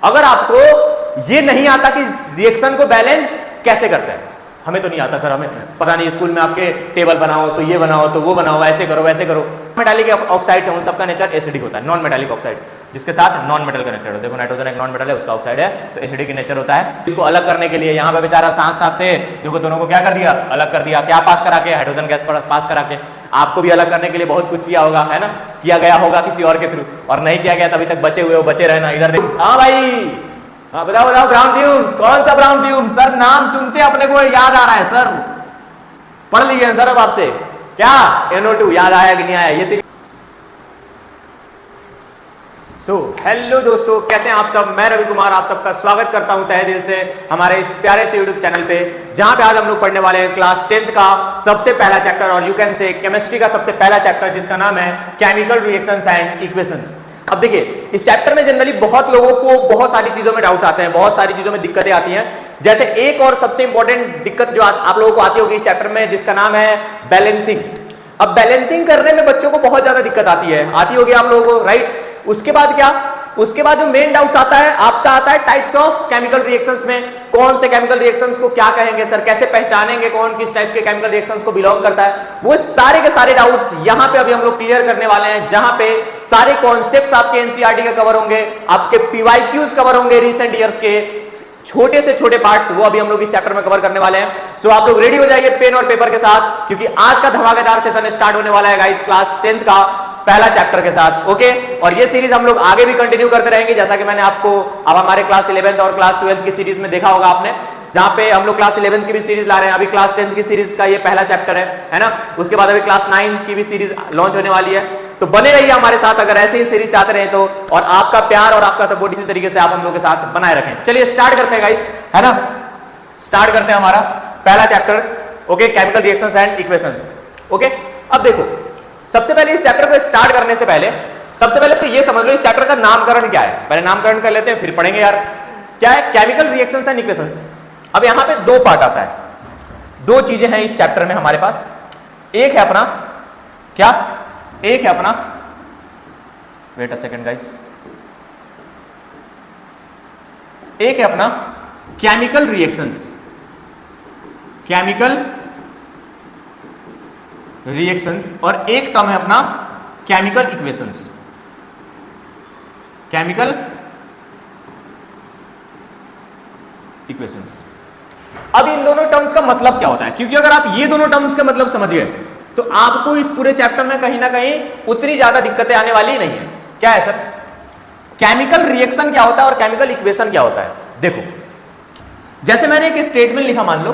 अगर आपको ये नहीं आता कि रिएक्शन को बैलेंस कैसे करते हैं, हमें तो नहीं आता सर, हमें पता नहीं, स्कूल में आपके टेबल बनाओ तो ये बनाओ तो वो बनाओ, ऐसे करो वैसे करो। मेटालिक ऑक्साइड्स है, उन सबका नेचर एसिडिक होता है। नॉन मेटालिक ऑक्साइड्स जिसके साथ नॉन मेटल कनेक्टेड हो, देखो नाइट्रोजन एक नॉन मेटल है, उसका ऑक्साइड है, तो एसिडिक नेचर होता है। इसको अलग करने के लिए यहाँ पे बेचारा साथ साथ थे, देखो दोनों को क्या कर दिया, अलग कर दिया। क्या पास करा के? हाइड्रोजन गैस पास करा के। आपको भी अलग करने के लिए बहुत कुछ किया होगा, है ना, किया गया होगा किसी और के थ्रू, और नहीं किया गया तभी तक बचे हुए हो, बचे रहना। इधर देखो, हाँ भाई, हाँ बताओ बताओ, ब्राउन फ्यूम्स, कौन सा ब्राउन फ्यूम? सर नाम सुनते अपने को याद आ रहा है सर, पढ़ लीजिए सर अब आपसे, क्या NO2 याद आया कि नहीं आया? ये हेलो दोस्तों, कैसे हैं आप सब? मैं रवि कुमार आप सबका स्वागत करता हूं तहे दिल से हमारे इस प्यारे से यूट्यूब चैनल पे, जहां पे आज हम लोग पढ़ने वाले हैं क्लास 10th का सबसे पहला चैप्टर, और यू कैन से केमिस्ट्री का सबसे पहला चैप्टर, जिसका नाम है केमिकल रिएक्शंस एंड इक्वेशंस। अब देखिए, इस चैप्टर में जनरली बहुत लोगों को बहुत सारी चीजों में डाउट्स आते हैं, बहुत सारी चीजों में दिक्कतें आती हैं। जैसे एक और सबसे इंपॉर्टेंट दिक्कत जो आप लोगों को आती होगी इस चैप्टर में, जिसका नाम है बैलेंसिंग। अब बैलेंसिंग करने में बच्चों को बहुत ज्यादा दिक्कत आती होगी आप लोगों को, राइट? उसके बाद क्या, उसके बाद जो मेन डाउट्स आता है आपका, आता है टाइप्स ऑफ केमिकल रिएक्शंस में। कौन से केमिकल रिएक्शंस को क्या कहेंगे सर, कैसे पहचानेंगे कौन किस टाइप के केमिकल रिएक्शंस को बिलोंग करता है? वो सारे के सारे डाउट्स यहां पे अभी हम लोग क्लियर करने वाले हैं, जहां पे सारे कॉन्सेप्ट्स आपके एनसीईआरटी के कवर होंगे, आपके पीवाईक्यूज कवर होंगे रिसेंट ईयर्स के, छोटे से छोटे पार्ट्स, वो अभी हम लोग इस चैप्टर में कवर करने वाले हैं। सो आप लोग रेडी हो जाइए पेन और पेपर के साथ, क्योंकि आज का धमाकेदार सेशन स्टार्ट होने वाला है गाइस, क्लास 10th का पहला चैप्टर के साथ, ओके? और ये सीरीज हम लोग आगे भी कंटिन्यू करते रहेंगे, जैसा कि मैंने आपको अब हमारे क्लास 11th और क्लास 12th की सीरीज में देखा होगा आपने, जहां पे हम लोग क्लास 11th की भी सीरीज ला रहे हैं। अभी क्लास 10th की सीरीज का ये पहला चैप्टर है ना? उसके बाद अभी क्लास 9th की भी सीरीज लॉन्च होने वाली है, तो बने रहिए हमारे साथ अगर ऐसे ही सीरीज चाहते रहे तो, और आपका प्यार और आपका सपोर्ट इसी तरीके से आप हम लोग के साथ बनाए रखें। चलिए स्टार्ट करते हैं गाइस, है ना? स्टार्ट करते हैं हमारा पहला chapter, okay, chemical reactions and equations, okay? अब देखो, सबसे पहले इस चैप्टर को स्टार्ट करने से पहले सबसे पहले तो ये समझ लो इस चैप्टर का नामकरण क्या है। पहले नामकरण कर लेते हैं, फिर पढ़ेंगे यार। क्या है? Chemical reactions and equations. अब यहां पे दो पार्ट आता है, दो चीजें हैं इस चैप्टर में हमारे पास। एक है अपना क्या, एक है अपना, वेट अ सेकंड गाइस, एक है अपना केमिकल रिएक्शंस, केमिकल रिएक्शंस, और एक टर्म है अपना केमिकल इक्वेशंस, केमिकल इक्वेशंस। अब इन दोनों टर्म्स का मतलब क्या होता है? क्योंकि अगर आप ये दोनों टर्म्स का मतलब समझ गए तो आपको इस पूरे चैप्टर में कहीं ना कहीं उतनी ज्यादा दिक्कतें आने वाली नहीं है। क्या है सर? केमिकल रिएक्शन क्या होता है और केमिकल इक्वेशन क्या होता है? देखो, जैसे मैंने एक स्टेटमेंट लिखा, मान लो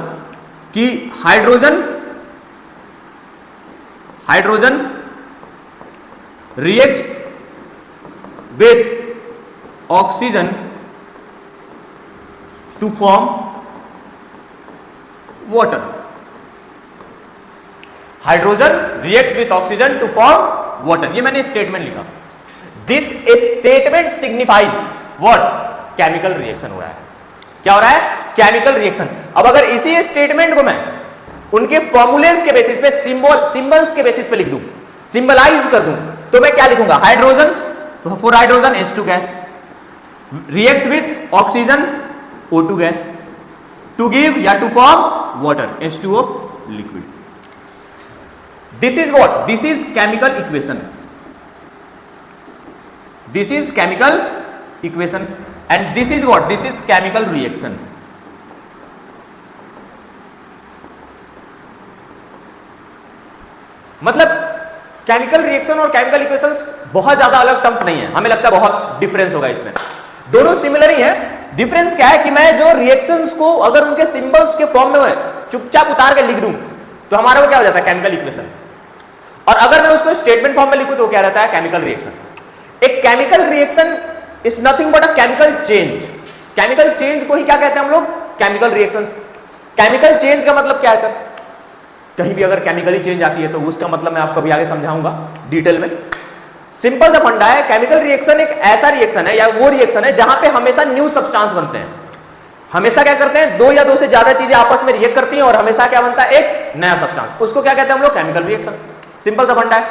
कि hydrogen reacts with oxygen to form water. Hydrogen reacts with oxygen to form water, ये मैंने स्टेटमेंट लिखा। This statement signifies what? Chemical reaction हो रहा है। क्या हो रहा है? Chemical reaction. अब अगर इसी स्टेटमेंट को मैं उनके फॉर्मूलेस के बेसिस पे, सिंबल्स के बेसिस पे लिख दूं, सिंबलाइज कर दूं, तो मैं क्या लिखूंगा? Hydrogen, for hydrogen H2 gas reacts with oxygen O2 gas to give या to form water H2O liquid. This is what? This is chemical equation, this is chemical equation, and this is what? This is chemical reaction. मतलब chemical reaction और chemical equations बहुत ज्यादा अलग terms नहीं है, हमें लगता है बहुत डिफरेंस होगा इसमें, दोनों सिमिलर ही है। डिफरेंस क्या है कि मैं जो रिएक्शंस को अगर उनके सिंबल्स के फॉर्म में चुपचाप उतार के लिख दूं तो हमारा वो क्या हो जाता है? Chemical equation. और अगर मैं उसको स्टेटमेंट फॉर्म में लिखूं तो क्या रहता है? Chemical reaction. एक chemical reaction is nothing but a chemical change. Chemical change को ही क्या कहते हैं हम लोग? Chemical reactions. केमिकल चेंज का मतलब क्या है सर? कहीं भी अगर केमिकली चेंज आती है तो उसका मतलब मैं आपको अभी आगे समझाऊंगा डिटेल में। सिंपल सा फंडा है, केमिकल रिएक्शन एक ऐसा रिएक्शन है या वो रिएक्शन है जहां पे हमेशा न्यू सब्सटेंस बनते हैं। हमेशा क्या करते हैं? दो या दो से ज्यादा चीजें आपस में रिएक्ट करती हैं और हमेशा क्या बनता है? एक नया सब्सटेंस। उसको क्या कहते हैं हम लोग? Chemical reaction. सिंपल सा फंडा है।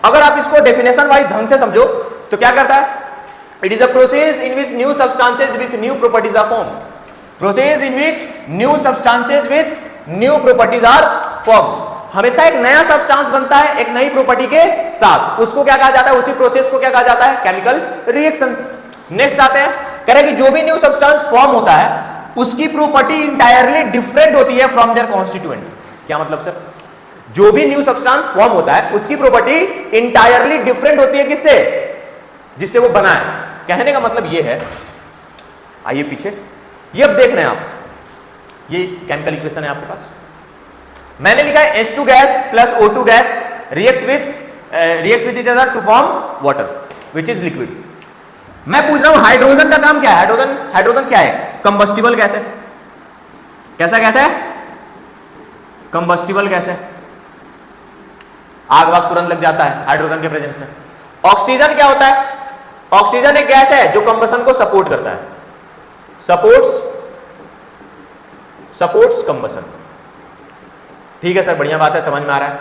अगर आप इसको डेफिनेशन वाइज ढंग से समझो तो क्या करता है? It is a process in which new substances with new properties are formed. Process in which new substances with new properties are formed. हमेशा एक नया सब्सटेंस बनता है एक नई प्रॉपर्टी के साथ, उसको क्या कहा जाता है, उसी प्रोसेस को क्या कहा जाता है, केमिकल रिएक्शंस। नेक्स्ट आते हैं, कह रहे हैं कि जो भी न्यू सब्सटेंस फॉर्म होता है उसकी प्रॉपर्टी इंटायरली डिफरेंट होती है फ्रॉम देयर कॉन्स्टिट्यूएंट। क्या मतलब सर? जो भी न्यू सब्सटेंस फॉर्म होता है उसकी प्रॉपर्टी इंटायरली डिफरेंट होती है किससे, जिससे वो बना है। कहने का मतलब ये है, आइए पीछे, ये अब देख रहे हैं आप, ये केमिकल इक्वेशन है आपके पास। मैंने लिखा है H2 gas plus O2 gas reacts with each other to form water which is liquid. मैं पूछ रहा हूं हाइड्रोजन का काम क्या है? हाइड्रोजन क्या है? कंबस्टिबल गैस है। कैसा गैस है? कंबस्टिबल गैस है। आग वाग तुरंत लग जाता है हाइड्रोजन के प्रेजेंस में। ऑक्सीजन क्या होता है? ऑक्सीजन एक गैस है जो कंबसन को सपोर्ट करता है, सपोर्ट्स कंबसन। ठीक है सर, बढ़िया बात है, समझ में आ रहा है।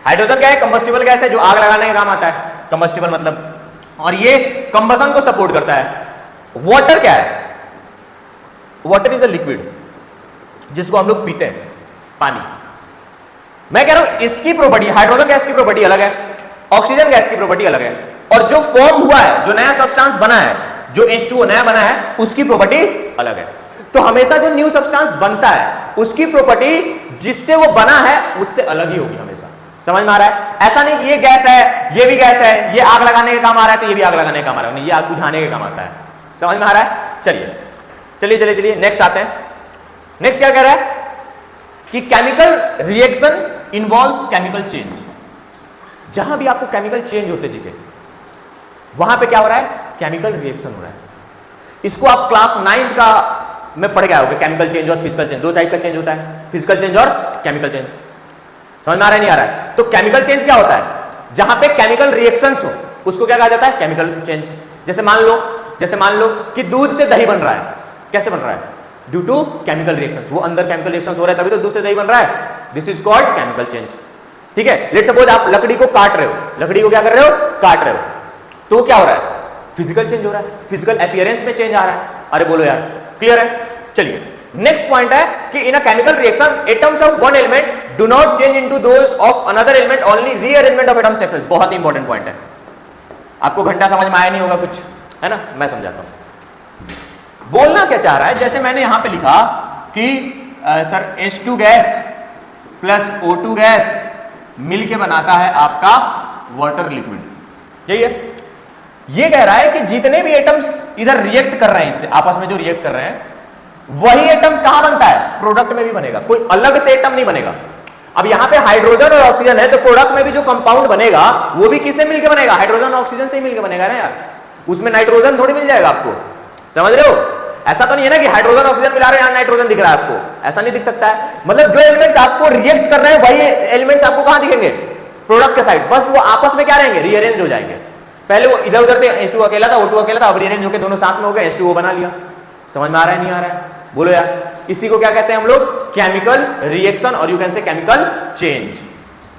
हाइड्रोजन क्या है? कंबस्टिबल गैस है जो आग लगाने का काम आता है, कंबस्टिबल मतलब, और ये कंबसन को सपोर्ट करता है। वाटर क्या है? वाटर इज अ लिक्विड जिसको हम लोग पीते हैं, पानी। मैं कह रहा हूं इसकी प्रॉपर्टी, हाइड्रोजन गैस की प्रॉपर्टी अलग है, ऑक्सीजन गैस की प्रॉपर्टी अलग है, और जो फॉर्म हुआ है, जो नया सब्सटेंस बना है, जो H2O नया बना है, उसकी प्रॉपर्टी अलग है। तो हमेशा जो न्यू सब्सटेंस बनता है उसकी प्रॉपर्टी जिससे वो बना है उससे अलग ही होगी हमेशा। समझ में आ रहा है? ऐसा नहीं कि ये गैस है, ये भी गैस है, ये आग लगाने का काम आ रहा है तो ये भी आग लगाने का काम आ रहा है, नहीं, ये आग बुझाने का काम आता है। समझ में आ रहा है? चलिए नेक्स्ट आते हैं। नेक्स्ट क्या कह रहा है कि chemical reaction involves chemical change. जहां भी आपको केमिकल चेंज होते दिखे वहां पे क्या हो रहा है? केमिकल रिएक्शन हो रहा है। इसको आप क्लास 9th का में पढ़ गए होगे, केमिकल चेंज और फिजिकल चेंज, दो टाइप का चेंज होता है, फिजिकल चेंज और केमिकल चेंज। समझ में आ रहा है नहीं आ रहा है? तो केमिकल चेंज क्या होता है? जहां पे केमिकल रिएक्शंस हो उसको क्या कहा जाता है? Chemical change. जैसे मान लो कि दूध से दही बन रहा है। कैसे बन रहा है? Due to chemical reactions. वो अंदर केमिकल रिएक्शंस हो रहे हैं तभी तो दूध से दही बन रहा है। This is called chemical change. ठीक है, लेट्स सपोज आप लकड़ी को काट रहे हो, लकड़ी को क्या कर रहे हो? काट रहे हो, तो क्या हो रहा है? फिजिकल चेंज हो रहा है, फिजिकल अपीयरेंस में चेंज आ रहा है। अरे बोलो यार, क्लियर है? चलिए नेक्स्ट पॉइंट है कि in a chemical reaction atoms of one element do not change into those of another element, only rearrangement of atoms takes. बहुत ही इंपॉर्टेंट पॉइंट है। आपको घंटा समझ में आया नहीं होगा कुछ, है ना? मैं समझाता हूं बोलना क्या चाह रहा है। जैसे मैंने यहां पे लिखा कि sir H2 gas plus O2 gas मिलके बनाता है आपका वाटर लिक्विड। यही है। ये कह रहा है कि जितने भी एटम्स इधर रिएक्ट कर रहे हैं, इससे आपस में जो रिएक्ट कर रहे हैं, वही एटम्स कहां बनता है? प्रोडक्ट में भी बनेगा, कोई अलग से एटम नहीं बनेगा। अब यहां पे हाइड्रोजन और ऑक्सीजन है तो प्रोडक्ट में भी जो कंपाउंड बनेगा वो भी किससे मिलकर बनेगा? हाइड्रोजन और ऑक्सीजन से ही मिलकर बनेगा ना यार। उसमें नाइट्रोजन थोड़ी मिल जाएगा आपको। समझ रहे हो? ऐसा तो नहीं है ना कि हाइड्रोजन ऑक्सीजन मिला रहे हैं, यहां नाइट्रोजन दिख रहा है आपको, ऐसा नहीं दिख सकता है। मतलब जो एलिमेंट्स आपको रिएक्ट कर रहे हैं वही एलिमेंट्स आपको कहां दिखेंगे? प्रोडक्ट के साइड। बस वो आपस में क्या रहेंगे? रीअरेंज हो जाएंगे। पहले वो इधर उधर थे, H2 अकेला था, O2 अकेला था, अब रीअरेंज होकर दोनों साथ में हो गए, H2O बना लिया। समझ में आ रहा है नहीं आ रहा है? बोलो यार। इसी को क्या कहते हैं हम लोग? केमिकल रिएक्शन, और यू कैन से chemical change.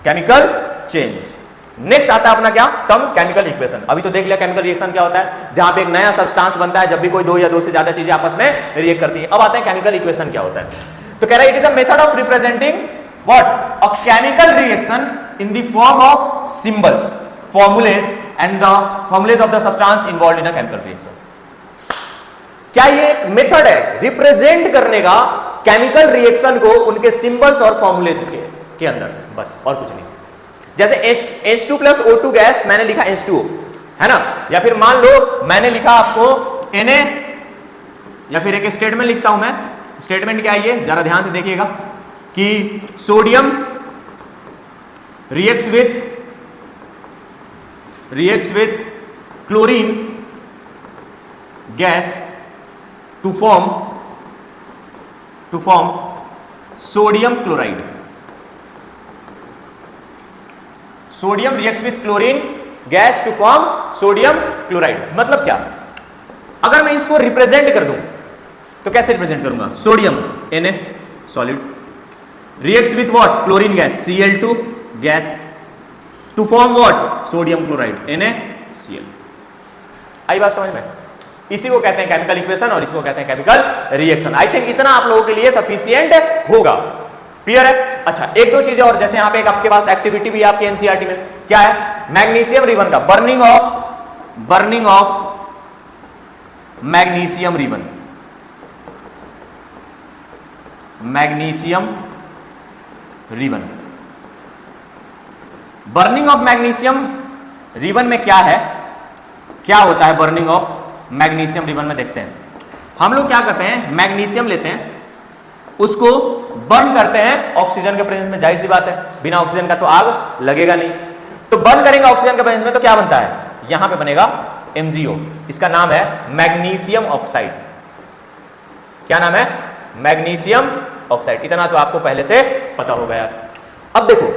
Chemical change. Next आता है अपना क्या टर्म? Chemical equation. अभी तो देख लिया केमिकल रिएक्शन क्या होता है, जहां पे एक नया सब्सटेंस बनता है जब भी कोई दो या दो से ज्यादा चीजें आपस में रिएक्ट करती हैं। अब आता है केमिकल इक्वेशन क्या होता है। तो कह रहा है it is a method of representing what? A chemical reaction in the form of symbols, formulas and the formulas of the substance involved in a chemical reaction। क्या ये एक मेथड है रिप्रेजेंट करने का केमिकल रिएक्शन को उनके symbols और formulas के अंदर, बस और कुछ नहीं। जैसे H2 प्लस O2 गैस मैंने लिखा H2O, है ना? या फिर मान लो मैंने लिखा आपको Na, या फिर एक स्टेटमेंट लिखता हूं मैं। स्टेटमेंट क्या है ये? जरा ध्यान से देखिएगा कि sodium reacts with chlorine gas to form sodium chloride। Sodium reacts with chlorine gas to form sodium chloride. मतलब क्या? अगर मैं इसको रिप्रेजेंट कर दूं तो कैसे रिप्रेजेंट करूंगा? Sodium Na solid reacts with what? Chlorine gas Cl2 gas to form what? Sodium chloride NaCl। आई बात समझ में? इसी को कहते हैं केमिकल इक्वेशन और इसको कहते हैं केमिकल रिएक्शन। आई थिंक इतना आप लोगों के लिए सफिशिएंट होगा। क्लियर है? अच्छा, एक दो चीजें और, जैसे यहां पे एक आपके पास एक्टिविटी भी है आपके एनसीईआरटी में, क्या है? मैग्नीशियम रिबन का burning of magnesium ribbon, magnesium ribbon. Burning of magnesium ribbon में क्या है, क्या होता है बर्निंग ऑफ मैग्नीशियम रिबन में? देखते हैं। हम लोग क्या करते हैं, मैग्नीशियम लेते हैं, उसको बर्न करते हैं ऑक्सीजन के प्रेजेंस में। जाहिर सी बात है, बिना ऑक्सीजन का तो आग लगेगा नहीं। तो बर्न करेंगे ऑक्सीजन के प्रेजेंस में तो क्या बनता है, यहां पे बनेगा MgO। इसका नाम है मैग्नीशियम ऑक्साइड। क्या नाम है? Magnesium oxide. इतना तो आपको पहले से पता होगा यार। अब देखो,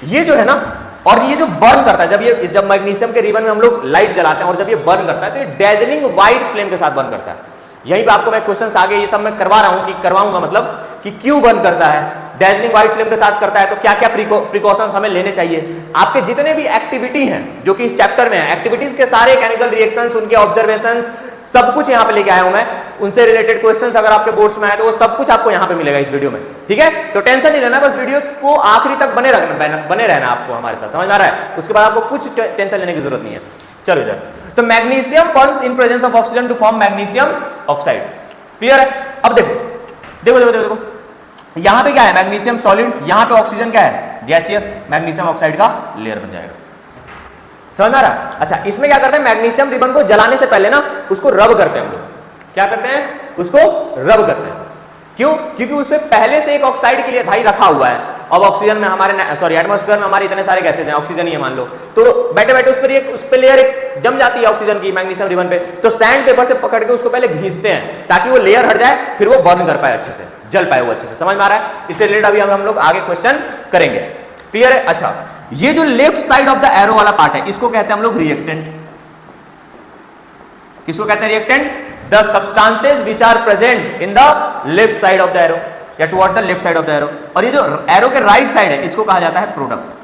ये जो है ना, और ये जो बर्न करता है, जब मैग्नीशियम के रिबन में हम लोग लाइट जलाते हैं और जब ये बर्न करता है तो ये डेजलिंग व्हाइट फ्लेम के साथ बर्न करता है। यहीं पे आपको मैं क्वेश्चंस आगे ये सब मैं करवा रहा हूं कि करवाऊंगा, मतलब कि क्यों बर्न करता है, डेजलिंग व्हाइट फ्लेम के साथ करता है, तो क्या क्या प्रिकॉशंस हमें लेने चाहिए। आपके जितने भी एक्टिविटी हैं जो कि इस चैप्टर में है, एक्टिविटीज के सारे केमिकल रिएक्शंस, उनके ऑब्जर्वेशंस, सब कुछ यहां पे लेके आया हूं मैं। उनसे रिलेटेड क्वेश्चंस अगर आपके बोर्ड्स में आए तो वो सब कुछ आपको यहां पे मिलेगा इस वीडियो में, ठीक है? तो टेंशन नहीं लेना, बस वीडियो को आखिरी तक बने रहना आपको हमारे साथ, समझ में आ रहा है? उसके बाद आपको कुछ टेंशन लेने की जरूरत नहीं है। चलो इधर, तो magnesium burns in presence of oxygen to form magnesium oxide. Clear है? अब देखो देखो देखो देखो, यहां पे क्या है, मैग्नीशियम सॉलिड, यहां पे ऑक्सीजन क्या है, गैसियस। मैग्नीशियम ऑक्साइड का लेयर बन जाएगा। समझ में आ रहा? अच्छा, इसमें क्या करते हैं, मैग्नीशियम रिबन को जलाने से पहले ना उसको रब करते हैं हम लोग। क्या करते हैं? उसको रब करते हैं। क्यों? क्योंकि उसमें पहले से एक ऑक्साइड के लिए भाई रखा हुआ है। अब ऑक्सीजन में हमारे एटमॉस्फेयर में हमारे इतने सारे गैसेज हैं, ऑक्सीजन ही है मान लो, तो बैठे बैठे उस पर लेयर एक जम जाती है ऑक्सीजन की मैग्नीशियम रिबन पे, तो सैंड पेपर से पकड़ के उसको पहले घींचते हैं ताकि वो लेयर हट जाए, फिर वो बर्न कर पाए अच्छे से, जल पाए वो अच्छे से। समझ में आ रहा है? इससे रिलेटेड अभी हम लोग आगे क्वेश्चन करेंगे। क्लियर है? अच्छा, ये जो left side of the arrow वाला पार्ट है, इसको कहते हैं हम लोग रिएक्टेंट। किसको कहते हैं reactant? The substances which are present in the left side of the arrow या toward the left side of the arrow. और ये जो एरो के राइट साइड है, इसको कहा जाता है प्रोडक्ट।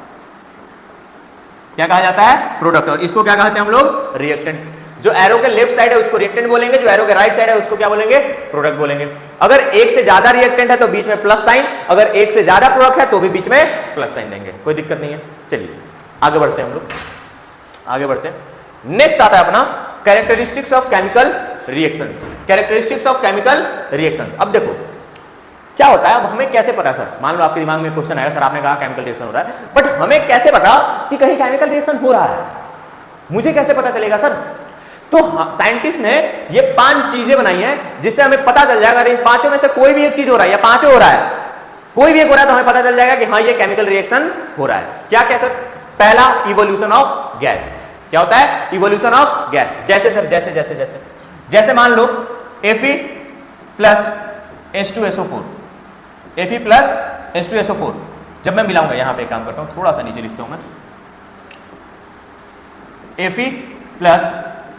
क्या कहा जाता है? प्रोडक्ट। और इसको क्या कहते हैं हम लोग? रिएक्टेंट। जो एरो के लेफ्ट साइड है उसको रिएक्टेंट बोलेंगे, जो एरो के राइट साइड है उसको क्या बोलेंगे? प्रोडक्ट बोलेंगे। अगर एक से ज्यादा रिएक्टेंट है तो बीच में प्लस साइन, अगर एक से ज्यादा प्रोडक्ट है तो भी बीच में प्लस साइन देंगे, कोई दिक्कत नहीं है। चलिए आगे बढ़ते हैं हम लोग, आगे बढ़ते हैं। नेक्स्ट आता है अपना characteristics of chemical reactions. Characteristics of chemical reactions. अब देखो क्या होता है, अब हमें कैसे पता सर, मान लो आपके दिमाग में क्वेश्चन आएगा, सर आपने कहा केमिकल रिएक्शन हो रहा है, बट हमें कैसे पता कि कहीं केमिकल रिएक्शन हो रहा है, मुझे कैसे पता चलेगा सर? तो साइंटिस्ट ने ये 5 चीजें बनाई हैं जिससे हमें पता चल जाएगा इन 5 में से कोई भी एक चीज हो रहा है या 5 हो रहा है, कोई भी एक हो रहा है, तो हमें पता चल जाएगा कि हाँ ये केमिकल रिएक्शन हो रहा है। क्या क्या सर? पहला, इवोल्यूशन ऑफ गैस। क्या होता है? Evolution of gas. जैसे सर, जैसे जैसे जैसे जैसे मान लो Fe plus H2SO4, Fe plus H2SO4, जब मैं मिलाऊंगा, यहां पे एक काम करता हूं, थोड़ा सा नीचे लिखता हूं मैं, Fe प्लस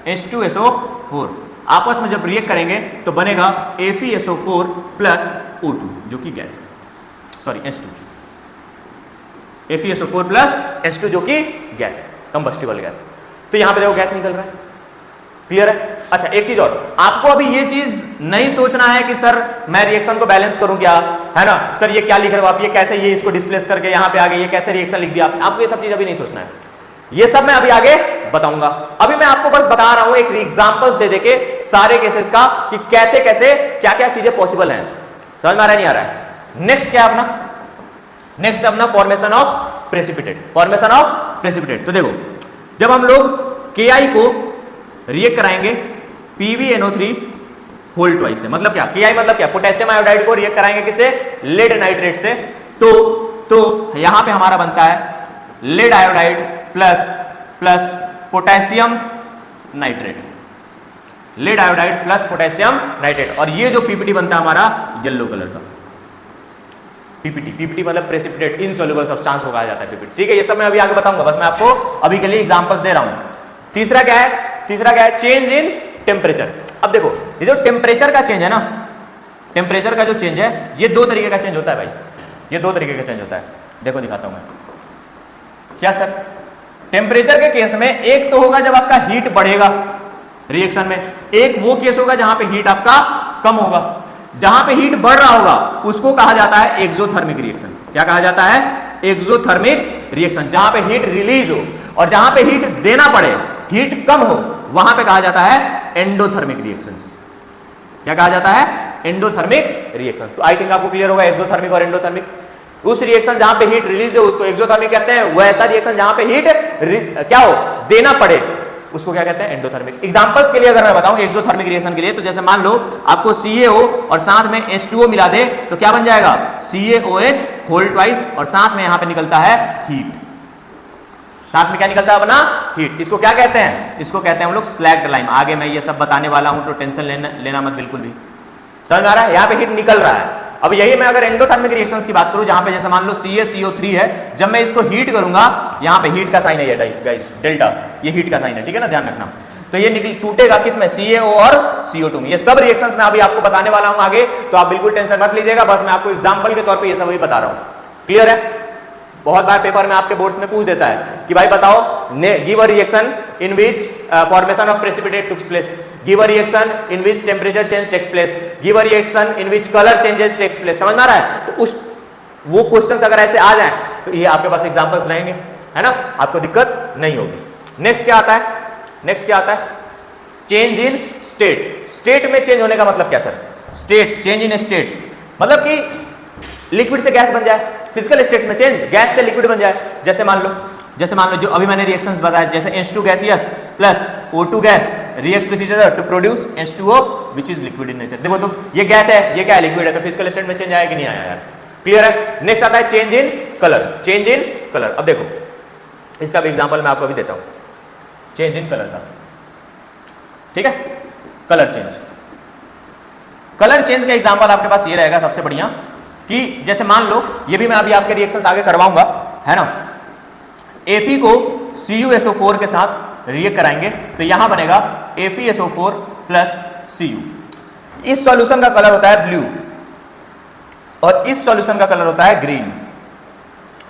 H2SO4 आपस में जब रिएक्ट करेंगे तो बनेगा FeSO4 प्लस O2 जो कि गैस है, sorry H2, FeSO4 plus H2 जो कि गैस है, कंबस्टिबल गैस। तो यहां पे देखो गैस निकल रहा है। क्लियर है? अच्छा, एक चीज और, आपको अभी ये चीज नहीं सोचना है कि सर मैं रिएक्शन को बैलेंस करूं क्या, है ना सर, ये क्या लिख रहे हो आप, ये कैसे, ये इसको डिस्प्लेस करके यहां पे आ गए, ये कैसे रिएक्शन लिख दिया आपको ये सब चीज अभी नहीं सोचना है, ये सब मैं अभी आगे बताऊंगा। अभी मैं आपको बस बता रहा हूं एक एग्जांपल्स दे देके सारे केसेस का कि कैसे कैसे क्या क्या चीजें पॉसिबल हैं। समझ में आ रहा है नहीं आ रहा है? नेक्स्ट क्या अपना, नेक्स्ट अपना formation of precipitate. Formation of precipitate, तो देखो जब हम लोग Ki को रिएक्ट कराएंगे PbNO3 होल ट्वाइस से, मतलब क्या, Ki मतलब क्या, पोटेशियम आयोडाइड को रिएक्ट कराएंगे किससे? लेड नाइट्रेट से, तो यहां पे हमारा बनता है lead iodide plus plus potassium nitrate, lead iodide plus potassium nitrate. और ये जो पीपीटी बनता है हमारा येलो कलर का, पीपीटी मतलब प्रेसिपिटेट इनसॉल्युबल सब्सटेंस को कहा जाता है पीपीटी। ठीक है, ये सब मैं अभी आगे बताऊंगा, बस मैं आपको अभी के लिए एग्जांपल्स दे रहा हूं। तीसरा क्या है? तीसरा क्या है? Change in temperature. अब देखो ये जो टेम्परेचर का चेंज है ना, टेम्परेचर का जो चेंज है ये 2 तरीके का चेंज होता है भाई, ये 2 तरीके का चेंज होता है। देखो दिखाता हूं मैं, क्या सर? टेम्परेचर के केस में एक तो होगा जब आपका हीट बढ़ेगा रिएक्शन में, एक वो केस होगा जहां पे हीट आपका कम होगा। जहां पे हीट बढ़ रहा होगा उसको कहा जाता है एक्सोथर्मिक रिएक्शन। क्या कहा जाता है? Exothermic reaction. जहां पे हीट रिलीज हो और जहां पे हीट देना पड़े, हीट कम हो, वहां पे कहा जाता है एंडोथर्मिक रिएक्शंस। क्या कहा जाता है? Endothermic reactions. तो आई थिंक आपको क्लियर होगा एक्सोथर्मिक और एंडोथर्मिक। उस रिएक्शन जहां पे हीट रिलीज हो उसको एक्सोथर्मिक कहते हैं, वो ऐसा रिएक्शन जहां पे हीट क्या हो, देना पड़े, उसको क्या कहते हैं? एंडोथर्मिक। एग्जांपल्स के लिए अगर मैं बताऊं एक्सोथर्मिक रिएक्शन के लिए, तो जैसे मान लो आपको CaO और साथ में H2O मिला दे तो क्या बन जाएगा? CaOH होल ट्वाइस, और साथ में यहां पे निकलता है हीट। साथ में क्या निकलता है अपना? हीट। इसको क्या कहते हैं? इसको कहते हैं हम लोग स्लैग्ड लाइम। आगे मैं ये सब बताने वाला हूं तो टेंशन लेना मत बिल्कुल भी। समझ में आ रहा है? यहां पे हीट निकल रहा है। अब यही मैं अगर एंडोथर्मिक रिएक्शंस की बात करूं, जहां पे जैसे मान लो CaCO3 है, जब मैं इसको हीट करूंगा, यहां पे हीट का साइन है ये गाइस, डेल्टा, ये हीट का साइन है, ठीक है ना, ध्यान रखना। तो ये टूटेगा किसमें? CaO और CO2 में। ये सब रिएक्शंस मैं अभी आपको बताने वाला हूं आगे, तो आप बिल्कुल टेंशन मत लीजिएगा, बस मैं आपको एग्जांपल के तौर पे ये सब अभी बता रहा हूं। क्लियर है? बहुत बार पेपर में आपके बोर्ड्स में पूछ देता है कि भाई बताओ, give a reaction in which formation of precipitate takes place, give a reaction in which temperature change takes place, give a reaction in which colour changes takes place. समझ में आ रहा है? तो वो क्वेश्चंस अगर ऐसे आ जाएं तो ये आपके पास एग्जांपल्स रहेंगे, है ना, आपको दिक्कत नहीं होगी। नेक्स्ट क्या आता है? नेक्स्ट क्या आता है? Change in state. स्टेट में चेंज होने का मतलब क्या sir? State, change in state मतलब कि लिक्विड से गैस बन जाए, फिजिकल स्टेट में चेंज, गैस से लिक्विड बन जाए। जैसे मान लो जो अभी मैंने रिएक्शंस बताया, जैसे H2 gaseous plus O2 gas reacts with each other to produce H2O which is liquid in nature. देखो तो ये गैस है, ये क्या है? लिक्विड है, तो फिजिकल स्टेट में चेंज आया कि नहीं आया यार? क्लियर है? नेक्स्ट आता है change in colour. Change in colour, अब देखो इसका भी एग्जांपल मैं आपको अभी देता हूं, चेंज इन कलर का, ठीक है? Colour change. कलर चेंज का एग्जांपल आपके पास ये रहेगा सबसे बढ़िया, कि जैसे मान लो, ये भी मैं अभी आपके रिएक्शंस आगे करवाऊंगा, है ना, Fe को CuSO4 के साथ रिएक्ट कराएंगे तो यहां बनेगा FeSO4 प्लस Cu। इस सॉल्यूशन का कलर होता है ब्लू और इस सॉल्यूशन का कलर होता है ग्रीन।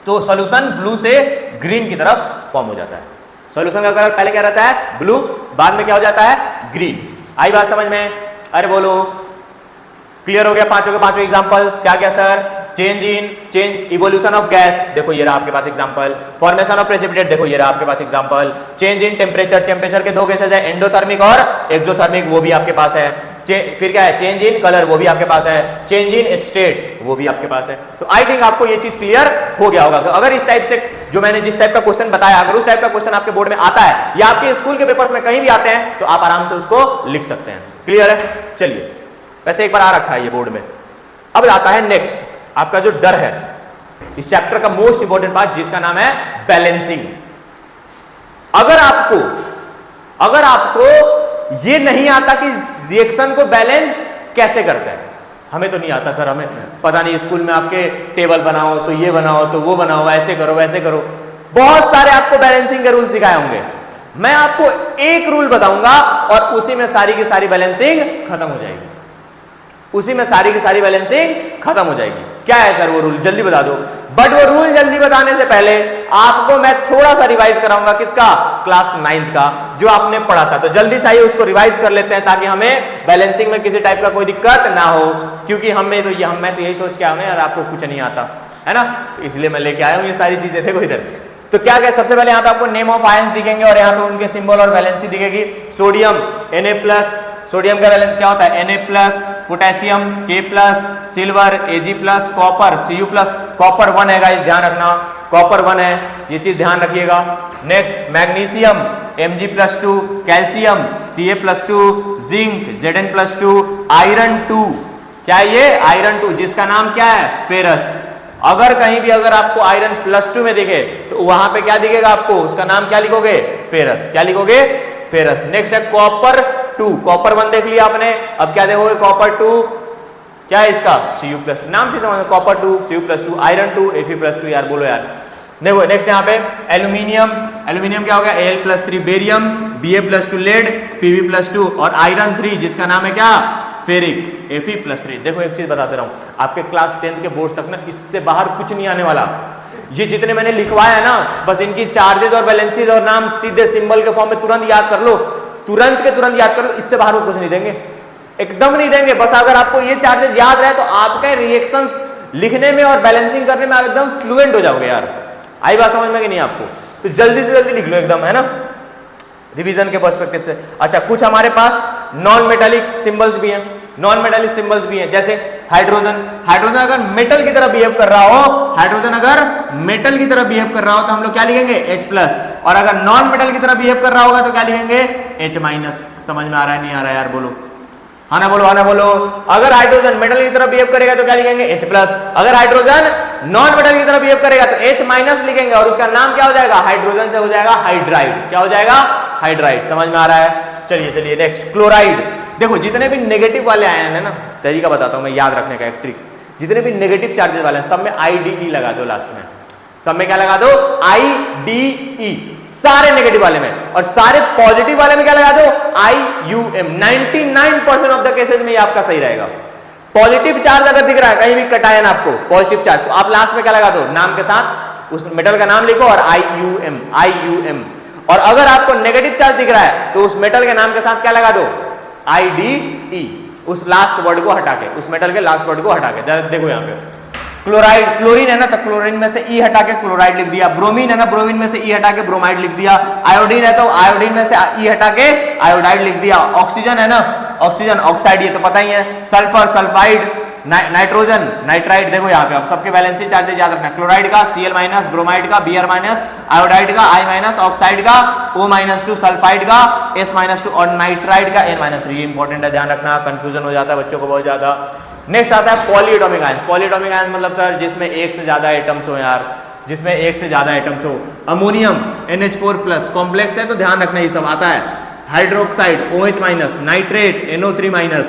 तो सॉल्यूशन ब्लू से ग्रीन की तरफ फॉर्म हो जाता है। सॉल्यूशन का कलर पहले क्या रहता है? ब्लू, बाद में क्या हो जाता है? ग्रीन। आई बात समझ में? अरे बोलो, क्लियर हो गया? पांचों के पांचों एग्जांपल्स क्या क्या sir? Change evolution of gas, देखो ये रहा आपके पास एग्जांपल। फॉर्मेशन ऑफ प्रेसिपिटेट, देखो ये रहा आपके पास example. Change in temperature, temperature के दो केसेस है, एंडोथर्मिक और एक्सोथर्मिक, वो भी आपके पास है। फिर क्या है? चेंज इन कलर, वो भी आपके पास है। चेंज इन स्टेट, वो भी आपके पास है। तो आई थिंक आपको ये चीज क्लियर हो गया होगा। तो अगर इस टाइप से जो मैंने जिस टाइप का क्वेश्चन बताया, अगर उस टाइप का क्वेश्चन आपके बोर्ड में आता है या आपके स्कूल के पेपर्स में कहीं भी आते हैं, तो आप आराम से उसको लिख सकते हैं। क्लियर है? चलिए, वैसे एक बार आ रखा है ये बोर्ड में। अब आता है नेक्स्ट आपका जो डर है, इस चैप्टर का मोस्ट इंपोर्टेंट पार्ट, जिसका नाम है बैलेंसिंग। अगर आपको ये नहीं आता कि रिएक्शन को बैलेंस कैसे करते हैं, हमें तो नहीं आता सर, हमें पता नहीं, स्कूल में आपके टेबल बनाओ तो ये बनाओ तो वो बनाओ, ऐसे करो वैसे करो, बहुत सारे आपको बैलेंसिंग के रूल सिखाए होंगे। मैं आपको एक रूल बताऊंगा और उसी में सारी की सारी बैलेंसिंग खत्म हो जाएगी। उसी में सारी की सारी बैलेंसिंग खत्म हो जाएगी। क्या है सर वो रूल? जल्दी बता दो। बट वो रूल जल्दी बताने से पहले आपको मैं थोड़ा सा रिवाइज कराऊंगा, किसका? क्लास 9th का, जो आपने पढ़ा था। तो जल्दी से आइए उसको रिवाइज कर लेते हैं, ताकि हमें बैलेंसिंग में किसी टाइप का कोई दिक्कत ना हो, क्योंकि मैं तो यही सोच के आया हूं यार, आपको कुछ नहीं आता है ना, इसलिए मैं लेके आया हूं ये सारी चीजें। देखो इधर, तो क्या क्या सबसे पहले यहाँ पे आपको नेम ऑफ आयंस दिखेंगे और यहाँ पे उनके सिंबल और वैलेंसी दिखेगी। सोडियम Na+, सोडियम का वैलेंस क्या होता है? Na+, potassium K+, silver Ag+, copper Cu+, copper 1 है गाइस, ध्यान रखना, कॉपर 1 है, ये चीज ध्यान रखिएगा। Next magnesium Mg+2, calcium Ca+2, zinc Zn+2, iron 2, क्या है ये? आयरन 2, जिसका नाम क्या है? फेरस। अगर कहीं भी अगर आपको आयरन +2 में दिखे तो वहां पे क्या दिखेगा आपको? उसका नाम क्या लिखोगे? फेरस। क्या लिखोगे? फेरस। नेक्स्ट है कॉपर 2, कॉपर 1 देख लिया आपने, अब क्या देखोगे? कॉपर 2, क्या है इसका? Cu+2, नाम से समझ, कॉपर 2 Cu+2, आयरन 2 Fe+2, यार बोलो यार। देखो नेक्स्ट यहाँ पे एल्यूमिनियम, एल्यूमिनियम क्या हो गया? Al+3 barium, Ba+2 lead, Pb+2 और आयरन 3 जिसका नाम है क्या? Ferric, Fe+3। देखो एक चीज बताते रहा हूं, आपके क्लास 10th के बोर्ड तक ना इससे बाहर कुछ नहीं आने वाला, ये जितने मैंने लिखवाया ना, बस इनकी चार्जेस और वैलेंसीज और नाम सीधे सिंबल के फॉर्म में तुरंत याद कर लो, तुरंत के तुरंत याद कर लो, इससे बाहर वो कुछ नहीं देंगे, एकदम नहीं देंगे। बस अगर आपको ये चार्जेस याद रहे तो आपके रिएक्शंस लिखने में और बैलेंसिंग करने में आप एकदम फ्लुएंट हो जाओगे यार। आई बात समझ में कि नहीं आपको? तो जल्दी से जल्दी लिख लो एकदम, है ना, रिवीजन के पर्सपेक्टिव से। अच्छा, कुछ हमारे पास नॉन मेटालिक सिंबल्स भी हैं, नॉन मेटालिक सिंबल्स भी हैं, जैसे हाइड्रोजन। हाइड्रोजन अगर मेटल की तरह बिहेव कर रहा हो, हाइड्रोजन अगर मेटल की तरह बिहेव कर रहा हो तो हम लोग क्या लिखेंगे? H+। और अगर नॉन मेटल की तरह बिहेव कर रहा होगा तो क्या लिखेंगे? H-। समझ में आ रहा है नहीं आ रहा है यार? बोलो हाँ ना, बोलो हाँ ना, बोलो। अगर हाइड्रोजन मेटल की तरह बिहेव करेगा तो क्या लिखेंगे? H+। अगर हाइड्रोजन नॉन मेटल की तरह बिहेव करेगा तो H- लिखेंगे और उसका नाम क्या हो जाएगा? हाइड्रोजन से हो जाएगा हाइड्राइड। क्या हो जाएगा? हाइड्राइड। समझ में आ रहा है? चलिए चलिए नेक्स्ट, क्लोराइड। देखो जितने भी नेगेटिव वाले आयन है ना, तरीका बताता हूं मैं याद रखने का एक ट्रिक। जितने भी नेगेटिव चार्जेस वाले हैं सब में IDE लगा दो लास्ट में, सब में क्या लगा दो? IDE, सारे नेगेटिव वाले में। और सारे पॉजिटिव वाले में क्या लगा दो? IUM। 99% ऑफ द केसेस में ये आपका सही रहेगा। पॉजिटिव चार्ज अगर दिख रहा है कहीं भी कटायन आपको पॉजिटिव चार्ज, तो आप लास्ट में क्या लगा दो? नाम के साथ उस मेटल का नाम लिखो और IUM। और अगर आपको नेगेटिव चार्ज दिख रहा है तो उस मेटल के नाम के साथ क्या लगा दो? IDE, उस लास्ट वर्ड को हटा के, उस मेटल के लास्ट वर्ड को हटा के। देखो यहाँ पे क्लोराइड, क्लोरीन है ना तो क्लोरीन में से ई हटा के क्लोराइड लिख दिया। ब्रोमीन है ना, ब्रोमीन में से ई हटा के ब्रोमाइड लिख दिया। आयोडीन है तो आयोडीन में से ई हटा के आयोडाइड लिख दिया। ऑक्सीजन है ना, ऑक्सीजन ऑक्साइड, ये तो पता ही है। Sulphur sulphide, nitrogen nitride. देखो यहाँ पे आप सबके वैलेंसी चार्जेस याद रखना। क्लोराइड का Cl-, ब्रोमाइड का Br-, आयोडाइड का I-, ऑक्साइड का O-2, सल्फाइड का S-2 और नाइट्राइड का N-3। ये इंपॉर्टेंट है, ध्यान रखना, कंफ्यूजन हो जाता है बच्चों को बहुत ज्यादा। नेक्स्ट आता है पॉलीएटॉमिक आयंस। पॉलीएटॉमिक आयंस मतलब सर जिसमें एक से ज्यादा एटम्स हो यार, जिसमें एक से ज्यादा एटम्स हो। अमोनियम NH4+ कॉम्प्लेक्स है तो ध्यान रखना ये सब आता है। Hydroxide OH-, nitrate NO3-।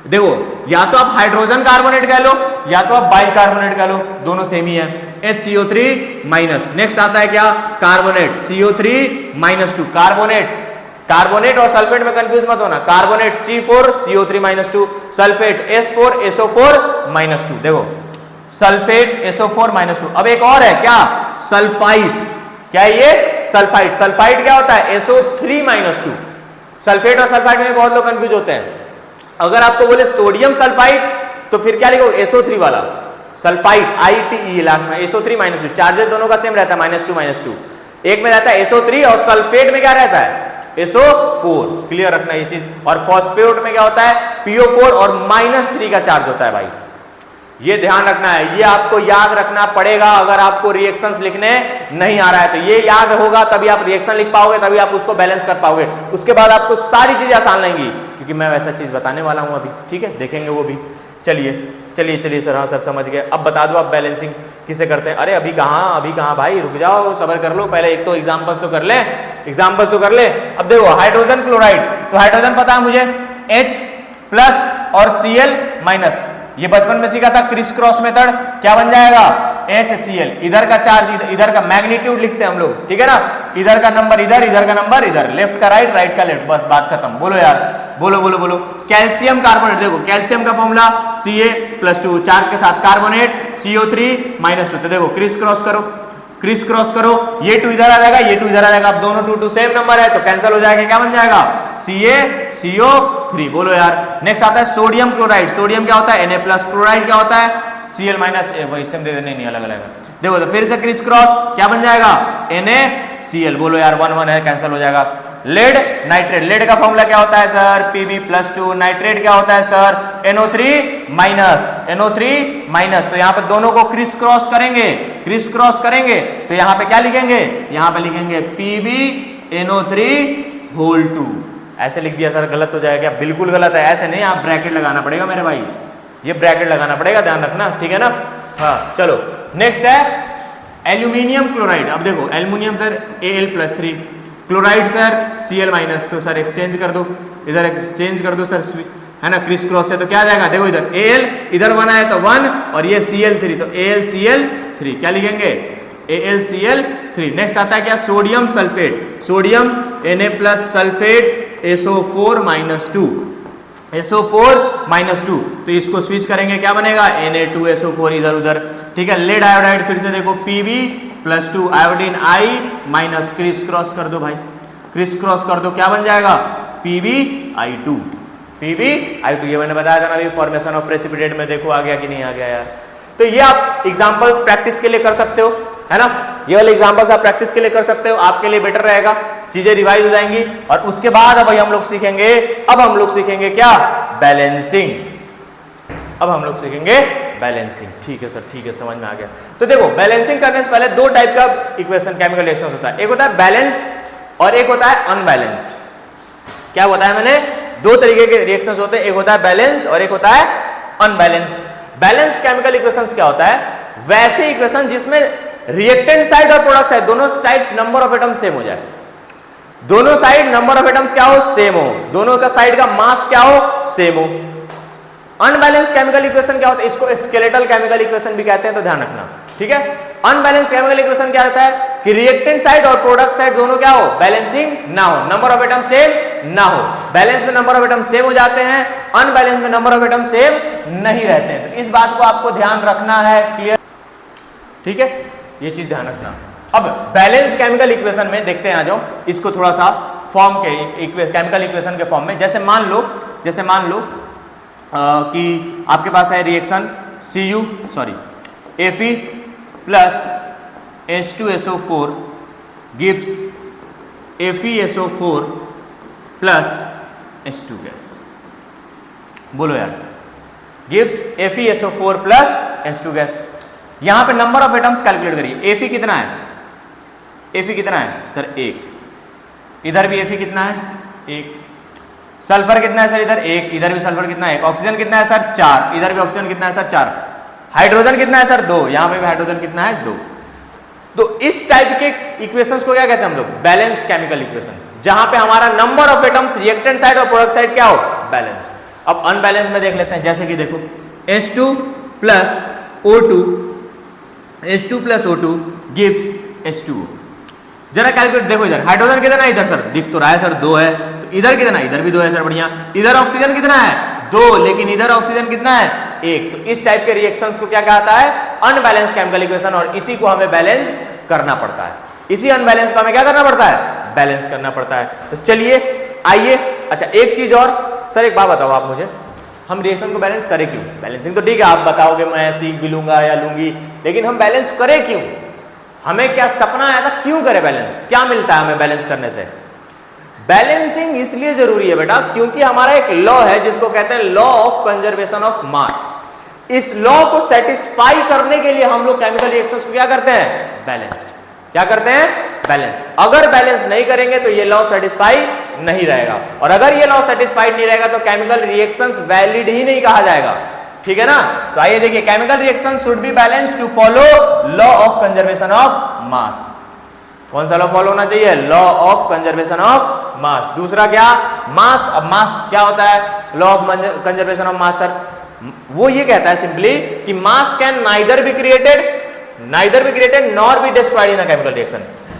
देखो या तो आप हाइड्रोजन कार्बोनेट कह लो या तो आप बाइकार्बोनेट कह लो, दोनों सेम ही है। HCO3-। नेक्स्ट आता है क्या? Carbonate CO3-2। कार्बोनेट और सल्फेट में कंफ्यूज मत होना। Carbonate C4CO3-2, sulphate S4SO4-2। देखो सल्फेट SO4-2। अब एक और है क्या? सल्फाइड। क्या है ये? सल्फाइड। सल्फाइड क्या होता है? SO3-2। सल्फेट और सल्फाइड में बहुत लोग कंफ्यूज होते हैं। अगर आपको बोले सोडियम सल्फाइड तो फिर क्या लिखो? SO3 वाला सल्फाइड, ITE लास्ट में, SO3-2। चार्जेस दोनों का सेम रहता है, -2 एक में रहता है SO3 और सल्फेट में क्या रहता है? SO4। क्लियर रखना ये चीज। और फॉस्फेट में क्या होता है? PO4 और -3 का चार्ज होता है भाई, ये ध्यान रखना है, ये आपको याद रखना पड़ेगा। अगर आपको रिएक्शंस लिखने नहीं आ रहा है तो ये याद होगा, तभी आप रिएक्शन लिख पाओगे, तभी आप उसको बैलेंस कर पाओगे। उसके बाद आपको सारी चीजें आसान लगेंगी, क्योंकि मैं वैसा चीज बताने वाला हूं अभी, ठीक है, देखेंगे वो भी। चलिए चलिए चलिए सर, हाँ सर समझ गए। अब बता दो आप बैलेंसिंग किसे करते हैं? अरे अभी कहाँ भाई, रुक जाओ, सब्र कर लो, पहले एक तो एग्जाम्पल तो कर ले, एग्जाम्पल तो कर ले। अब देखो हाइड्रोजन क्लोराइड, तो हाइड्रोजन पता है मुझे H+ और Cl-। ये बचपन में सीखा था क्रिस क्रॉस मेथड। क्या बन जाएगा? HCl। इधर का चार्ज इधर का मैग्नीट्यूड लिखते हैं हम लोग, ठीक है ना, इधर का नंबर इधर का नंबर इधर, लेफ्ट का राइट, राइट का लेफ्ट, बस बात खत्म। बोलो यार, बोलो बोलो बोलो। कैल्शियम कार्बोनेट, देखो कैल्शियम का फॉर्मूला Ca+2, चार्ज के साथ कार्बोनेट CO3-2। तो देखो क्रिस क्रॉस करो, क्रिस क्रॉस करो, ये 2 इधर आ जाएगा, ये 2 इधर आ जाएगा। अब दोनों 2 सेम नंबर है तो कैंसिल हो जाएगा, क्या बन जाएगा? CaCO3। बोलो यार। नेक्स्ट आता है सोडियम क्लोराइड। सोडियम क्या होता है? Na+। क्लोराइड क्या होता है? Cl-, वही सेम दे देने, नहीं अलग अलग है। देखो तो फिर से क्रिस क्रॉस, क्या बन जाएगा? NaCl। बोलो यार, 1 है, कैंसिल हो जाएगा। लेड नाइट्रेट, लेड का फॉर्मूला क्या होता है सर? Pb+2। नाइट्रेट क्या होता है सर? NO3-। तो यहाँ पे दोनों को क्रिस क्रॉस करेंगे, क्रिस क्रॉस करेंगे तो यहाँ पे क्या लिखेंगे? यहाँ पे लिखेंगे PbNO3(2). ऐसे लिख दिया सर, गलत हो जाएगा? बिल्कुल गलत है, ऐसे नहीं, आप ब्रैकेट लगाना पड़ेगा मेरे भाई, ये ब्रैकेट लगाना पड़ेगा, ध्यान रखना, ठीक है ना। हाँ चलो नेक्स्ट है एल्यूमिनियम क्लोराइड। अब देखो aluminium sir Al+3, chloride sir Cl-। तो सर एक्सचेंज कर दो, इधर एक्सचेंज कर दो सर, है ना, क्रिस क्रॉस है तो क्या आ जाएगा? देखो इधर Al इधर 1 है तो 1 और ये Cl3 तो AlCl3। क्या लिखेंगे? AlCl3। नेक्स्ट आता है क्या? Sodium sulphate, sodium Na+ sulphate SO4-2, SO4-2। तो इसको स्विच करेंगे, क्या बनेगा? Na2SO4 इधर उधर, ठीक है। लेड आयोडाइड फिर से देखो Pb plus 2 iodine I minus criss cross कर दो भाई, क्रिस क्रॉस कर दो, क्या बन जाएगा PbI2। PbI2 ये मैंने बताया था ना अभी फॉर्मेशन ऑफ प्रेसिपिटेट में, देखो आ गया कि नहीं आ गया यार। तो ये आप एग्जांपल्स प्रैक्टिस के लिए कर सकते हो, है ना, ये वाले एग्जांपल्स आप प्रैक्टिस के लिए कर सकते हो, आपके लिए बेटर रहेगा, चीजें रिवाइज हो जाएंगी। और उसके बाद अब हम लोग सीखेंगे, क्या, बैलेंसिंग। अब हम लोग सीखेंगे बैलेंसिंग। ठीक है सर, ठीक है, समझ में आ गया। तो देखो बैलेंसिंग करने से पहले दो टाइप का इक्वेशन केमिकल रिएक्शन होता है, एक होता है बैलेंस्ड और एक होता है अनबैलेंस्ड। क्या बताया मैंने, दो तरीके के रिएक्शंस होते हैं, एक होता है बैलेंस्ड और एक होता है अनबैलेंस्ड। बैलेंस्ड केमिकल इक्वेशंस क्या होता है, वैसे इक्वेशन जिसमें रिएक्टेंट साइड और प्रोडक्ट साइड दोनों sides number of atoms same हो जाए, दोनों साइड नंबर ऑफ एटम्स क्या हो, सेम हो, दोनों का साइड का मास क्या हो, सेम हो। अनबैलेंस्ड केमिकल इक्वेशन क्या होता है, इसको स्केलेटल केमिकल इक्वेशन भी कहते हैं, तो ध्यान रखना, ठीक है। अनबैलेंस्ड केमिकल इक्वेशन क्या होता है कि रिएक्टेंट साइड और प्रोडक्ट साइड दोनों क्या हो, बैलेंसिंग ना हो, नंबर ऑफ एटम सेम ना हो। बैलेंस में नंबर ऑफ एटम सेम हो जाते हैं, अनबैलेंस में नंबर ऑफ एटम सेम नहीं रहते हैं। तो इस बात को आपको ध्यान रखना है, क्लियर, ठीक है, ये चीज ध्यान रखना। अब बैलेंस्ड केमिकल इक्वेशन में देखते हैं, आ जाओ इसको थोड़ा सा फॉर्म के केमिकल इक्वेशन के फॉर्म में। जैसे मान लो कि आपके पास है reaction Fe plus H2SO4 gives FeSO4 plus H2 gas. बोलो यार, gives FeSO4 plus H2 gas. यहां पे नंबर ऑफ एटम्स कैलकुलेट करिए। Fe कितना है सर, 1। इधर भी Fe कितना है, 1। सल्फर कितना है सर, इधर 1, इधर भी सल्फर कितना है, 1। ऑक्सीजन कितना है सर, 4। इधर भी ऑक्सीजन कितना है सर, 4। हाइड्रोजन कितना है सर, 2। यहां पे भी हाइड्रोजन कितना है, 2। तो इस टाइप के इक्वेशंस को क्या कहते हैं हम लोग, बैलेंस्ड केमिकल इक्वेशन, जहां पे हमारा number of atoms reactant side और प्रोडक्ट साइड क्या हो, बैलेंस्ड। अब अनबैलेंस में देख लेते हैं, जैसे कि देखो H2 plus O2 gives H2O। जरा कैलकुलेट देखो, इधर हाइड्रोजन कितना है, इधर सर दिख तो रहा है सर 2 है, तो इधर कितना है, इधर भी 2 है सर, बढ़िया। इधर ऑक्सीजन कितना है, 2, लेकिन इधर ऑक्सीजन कितना है, 1। तो इस टाइप के रिएक्शंस को क्या कहता है, अनबैलेंस्ड केमिकल इक्वेशन, और इसी को हमें बैलेंस करना पड़ता है, इसी अनबैलेंस को हमें क्या करना पड़ता है, बैलेंस करना पड़ता है। तो चलिए आइए, अच्छा एक चीज और सर, एक बात बताओ आप मुझे, हम रिएक्शन को बैलेंस करें क्यों? बैलेंसिंग तो ठीक है, आप बताओगे मैं सीख भी लूंगा या लूंगी, लेकिन हम बैलेंस करें क्यों? हमें क्या सपना आया था, क्यों करें बैलेंस, क्या मिलता है हमें बैलेंस करने से? बैलेंसिंग इसलिए जरूरी है बेटा, क्योंकि हमारा एक लॉ है जिसको कहते हैं लॉ ऑफ कंजर्वेशन ऑफ मास। इस लॉ को सेटिस्फाई करने के लिए हम लोग केमिकल रिएक्शंस को क्या करते हैं, बैलेंस्ड। क्या करते हैं, बैलेंस। अगर बैलेंस नहीं करेंगे तो ये लॉ सेटिस्फाई नहीं रहेगा, और अगर ये लॉ सेटिस्फाइड नहीं रहेगा तो केमिकल रिएक्शंस वैलिड ही नहीं कहा जाएगा, ठीक है ना। तो आइए देखिए, chemical reaction should be balanced to follow law of conservation of mass. कौन सा लॉ फॉलो होना चाहिए, law of conservation of mass. दूसरा क्या, मास। अब मास क्या होता है, law of conservation of mass sir, वो ये कहता है सिंपली कि mass can neither be created nor be destroyed in a chemical reaction.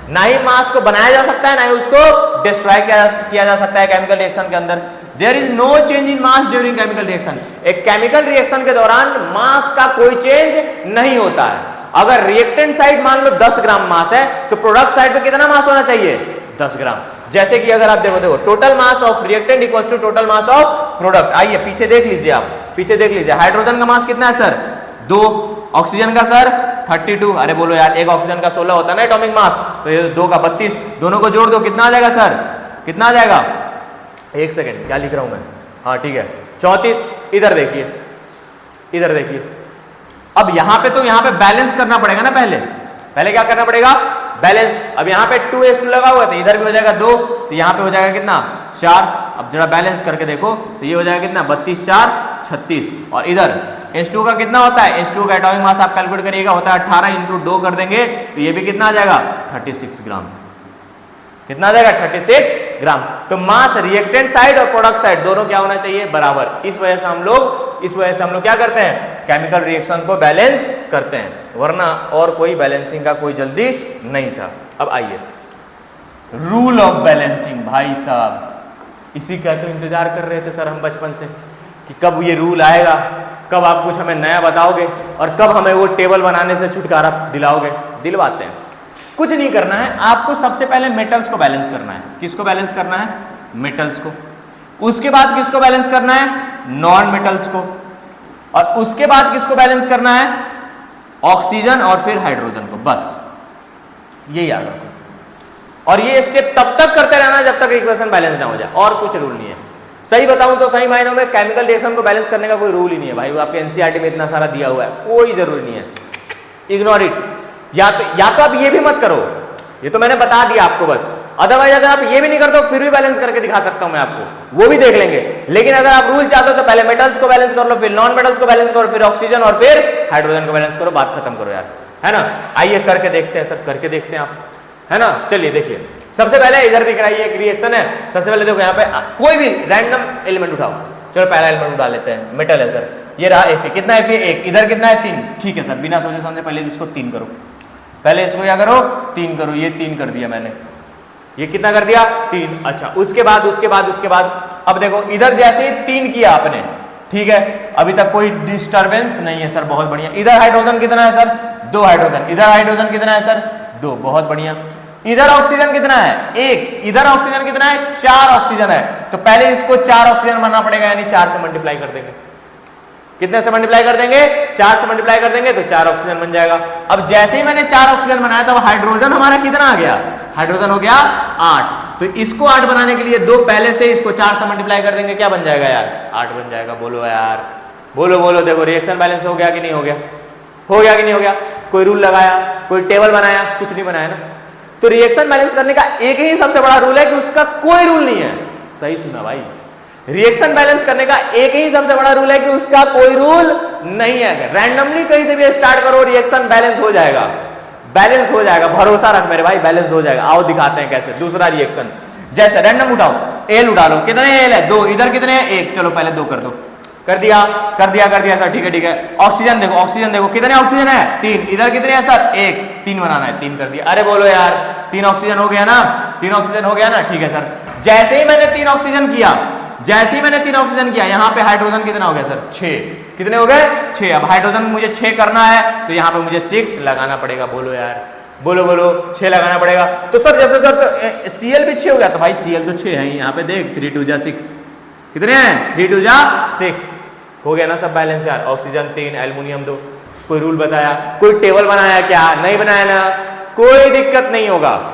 ना ही मास को बनाया जा सकता है, ना ही उसको डिस्ट्रॉय किया जा सकता है केमिकल रिएक्शन के अंदर। There is no change in mass during chemical reaction. एक केमिकल रिएक्शन के दौरान मास का कोई चेंज नहीं होता है। अगर रिएक्टेंट साइड मान लो 10 ग्राम मास है, तो प्रोडक्ट साइड पे कितना मास होना चाहिए, 10 ग्राम। जैसे कि अगर आप देखो total mass of reactant equals to total mass of product. आइए पीछे देख लीजिए, आप पीछे देख लीजिए, हाइड्रोजन का मास कितना है सर, 2। ऑक्सीजन का सर 32। अरे बोलो यार, एक ऑक्सीजन का 16 होता है ना एटॉमिक मास, तो ये 2 का 32, दोनों को जोड़ दो, कितना आ जाएगा सर, कितना आ जाएगा, एक सेकेंड क्या लिख रहा हूं मैं, हाँ ठीक है 34। इधर देखिए, अब यहां पे तो यहां पे बैलेंस करना पड़ेगा ना, पहले क्या करना पड़ेगा, बैलेंस। अब यहां पे 2s2 लगा हुआ है, तो इधर भी हो जाएगा 2, तो यहां पे हो जाएगा कितना, 4। अब जरा बैलेंस करके देखो, तो ये हो जाएगा कितना, 32 4 36। और इधर H2 का कितना होता है, H2 का एटॉमिक मास आप कैलकुलेट करिएगा, होता है 18 इंटू 2 कर देंगे तो ये भी कितना आ जाएगा, 36 ग्राम। कितना आ जाएगा, 36 ग्राम। तो मास रिएक्टेंट साइड और प्रोडक्ट साइड दोनों क्या होना चाहिए, बराबर। इस वजह से हम लोग क्या करते हैं, केमिकल रिएक्शन को बैलेंस करते हैं, वरना और कोई बैलेंसिंग का कोई जल्दी नहीं था। अब आइए, रूल ऑफ बैलेंसिंग, भाई साहब इसी का तो इंतजार कर रहे थे सर हम बचपन से, कि कब ये रूल आएगा, कब आप कुछ हमें नया बताओगे और कब हमें वो टेबल बनाने से छुटकारा दिलाओगे? दिलवाते हैं। कुछ नहीं करना है आपको, सबसे पहले मेटल्स को बैलेंस करना है। किसको बैलेंस करना है? मेटल्स को। उसके बाद किसको बैलेंस करना है? नॉन मेटल्स को। और उसके बाद किसको बैलेंस करना है? ऑक्सीजन और फिर हाइड्रोजन को। बस ये याद रखो। और ये स्टेप तब तक करते रहना जब तक इक्वेशन बैलेंस ना हो जाए, और कुछ रूल नहीं है। सही बताऊं तो सही मायनों में केमिकल रिएक्शन को बैलेंस करने का कोई रूल ही नहीं है भाई, वो आपके एनसीईआरटी में इतना सारा दिया हुआ है, कोई जरूरी नहीं है। Ignore it. या तो आप ये भी मत करो, ये तो मैंने बता दिया आपको बस। अदरवाइज अगर आप ये भी नहीं करते हो फिर भी बैलेंस करके दिखा सकता हूं मैं आपको, वो भी देख लेंगे। लेकिन अगर आप रूल चाहते हो तो पहले मेटल्स को बैलेंस कर लो, फिर नॉन मेटल्स को बैलेंस करो, फिर ऑक्सीजन और फिर हाइड्रोजन को बैलेंस करो, बात खत्म करो यार, है ना। आइए करके देखते हैं, सब करके देखते हैं आप, है ना। चलिए देखिए, सबसे पहले इधर दिख रहा है, ये एक रिएक्शन है। सबसे पहले देखो यहाँ पे कोई भी रैंडम एलिमेंट उठाओ। चलो पहला एलिमेंट उठा लेते हैं, मेटल है सर, ये रहा Fe। कितना है Fe? 1। इधर कितना है? 3। ठीक है सर, बिना सोचे समझे पहले इसको 3 करो। पहले इसको क्या करो? 3 करो। ये 3 कर दिया मैंने। ये कितना कर दिया? 3। अच्छा, उसके बाद अब देखो इधर जैसे ही 3 किया आपने, ठीक है, अभी तक कोई डिस्टरबेंस नहीं है सर, बहुत बढ़िया। इधर हाइड्रोजन कितना है सर? 2 हाइड्रोजन। इधर हाइड्रोजन कितना है सर? 2, बहुत बढ़िया। इधर ऑक्सीजन कितना है? 1। इधर ऑक्सीजन कितना है? 4 ऑक्सीजन है। तो पहले इसको 4 ऑक्सीजन बनना पड़ेगा, यानी 4 से मल्टीप्लाई कर देंगे। कितने से मल्टीप्लाई कर देंगे? 4 से मल्टीप्लाई कर देंगे तो 4 ऑक्सीजन बन जाएगा। अब जैसे ही मैंने 4 ऑक्सीजन बनाया तो हाइड्रोजन हमारा कितना आ गया? हाइड्रोजन हो गया 8। तो इसको 8 बनाने के लिए 2 पहले से, इसको 4 से मल्टीप्लाई कर देंगे, क्या बन जाएगा यार? 8 बन जाएगा। बोलो यार, बोलो। देखो रिएक्शन बैलेंस हो गया कि नहीं हो गया? हो गया कि नहीं हो गया? कोई रूल लगाया, कोई टेबल बनाया? कुछ नहीं बनाया ना। तो रिएक्शन बैलेंस करने का एक ही सबसे बड़ा रूल है कि उसका कोई रूल नहीं है। सही सुना भाई, रिएक्शन बैलेंस करने का एक ही सबसे बड़ा रूल है कि उसका कोई रूल नहीं है। रैंडमली कहीं से भी स्टार्ट करो, रिएक्शन बैलेंस हो जाएगा, बैलेंस हो जाएगा। भरोसा रख मेरे भाई, बैलेंस हो जाएगा। आओ दिखाते हैं कैसे। दूसरा रिएक्शन, जैसे रैंडम उठाओ, एल उठा लो। कितने एल है? 2। इधर कितने हैं? 1। चलो पहले 2 कर दो। कर दिया सर, ठीक है। ऑक्सीजन देखो कितने ऑक्सीजन है? 3। इधर कितने हैं सर? 1। 3 बनाना है, 3 कर दिया। अरे बोलो यार, 3 ऑक्सीजन हो गया ना? 3 ऑक्सीजन हो गया ना? ठीक है सर। जैसे ही मैंने 3 ऑक्सीजन किया, यहाँ पे हाइड्रोजन कितना हो गया सर? 6। कितने हो गए? 6। अब हाइड्रोजन मुझे 6 करना है तो यहाँ पे मुझे 6 लगाना पड़ेगा। बोलो यार, बोलो 6 लगाना पड़ेगा। तो सर जैसे सर तो Cl भी 6 हो गया, तो भाई Cl तो 6 है यहाँ पे, देख 3 2 जा 6। कितने हैं? 3 2 जा 6। हो गया ना सब बैलेंस यार। Oxygen 3, aluminium 2। कोई रूल बताया, कोई टेबल बनाया क्या? नहीं बनाया ना, कोई दिक्कत नहीं होगा।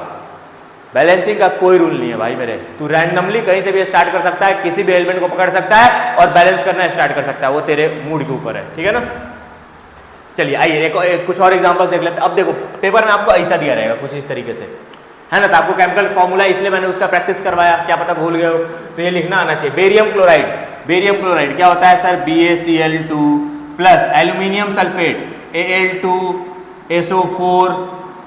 बैलेंसिंग का कोई रूल नहीं है भाई मेरे। तू रैंडमली कहीं से भी स्टार्ट कर सकता है, किसी भी एलिमेंट को पकड़ सकता है और बैलेंस करना स्टार्ट कर सकता है, वो तेरे मूड के ऊपर है, ठीक है ना। चलिए आइए कुछ और एग्जांपल देख लेते हैं। अब देखो पेपर में आपको ऐसा दिया रहेगा कुछ इस तरीके से, है ना। तो आपको केमिकल फॉर्मूला इसलिए मैंने उसका प्रैक्टिस करवाया, क्या पता भूल गए हो, तो ये लिखना आना चाहिए। बेरियम क्लोराइड क्या होता है sir? BaCl2 plus aluminium sulphate Al2SO4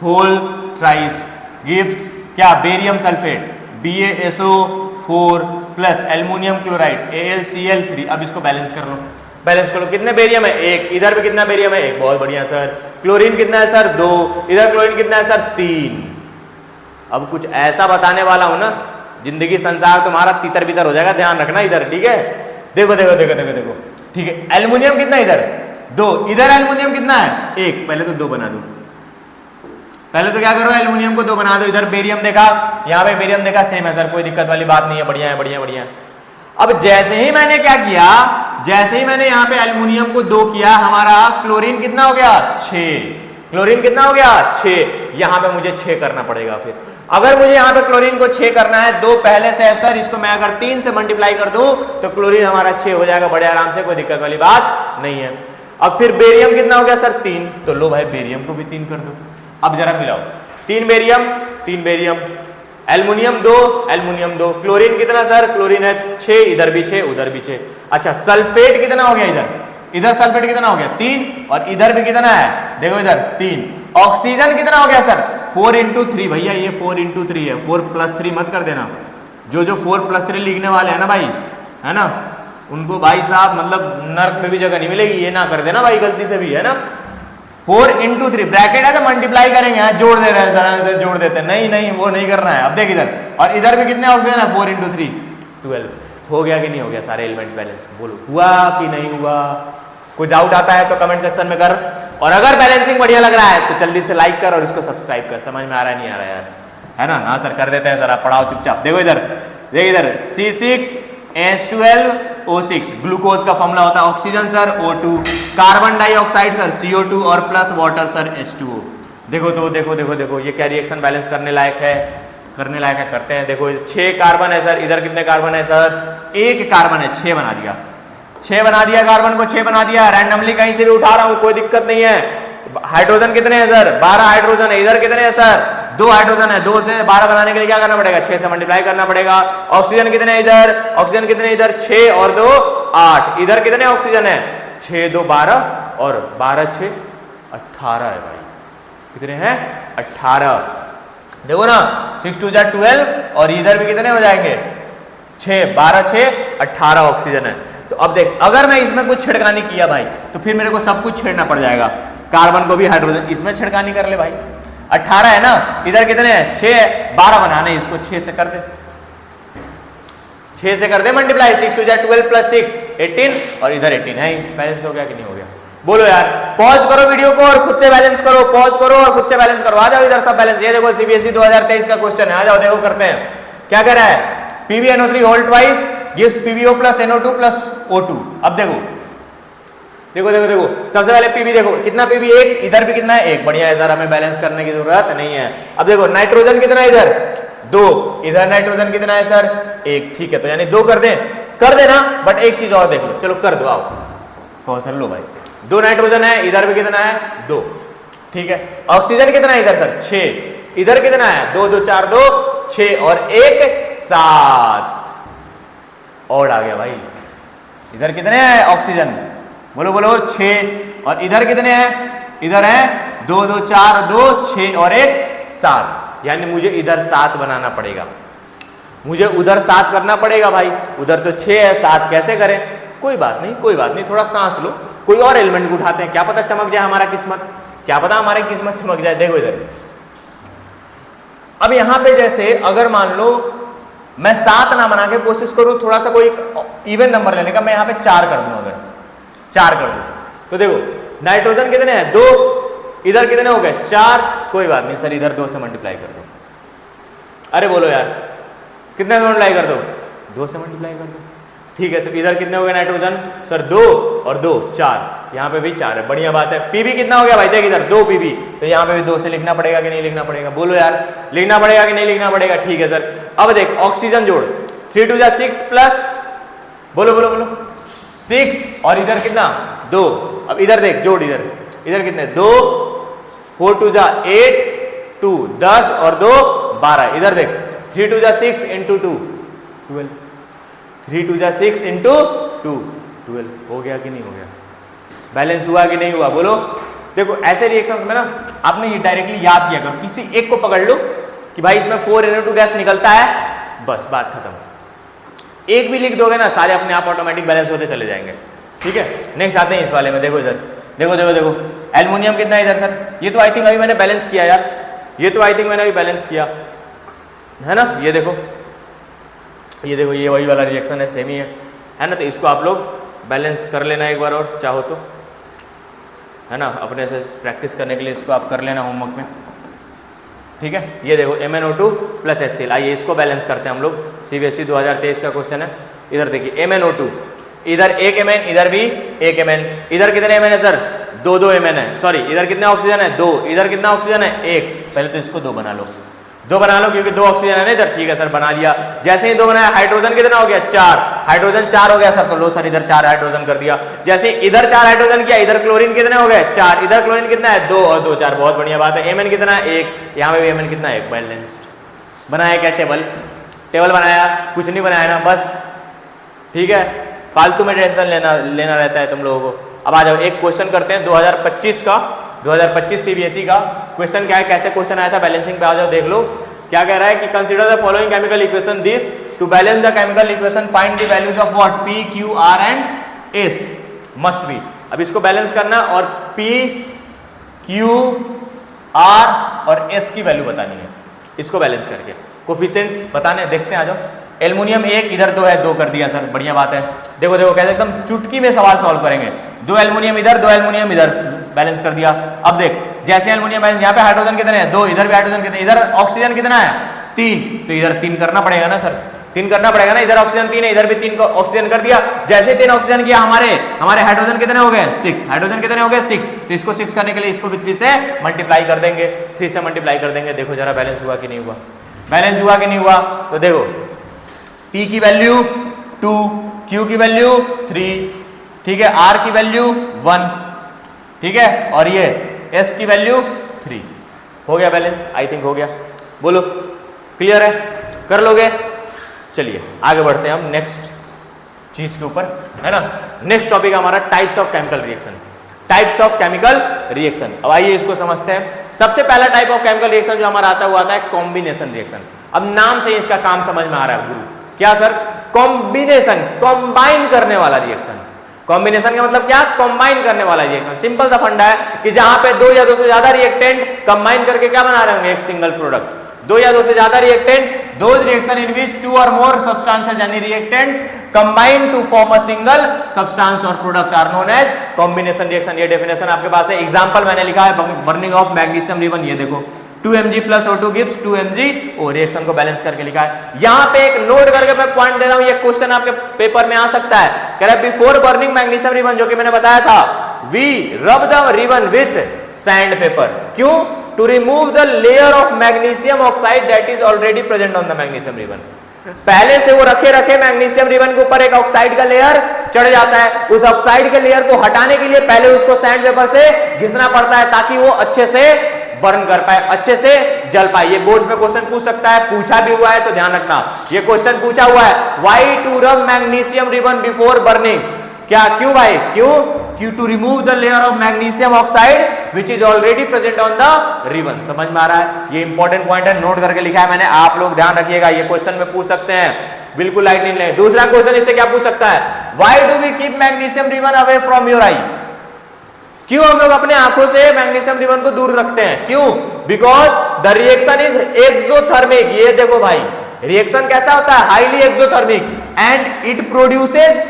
whole thrice gives क्या? Barium sulphate BaSO4 plus aluminium chloride AlCl3। अब इसको बैलेंस कर लो। कितने बेरियम है? 1। इधर भी कितना बेरियम है? 1। बहुत बढ़िया सर। क्लोरीन कितना है सर? 2। इधर क्लोरीन कितना है सर? 3। अब कुछ ऐसा बताने वाला हूं ना, जिंदगी संसार तुम्हारा तितर बितर हो जाएगा, ध्यान रखना इधर, ठीक है। देखो ठीक है। एल्युमिनियम कितना इधर? 2। इधर एल्युमिनियम कितना है? 1। पहले तो 2 बना दो। पहले तो क्या करो, एल्युमिनियम को 2 बना दो। इधर बेरियम देखा, यहाँ पे बेरियम देखा, सेम है सर, कोई दिक्कत वाली बात नहीं है, बढ़िया है। अब जैसे ही मैंने क्या किया, जैसे ही मैंने यहाँ पे एल्युमिनियम को 2 किया, हमारा क्लोरीन कितना हो गया? 6। क्लोरीन कितना हो गया? 6। यहाँ पे मुझे 6 करना पड़ेगा। फिर अगर मुझे यहाँ पे क्लोरीन को 6 करना है, 2 पहले से है सर, इसको मैं अगर 3 से मल्टीप्लाई कर दूं तो क्लोरीन हमारा 6 हो जाएगा बड़े आराम से, कोई दिक्कत वाली बात नहीं है। अब फिर बेरियम कितना हो गया सर? 3। तो लो भाई बेरियम को भी 3 कर दो। अब जरा मिलाओ, 3 बेरियम, एल्युमिनियम 2, क्लोरीन कितना सर? क्लोरीन है 6, इधर भी 6, उधर भी 6। अच्छा सल्फेट कितना हो गया? इधर सल्फेट कितना हो गया? 3। और इधर भी कितना है? देखो इधर 3। ऑक्सीजन कितना हो गया सर? 4 × 3। भैया ये 4 × 3 है, 4 + 3 मत कर देना। जो 4 + 3 लिखने वाले हैं ना भाई, है ना, उनको भाई साहब मतलब नर्क में भी जगह नहीं मिलेगी, ये ना कर देना भाई गलती से भी, है ना। 4 × 3 ब्रैकेट है तो मल्टीप्लाई करेंगे, जोड़ दे रहे हैं सर, जोड़ देते हैं, नहीं वो नहीं करना है। अब देख इधर, और इधर भी कितने ऑक्सीजन है? 4 × 3 12। हो गया कि नहीं हो गया सारे एलिमेंट्स बैलेंस? बोलो हुआ कि नहीं हुआ? कोई डाउट आता है तो कमेंट सेक्शन में कर, और अगर बैलेंसिंग बढ़िया लग रहा है तो जल्दी से लाइक कर और इसको सब्सक्राइब कर। समझ में आ रहा है नहीं आ रहा यार, है ना? हाँ सर कर देते हैं सर, आप पढ़ाओ चुपचाप। देखो इधर, देख इधर, C6H12O6 ग्लूकोज का फॉर्मूला होता है, oxygen sir O2, carbon dioxide sir CO2 और प्लस वाटर सर H2O। देखो तो देखो देखो देखो ये क्या रिएक्शन बैलेंस करने लायक है, करने लायक है, करते हैं। देखो 6 कार्बन है सर, इधर कितने कार्बन है सर? 1 कार्बन है, 6 बना दिया, 6 बना दिया, कार्बन को 6 बना दिया, रैंडमली कहीं से भी उठा रहा हूं, कोई दिक्कत नहीं है। हाइड्रोजन कितने हैं सर? 12 हाइड्रोजन है। इधर कितने हैं सर? 2 हाइड्रोजन है। 2 से 12 बनाने के लिए क्या करना पड़ेगा? 6 से मल्टीप्लाई करना पड़ेगा। ऑक्सीजन कितने हैं इधर? ऑक्सीजन कितने इधर? 6 और 2 8। इधर कितने ऑक्सीजन है? 6 2 12 और 12 6 18 है भाई। कितने हैं? 18। देखो ना 6 2 12 और इधर भी कितने हो जाएंगे? 6 12 6 18 ऑक्सीजन है। तो अब देख, अगर मैं इसमें कुछ छिड़कानी किया भाई तो फिर मेरे को सब कुछ छेड़ना पड़ जाएगा, कार्बन को भी हाइड्रोजन, इसमें छिड़कानी कर ले भाई। 18 है ना, इधर कितने हैं? 6 12 बनाने, इसको 6 से कर दे, 6 से कर दे मल्टीप्लाई। 6 2 12 प्लस 6 18 और इधर 18 है। बैलेंस हो गया कि नहीं हो गया? बोलो यार। पॉज करो वीडियो को और खुद से बैलेंस करो, पॉज करो और खुद से बैलेंस करो। आ जाओ इधर सब बैलेंस। ये देखो सीबीएसई 2023 का क्वेश्चन है, आ जाओ देखो करते हैं। क्या कह रहा है? PbNO3 whole twice gives PbO plus NO2 plus O2। अब देखो देखो देखो देखो, सबसे पहले Pb देखो, कितना Pb? 1, इधर भी कितना है? 1। बढ़िया है सर, हमें बैलेंस करने की जरूरत नहीं है। अब देखो नाइट्रोजन कितना है इधर? 2, इधर नाइट्रोजन कितना है सर? 1। ठीक है, तो यानी 2 कर दें, कर देना, बट एक चीज और देख लो, चलो कर दो, आओ कौशल लो भाई। 2 नाइट्रोजन है, इधर भी कितना है? 2। ठीक है, ऑक्सीजन कितना है इधर सर? 6। इधर कितना है? 2 2 4 2 6 और 1 7 और आ गया भाई। इधर कितने हैं ऑक्सीजन? बोलो बोलो 6। और इधर कितने हैं? इधर है 2 2 4 2 6 और 1 7। यानी मुझे इधर 7 बनाना पड़ेगा, मुझे उधर 7 करना पड़ेगा भाई। उधर तो 6 है, 7 कैसे करें? कोई बात नहीं, कोई बात नहीं, थोड़ा सांस लो, कोई और एलिमेंट उठाते हैं, क्या पता चमक जाए हमारा किस्मत, क्या पता हमारी किस्मत चमक जाए। देखो इधर, अब यहां पे जैसे अगर मान लो मैं 7 ना बना के कोशिश करूं थोड़ा सा कोई इवन नंबर लेने का, मैं यहां पे 4 कर दूं, अगर 4 कर दूं तो देखो नाइट्रोजन कितने हैं? 2, इधर कितने हो गए? 4। कोई बात नहीं सर, इधर 2 से मल्टीप्लाई कर दो। अरे बोलो यार, कितने से मल्टीप्लाई कर दो? 2 से मल्टीप्लाई कर दो। ठीक है, तो इधर कितने हो गए नाइट्रोजन सर? 2 और 2 4। यहाँ पे भी 4 है, बढ़िया बात है। Pb कितना हो गया भाई? देख इधर 2 Pb, तो यहाँ पे भी 2 से लिखना पड़ेगा कि नहीं लिखना पड़ेगा? बोलो यार, लिखना पड़ेगा कि नहीं लिखना पड़ेगा? ठीक है सर। अब देख ऑक्सीजन जोड़, 3 2 6 प्लस, बोलो बोलो बोलो 6 और इधर कितना? 2। अब इधर देख जोड़, इधर इधर कितने? 2 4 2 8 2 10 और 2 12। इधर देख 3 2 6 इंटू 2 12, 3 2 6 इंटू 2 12। हो गया कि नहीं हो गया? बैलेंस हुआ कि नहीं हुआ? बोलो। देखो ऐसे रिएक्शंस में ना आपने ये डायरेक्टली याद किया करो, किसी एक को पकड़ लो कि भाई इसमें 4NO2 गैस निकलता है, बस बात खत्म। एक भी लिख दोगे ना, सारे अपने आप ऑटोमेटिक बैलेंस होते चले जाएंगे। ठीक है, नेक्स्ट आते हैं इस वाले में। देखो इधर, देखो देखो देखो, एल्युमिनियम कितना है इधर सर? ये तो आई थिंक अभी मैंने बैलेंस किया यार, ये तो आई थिंक मैंने अभी बैलेंस किया है ना। ये देखो, ये देखो, ये वही वाला रिएक्शन है, सेम ही है ना। तो इसको आप लोग बैलेंस कर लेना एक बार और चाहो तो, है ना, अपने से प्रैक्टिस करने के लिए इसको आप कर लेना होमवर्क में। ठीक है, ये देखो MnO2 प्लस HCl। आइए इसको बैलेंस करते हैं हम लोग, CBSE 2023 का क्वेश्चन है। इधर देखिए MnO2, इधर 1 Mn, इधर भी 1 Mn। इधर कितने Mn है सर? 2 2 Mn है। सॉरी, इधर कितना ऑक्सीजन है? 2। इधर कितना ऑक्सीजन है? 1। पहले तो इसको 2 बना लो, 2 बना लो, क्योंकि 2 ऑक्सीजन है ना इधर। ठीक है सर, बना लिया। जैसे ही 2 बनाया, हाइड्रोजन कितना हो गया? 4। हाइड्रोजन 4 हो गया सर, तो लो सर इधर 4 हाइड्रोजन कर दिया। जैसे इधर 4 हाइड्रोजन किया, इधर क्लोरीन कितने हो गए? 4। इधर क्लोरीन कितना है? 2 और 2 4। बहुत बढ़िया बात है। Mn कितना है? 1। यहाँ पे भी Mn कितना है? 1। बैलेंस्ड। बनाया क्या? टेबल, टेबल बनाया, कुछ नहीं बनाया ना, बस। ठीक है, फालतू में टेंशन लेना रहता है तुम लोगों को। अब आ जाओ, एक क्वेश्चन करते हैं 2025 का, 2025 CBSE का क्वेश्चन। क्या है, कैसे क्वेश्चन आया था? बैलेंसिंग पे आ जाओ, देख लो क्या कह रहा है कि consider the following chemical equation this to balance the chemical equation, find the values of what? P, Q, R and S must be. अब इसको बैलेंस करना और P, Q, R और S की वैल्यू बतानी है, इसको बैलेंस करके कोफिशिएंट्स बताने। देखते हैं, आ जाओ। एल्युमिनियम 1, इधर 2 है, 2 कर दिया सर, बढ़िया बात है। देखो देखो कैसे एकदम चुटकी में सवाल सॉल्व करेंगे। दो एल्युमिनियम इधर, दो एल्युमिनियम इधर, बैलेंस कर दिया। अब देख जैसे एल्युमिनियम बैलेंस, यहाँ पे हाइड्रोजन कितने हैं? 2, इधर भी हाइड्रोजन कितने, इधर ऑक्सीजन कितना है? 3, तो इधर 3 करना पड़ेगा ना सर, 3 करना पड़ेगा ना, इधर ऑक्सीजन 3 है, इधर भी 3 को ऑक्सीजन कर दिया। जैसे 3 ऑक्सीजन किया हमारे हाइड्रोजन कितने हो गए? 6, हाइड्रोजन कितने हो गए? 6, तो इसको 6 करने के लिए इसको भी 3 से मल्टीप्लाई कर देंगे, 3 से मल्टीप्लाई कर देंगे। देखो जरा बैलेंस हुआ कि नहीं हुआ, बैलेंस हुआ कि नहीं हुआ? तो देखो P की वैल्यू 2, Q की वैल्यू 3, ठीक है, R की वैल्यू 1, ठीक है, और ये S की वैल्यू 3। हो गया बैलेंस? आई थिंक हो गया। बोलो क्लियर है? कर लोगे? चलिए आगे बढ़ते हैं हम नेक्स्ट चीज के ऊपर, है ना। नेक्स्ट टॉपिक हमारा types of chemical reaction, types of chemical reaction. अब आइए इसको समझते हैं। सबसे पहला टाइप ऑफ केमिकल रिएक्शन जो हमारा आता है वो आता है कॉम्बिनेशन रिएक्शन। अब नाम से इसका काम समझ में आ रहा है गुरु, क्या सर? कॉम्बिनेशन, कंबाइन करने वाला रिएक्शन। कॉम्बिनेशन का मतलब क्या? कंबाइन करने वाला रिएक्शन। सिंपल सा फंडा है कि जहां पे 2 या 2 से ज्यादा रिएक्टेंट कंबाइन करके क्या बना रहे होंगे? एक सिंगल प्रोडक्ट। 2 या 2 से ज्यादा reactant, those reaction in which 2 or more substances यानी reactants combine to form a single substance or product are known as combination reaction। ये डेफिनेशन आपके पास है। एग्जांपल मैंने लिखा है बर्निंग ऑफ मैग्नीशियम रिबन, ये देखो 2 Mg + O2 gives 2 MgO, reaction को बैलेंस करके लिखा है। यहाँ पे एक नोट करके मैं पॉइंट दे रहा हूँ, ये क्वेश्चन आपके पेपर में आ सकता है। कह रहा है बिफोर बर्निंग मैग्नीशियम रिबन, जो कि मैंने बताया था, we rub the ribbon with sand paper. क्यों? To remove the layer of magnesium oxide that is already present on the magnesium ribbon। पहले से वो रखे मैग्नीशियम रिबन के ऊपर एक ऑक्साइड का लेयर चढ़ जाता है। उस ऑक्साइड के लेयर को हटाने के लिए पहले उसको सैंड पेपर से घिसना पड़ता है ताकि वो अच्छे से बर्न कर पाए, अच्छे से जल पाए। ये बोर्ड में क्वेश्चन पूछ सकता है, पूछा भी हुआ है तो ध्यान रखना, ये क्वेश्चन पूछा हुआ है। Why to rub magnesium ribbon before burning? क्या क्यों भाई? क्यों to remove the layer of magnesium oxide which is already present on the ribbon. समझ में आ रहा है? ये इंपॉर्टेंट पॉइंट है, नोट करके लिखा है मैंने, आप लोग ध्यान रखिएगा, ये क्वेश्चन में पूछ सकते हैं, बिल्कुल लाइट नहीं ले। दूसरा क्वेश्चन इससे क्या पूछ सकता है? Why do we keep magnesium ribbon away from your eye? क्यों हम लोग अपने आंखों से मैग्नीशियम रिबन को दूर रखते हैं? क्यों? Because the reaction is exothermic. ये देखो भाई, रिएक्शन कैसा होता है? Highly exothermic, and it produces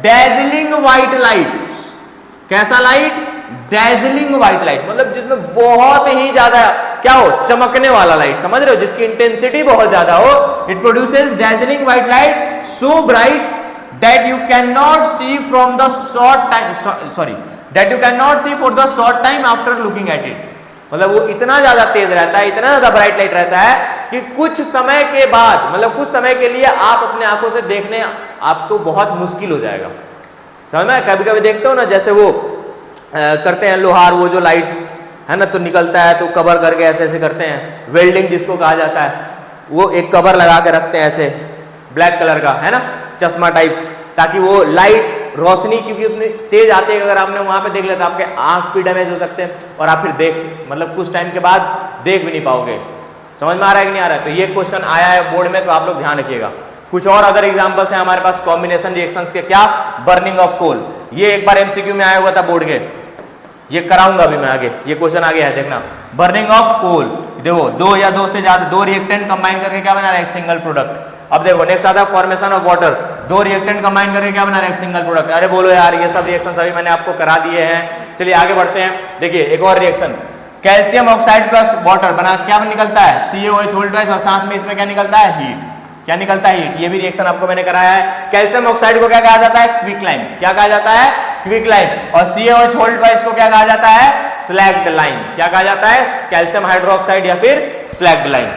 dazzling white light. कैसा लाइट? डेजलिंग व्हाइट लाइट, मतलब जिसमें बहुत ही ज्यादा क्या हो? चमकने वाला लाइट, समझ रहे हो? जिसकी इंटेंसिटी बहुत ज्यादा हो। It produces dazzling white light so bright that you can not see from the short time, sorry that you can not see for the short time after looking at it. मतलब वो इतना ज्यादा तेज रहता है, इतना ज्यादा ब्राइट लाइट रहता है कि कुछ समय के बाद, मतलब कुछ समय के लिए आप अपने आंखों से देखने आपको बहुत मुश्किल हो जाएगा। समझ में? कभी कभी देखते हो ना, जैसे वो करते हैं लोहार, वो जो लाइट है ना तो निकलता है तो कवर करके ऐसे ऐसे करते हैं, वेल्डिंग जिसको कहा जाता है, वो एक कवर लगा के रखते हैं ऐसे ब्लैक कलर का, है ना, चश्मा टाइप, ताकि वो लाइट रोशनी क्योंकि उतनी तेज आती है, अगर आपने वहां पे देख लिया तो आपके आंख भी डैमेज हो सकते हैं और आप फिर मतलब कुछ टाइम के बाद देख भी नहीं पाओगे। समझ में आ रहा है कि नहीं आ रहा है? तो ये क्वेश्चन आया है बोर्ड में, तो आप लोग ध्यान रखिएगा। कुछ और अदर एग्जांपल्स हैं हमारे पास कॉम्बिनेशन रिएक्शंस के। क्या? बर्निंग ऑफ कोल, ये एक बार एमसीक्यू में आया हुआ था बोर्ड के, ये कराऊंगा अभी मैं आगे, ये क्वेश्चन आ गया है, देखना। बर्निंग ऑफ कोल, देखो 2 या 2 से ज्यादा 2 रिएक्टेंट कंबाइन करके क्या बना रहा है? एक सिंगल प्रोडक्ट। अब देखो नेक्स्ट आता है formation of water, 2 reactant combine करके क्या बना रहा है? एक सिंगल प्रोडक्ट। अरे बोलो यार, ये सब रिएक्शन अभी मैंने आपको करा दिए हैं। चलिए आगे बढ़ते हैं। देखिए एक और reaction, calcium oxide plus water बना क्या निकलता है? CaOH वोल्टेज, और साथ में इसमें क्या निकलता है? हीट। क्या निकलता है? हीट। ये भी रिएक्शन आपको मैंने कराया है। कैल्शियम ऑक्साइड को क्या कहा जाता है? क्विकलाइन। क्या कहा जाता है? क्विकलाइन। और CaOH वोल्टेज को क्या कहा जाता है? Slagged line. क्या कहा जाता है? कैल्शियम हाइड्रोक्साइड या फिर स्लैग्ड लाइन।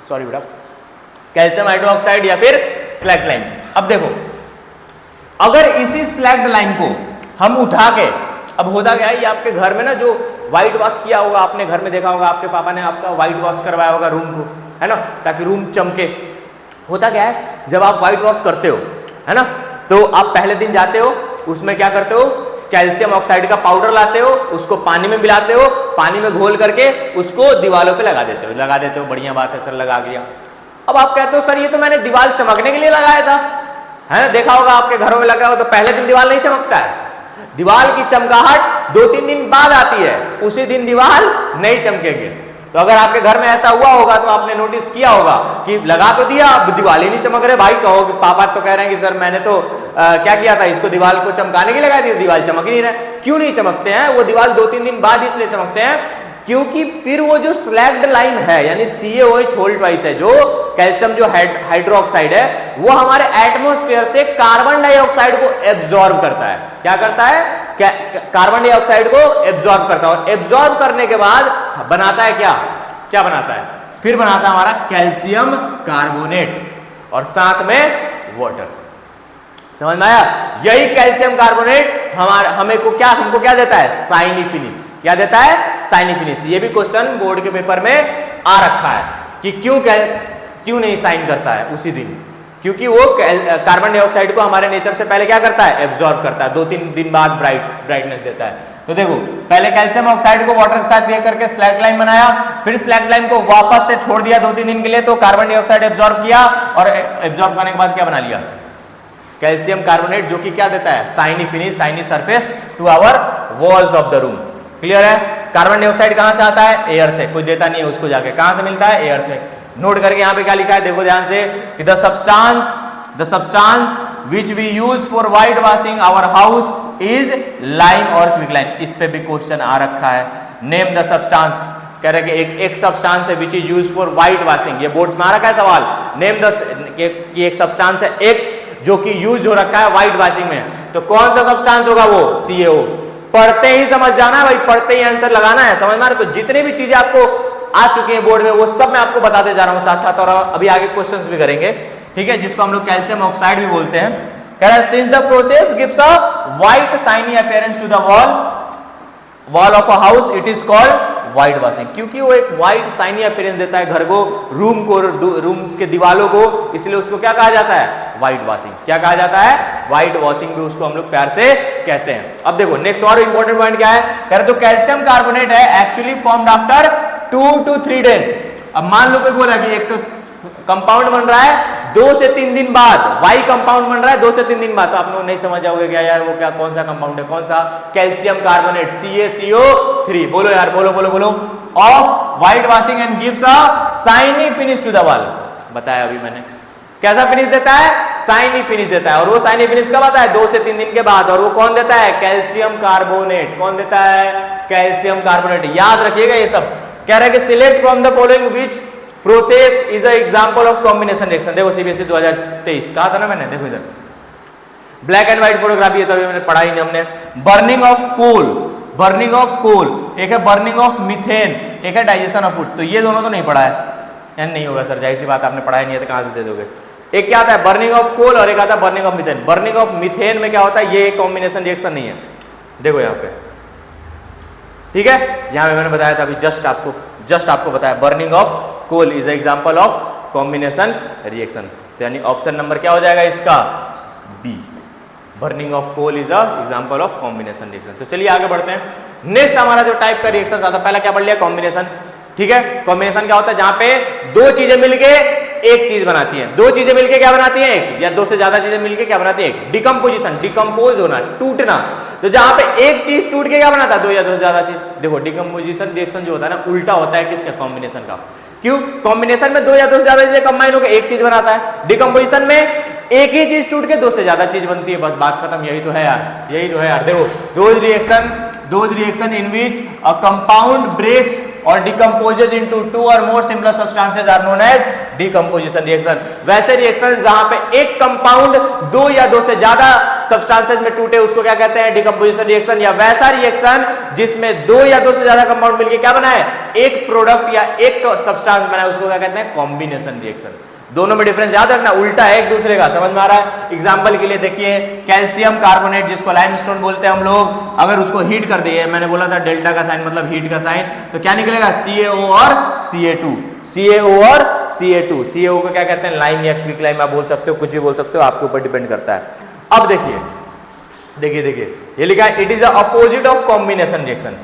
सॉरी बेटा, कैल्शियम हाइड्रोक्साइड या फिर स्लैग्ड लाइन। अब देखो, अगर इसी स्लैग्ड लाइन को हम उठा के, अब होता क्या है, ये आपके घर में ना जो व्हाइट वॉश किया होगा, आपने घर में देखा होगा, आपके पापा ने आपका व्हाइट वॉश करवाया होगा रूम को, है ना, ताकि रूम चमके। होता क्या है, जब आप व्हाइट वॉश करते हो, है ना, तो आप पहले दिन जाते हो, उसमें क्या करते हो? कैल्शियम ऑक्साइड का पाउडर लाते हो, उसको पानी में मिलाते हो, पानी में घोल करके उसको दीवारों पे लगा देते हो। बढ़िया बात है सर, लगा दिया। अब आप कहते हो सर ये तो मैंने दीवार चमकने के लिए लगाया था, है ना, देखा होगा आपके घरों में लगा हो, तो पहले दिन दीवार नहीं चमकता है। दीवार की चमकाहट 2-3 दिन बाद आती है, उसी दिन दीवार नहीं चमकेगी। तो अगर आपके घर में ऐसा हुआ होगा तो आपने नोटिस किया होगा कि लगा तो दिया, अब दीवार ही नहीं चमक रहे। भाई कहो कि पापा तो कह रहे हैं कि सर मैंने तो क्या किया था, इसको दीवार को चमकाने के लिए लगाई थी, दीवार चमक ही नहीं रहा। क्यों नहीं चमकते हैं? वो दीवार 2-3 दिन बाद इसलिए चमकते हैं क्योंकि फिर वो जो स्लैग्ड लाइम है यानी CaOH होल ट्वाइस है, जो कैल्शियम जो हाइड्रोक्साइड है, वो हमारे एटमॉस्फेयर से कार्बन डाइऑक्साइड को एब्जॉर्ब करता है। क्या करता है? कार्बन डाइऑक्साइड को एब्जॉर्ब करता है, और एब्जॉर्ब करने के बाद बनाता है क्या? क्या बनाता है? फिर बनाता है हमारा कैल्शियम कार्बोनेट और साथ में वाटर। समझ में आया? यही कैल्शियम कार्बोनेट हमको क्या देता है? Shiny finish. क्या देता है? Shiny finish. ये भी क्वेश्चन बोर्ड के पेपर में आ रखा है कि क्यों नहीं शाइन करता है उसी दिन, क्योंकि वो कार्बन डाइऑक्साइड को हमारे नेचर से पहले क्या करता है? एब्जॉर्ब करता है, 2-3 दिन बाद ब्राइटनेस देता है। तो देखो पहले कैल्शियम ऑक्साइड को वाटर के साथ रिएक्ट करके स्लैग लाइम बनाया, फिर स्लैग लाइम को वापस से छोड़ दिया 2-3 दिन के लिए, तो कार्बन डाइऑक्साइड एब्जॉर्ब किया और एब्जॉर्ब करने के बाद क्या बना लिया? कैल्शियम कार्बोनेट, जो कि क्या देता है? Shiny finish, shiny surface to our walls of the room. Clear है? कार्बन डाइऑक्साइड कहां से आता है? एयर से। कोई देता नहीं है उसको, जाके कहां से मिलता है? एयर से। नोट करके यहां पे क्या लिखा है देखो ध्यान से कि the substance which we use for white washing our house is lime और क्विकलाइन। इस पे भी क्वेश्चन आ रखा है। नेम द सब्सटेंस, कह रहे कि एक सब्सटेंस है which is use for white washing. ये बोर्ड्स में आ रखा है सवाल। नेम द एक सब्सटेंस है एक्स जो कि यूज हो रखा है व्हाइट वॉशिंग में, तो कौन सा सब्सटेंस होगा? वो CaO। पढ़ते ही समझ जाना भाई, पढ़ते ही आंसर लगाना है। समझ में आ रहा है? तो जितनी भी चीजें आपको आ चुकी हैं बोर्ड में वो सब मैं आपको बताते जा रहा हूं साथ साथ, और अभी आगे क्वेश्चंस भी करेंगे, ठीक है, जिसको हम लोग कैल्शियम ऑक्साइड भी बोलते हैं। कह रहा है since the process gives a white shiny appearance to the wall of a house it is called white washing. क्योंकि वो एक व्हाइट शाइनी अपीयरेंस देता है घर को, रूम्स के दीवालों को, इसलिए उसको क्या कहा जाता है? White washing. क्या कहा जाता है? व्हाइट वॉशिंग भी उसको हम लोग प्यार से कहते हैं। अब देखो नेक्स्ट और इंपॉर्टेंट पॉइंट क्या है? कह रहे तो कैल्शियम कार्बोनेट है actually formed after 2 to 3 days। अब मान लो कोई बोला कि एक कंपाउंड बन रहा है 2 से 3 दिन बाद, वाई कंपाउंड बन रहा है 2 से 3 दिन बाद, तो आप लोग नहीं समझ जाओगे क्या यार वो क्या कौन सा कंपाउंड है? कौन सा? Calcium carbonate CaCO3। बोलो यार, बोलो बोलो बोलो। Of white washing and gives a shiny finish to the wall. बताया अभी मैंने। कैसा फिनिश देता है? शाइनी फिनिश देता है। और वो शाइनी फिनिश कब आता है? 2 से 3 दिन के बाद। और वो कौन देता है? Calcium carbonate. कौन देता है? Calcium carbonate. याद रखिएगा ये सब। कह रहा है कि select from the following which process is a example of combination reaction. देखो CBSE 2023 कहा था ना मैंने, देखो इधर ब्लैक एंड व्हाइट फोटोग्राफी है, तो अभी मैंने पढ़ा ही नहीं हमने। बर्निंग ऑफ कोल, एक है बर्निंग ऑफ मीथेन, एक है डाइजेशन ऑफ फूड। तो ये दोनों तो नहीं पढ़ा है, यानी नहीं होगा सर, जाहिर सी बात आपने पढ़ा ही नहीं है तो कहां से दे दोगे। एक क्या आता है? बर्निंग ऑफ कोल, और एक आता है burning of methane. Burning of methane में क्या होता है? ये कॉम्बिनेशन रिएक्शन नहीं है। देखो यहाँ पे, ठीक है, यहां पे मैंने बताया था अभी, जस्ट आपको बताया burning of coal is example of combination reaction. तो यानी ऑप्शन नंबर क्या हो जाएगा इसका? B. Burning of coal is a example of combination reaction. तो चलिए आगे बढ़ते हैं। नेक्स्ट हमारा जो टाइप का रिएक्शन आता है, पहला क्या पढ़ लिया? कॉम्बिनेशन। ठीक है, कॉम्बिनेशन क्या होता है? जहां पे दो चीजें मिलके एक चीज बनाती हैं। दो चीजें मिलके क्या बनाती हैं? एक, या दो से ज्यादा चीजें मिलके क्या बनाती हैं? एक। डिकम्पोजिशन, डिकम्पोज होना, टूटना। तो जहां पे एक चीज टूट के क्या बनाता है? दो या दो से ज्यादा चीज। देखो डिकम्पोजिशन रिएक्शन जो होता है ना, उल्टा होता है किसका? कॉम्बिनेशन का। क्यों? कॉम्बिनेशन में दो या दो से ज्यादा चीजें कंबाइन होकर एक चीज बनाता है। डिकम्पोजिशन में एक ही चीज टूट के दो से ज्यादा चीज बनती है, बस बात खत्म। यही तो है यार, यही तो है यार। देखो those reaction in which a compound breaks or decomposes into two or more similar substances are known as decomposition reaction। वैसे रिएक्शन जहां पे एक कंपाउंड दो या दो से ज्यादा सब्सटेंसेस में टूटे उसको क्या कहते हैं? Decomposition reaction. या वैसा रिएक्शन जिसमें दो या दो से ज्यादा कंपाउंड मिलके क्या बना है? एक प्रोडक्ट या एक सब्सटेंस बना है, उसको क्या कहते हैं? Combination reaction. दोनों में डिफरेंस याद रखना, उल्टा है एक दूसरे का। समझ में आ रहा है? एग्जांपल के लिए देखिए, कैल्शियम कार्बोनेट जिसको लाइमस्टोन बोलते हैं हम लोग, अगर उसको हीट कर दिए, मैंने बोला था डेल्टा का साइन मतलब हीट का साइन, तो क्या निकलेगा? CaO और Ca2। CaO और Ca2। CaO को क्या कहते हैं? लाइम या क्विक लाइम आप बोल सकते हो, कुछ भी बोल सकते हो, आपके ऊपर डिपेंड करता है। अब देखिए ये लिखा है it is the opposite of combination reaction.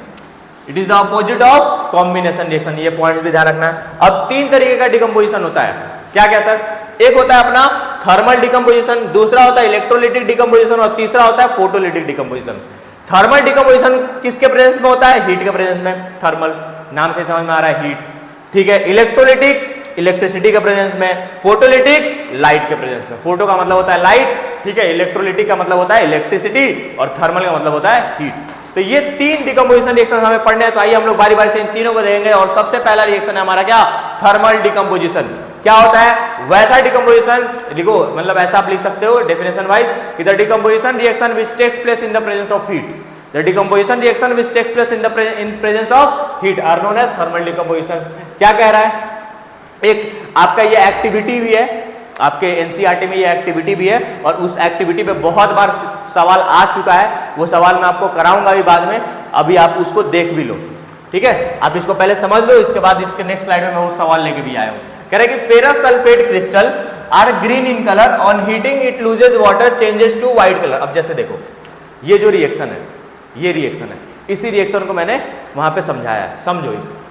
It is the opposite of combination reaction. ये पॉइंट भी ध्यान रखना है। अब तीन तरीके का डिकम्पोजिशन होता है। क्या क्या सर? एक होता है अपना थर्मल डिकम्पोजिशन, दूसरा होता है इलेक्ट्रोलिटिक डिकम्पोजिशन, और तीसरा होता है फोटोलिटिक डिकम्पोजिशन। थर्मल डिकम्पोजिशन किसके प्रेजेंस में होता है? हीट के प्रेजेंस में। थर्मल नाम से समझ में आ रहा है हीट। ठीक है। इलेक्ट्रोलिटिक इलेक्ट्रिसिटी के प्रेजेंस में, फोटोलिटिक लाइट के प्रेजेंस में। फोटो का मतलब होता है लाइट, ठीक है। इलेक्ट्रोलिटिक का मतलब होता है इलेक्ट्रिसिटी और थर्मल का मतलब होता है हीट। तो ये तीन डिकम्पोजिशन रिएक्शन हमें पढ़ने हैं, तो आइए हम लोग बारी बारी से इन तीनों को देखेंगे। और सबसे पहला रिएक्शन है हमारा क्या, थर्मल डिकम्पोजिशन। क्या होता है वैसा डिकम्पोजिशन, लिखो मतलब ऐसा आप लिख सकते हो डेफिनेशन वाइज कि the decomposition reaction which takes place in the presence of heat, the decomposition reaction which takes place in presence of heat are known as thermal decomposition. क्या कह रहा है, एक आपका ये एक्टिविटी भी है, आपके एनसीईआरटी में ये एक्टिविटी भी है, और उस एक्टिविटी पे बहुत बार सवाल आ चुका है। वो सवाल मैं आपको कराऊंगा भी बाद में, अभी आप उसको देख भी लो, ठीक है। आप इसको पहले समझ लो, इसके बाद इसके नेक्स्ट स्लाइड में मैं वो सवाल लेके भी आया हूं। कह रहे कि ferrous sulphate crystal are green in colour, on heating it loses water, changes to white colour. अब जैसे देखो ये जो रिएक्शन है, ये रिएक्शन है, इसी रिएक्शन को मैंने वहां पे समझाया है, समझो इसे।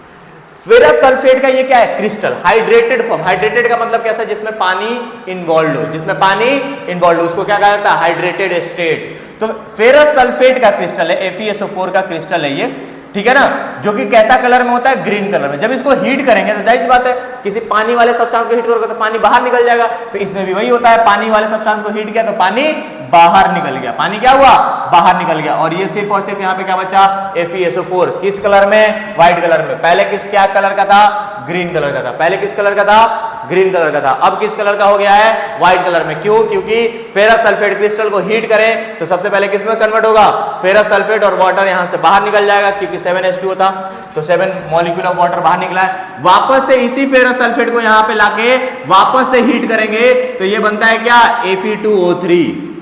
फेरस सल्फेट का ये क्या है, क्रिस्टल, हाइड्रेटेड फॉर्म। हाइड्रेटेड का मतलब कैसा, जिसमें पानी इन्वॉल्व हो, जिसमें पानी इन्वॉल्व हो, उसको क्या कहा जाता है, हाइड्रेटेड स्टेट। तो फेरस सल्फेट का क्रिस्टल है, FeSO4 का क्रिस्टल है ये, ठीक है ना, जो कि कैसा कलर में होता है, ग्रीन कलर में। जब इसको हीट करेंगे तो जाहिर सी बात है, किसी पानी वाले सब्सटेंस को हीट करोगे तो पानी बाहर निकल जाएगा, तो इसमें भी वही होता है, पानी वाले सब्सटेंस को हीट किया तो पानी बाहर निकल गया। पानी क्या हुआ, बाहर निकल गया। और ये सिर्फ और सिर्फ यहाँ पे क्या बचा, FeSO4, किस कलर में, व्हाइट कलर में। पहले किस क्या कलर का था, ग्रीन कलर का था। पहले किस कलर का था, ग्रीन कलर का था। अब किस कलर का हो गया है, व्हाइट कलर में। क्यों, क्योंकि फेरस सल्फेट क्रिस्टल को हीट करें तो सबसे पहले किस में कन्वर्ट होगा, फेरस सल्फेट, और वाटर यहां से बाहर निकल जाएगा, क्योंकि 7H2 था, तो 7 मॉलिक्यूल ऑफ वाटर बाहर निकला है। वापस से इसी फेरस सल्फेट को यहां पे लाके वापस से हीट करेंगे तो ये बनता है क्या, Fe2O3,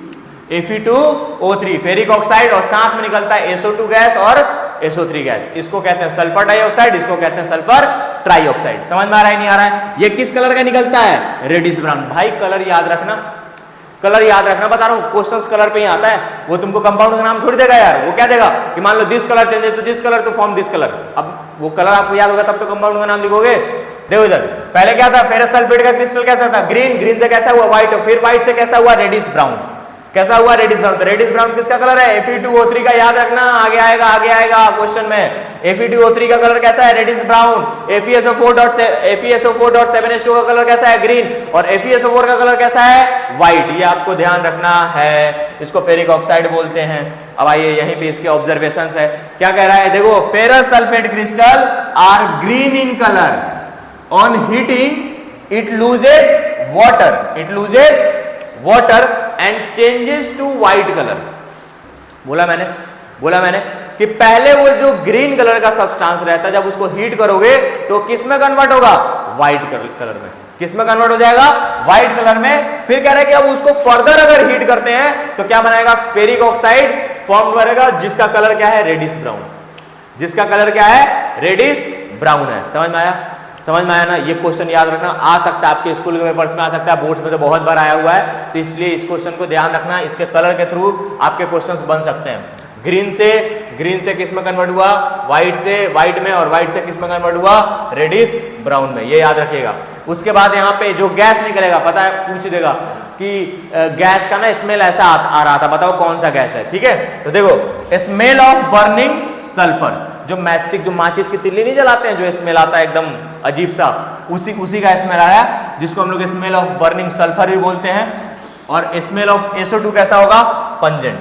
Fe2O3 फेरिक ऑक्साइड, और साथ में निकलता है SO2 गैस और SO3 गैस। इसको कहते हैं सल्फर डाइऑक्साइड, इसको कहते हैं सल्फर ट्राइऑक्साइड। समझ में आ रहा है, नहीं आ रहा है। ये किस कलर का निकलता है, रेडिश ब्राउन। भाई कलर याद रखना, कलर याद रखना, बता रहा हूं क्वेश्चंस कलर पे ही आता है। वो तुमको कंपाउंड का नाम थोड़ी देगा यार, वो क्या देगा कि मान लो this colour changes to this colour to form this colour. अब वो कलर आपको याद होगा तब तो कंपाउंड का नाम लिखोगे। देखो इधर पहले क्या था, फेरस सल्फेट का क्रिस्टल कैसा था, ग्रीन, ग्रीन से कैसा हुआ व्हाइट, फिर व्हाइट से कैसा हुआ रेडिश ब्राउन। कैसा हुआ, रेडिश ब्राउन। तो रेडिश ब्राउन किसका कलर है, Fe2O3 का। याद रखना, आगे आएगा क्वेश्चन में। Fe2O3 का कलर कैसा है, रेडिश ब्राउन। FeSO4.7H2 का कलर कैसा है, ग्रीन, और FeSO4 का कलर कैसा है, व्हाइट। ये आपको ध्यान रखना है, इसको फेरिक ऑक्साइड बोलते हैं। अब आइए यहीं पे इसके ऑब्जर्वेशंस है, क्या कह रहा है, देखो ferrous sulphate crystal are green in colour, on heating it loses water and changes to white colour. बोला मैंने कि पहले वो जो ग्रीन कलर का सब्सटेंस रहता है, जब उसको हीट करोगे तो किस में कन्वर्ट होगा, व्हाइट कलर में। किस में कन्वर्ट हो जाएगा, व्हाइट कलर में। फिर कह रहे हैं कि अब उसको फर्दर अगर हीट करते हैं तो क्या बनेगा, फेरिक ऑक्साइड फॉर्म करेगा, जिसका कलर क्या है, रेडिश ब्राउन। जिसका कलर क्या है, रेडिश ब्राउन है। समझ में आया ना। ये क्वेश्चन याद रखना, आ सकता है आपके स्कूल के पेपर्स में, आ सकता है बोर्ड्स में तो बहुत बार आया हुआ है, तो इसलिए इस क्वेश्चन को ध्यान रखना। इसके कलर के थ्रू आपके क्वेश्चंस बन सकते हैं। ग्रीन से किस में कन्वर्ट हुआ, व्हाइट से व्हाइट में, और व्हाइट से किस में कन्वर्ट हुआ, रेडिश ब्राउन में। ये याद रखिएगा। उसके बाद यहाँ पे जो गैस निकलेगा, पता है पूछ देगा कि गैस का ना स्मेल ऐसा आ रहा था, बताओ कौन सा गैस है, ठीक है। तो देखो स्मेल ऑफ बर्निंग सल्फर, जो मैस्टिक, जो माचिस की तिल्ली नहीं जलाते हैं, जो स्मेल आता है एकदम अजीब सा, उसी का स्मेल आया, जिसको हम लोग स्मेल ऑफ बर्निंग सल्फर भी बोलते हैं। और स्मेल ऑफ SO2 कैसा होगा, पंजेंट।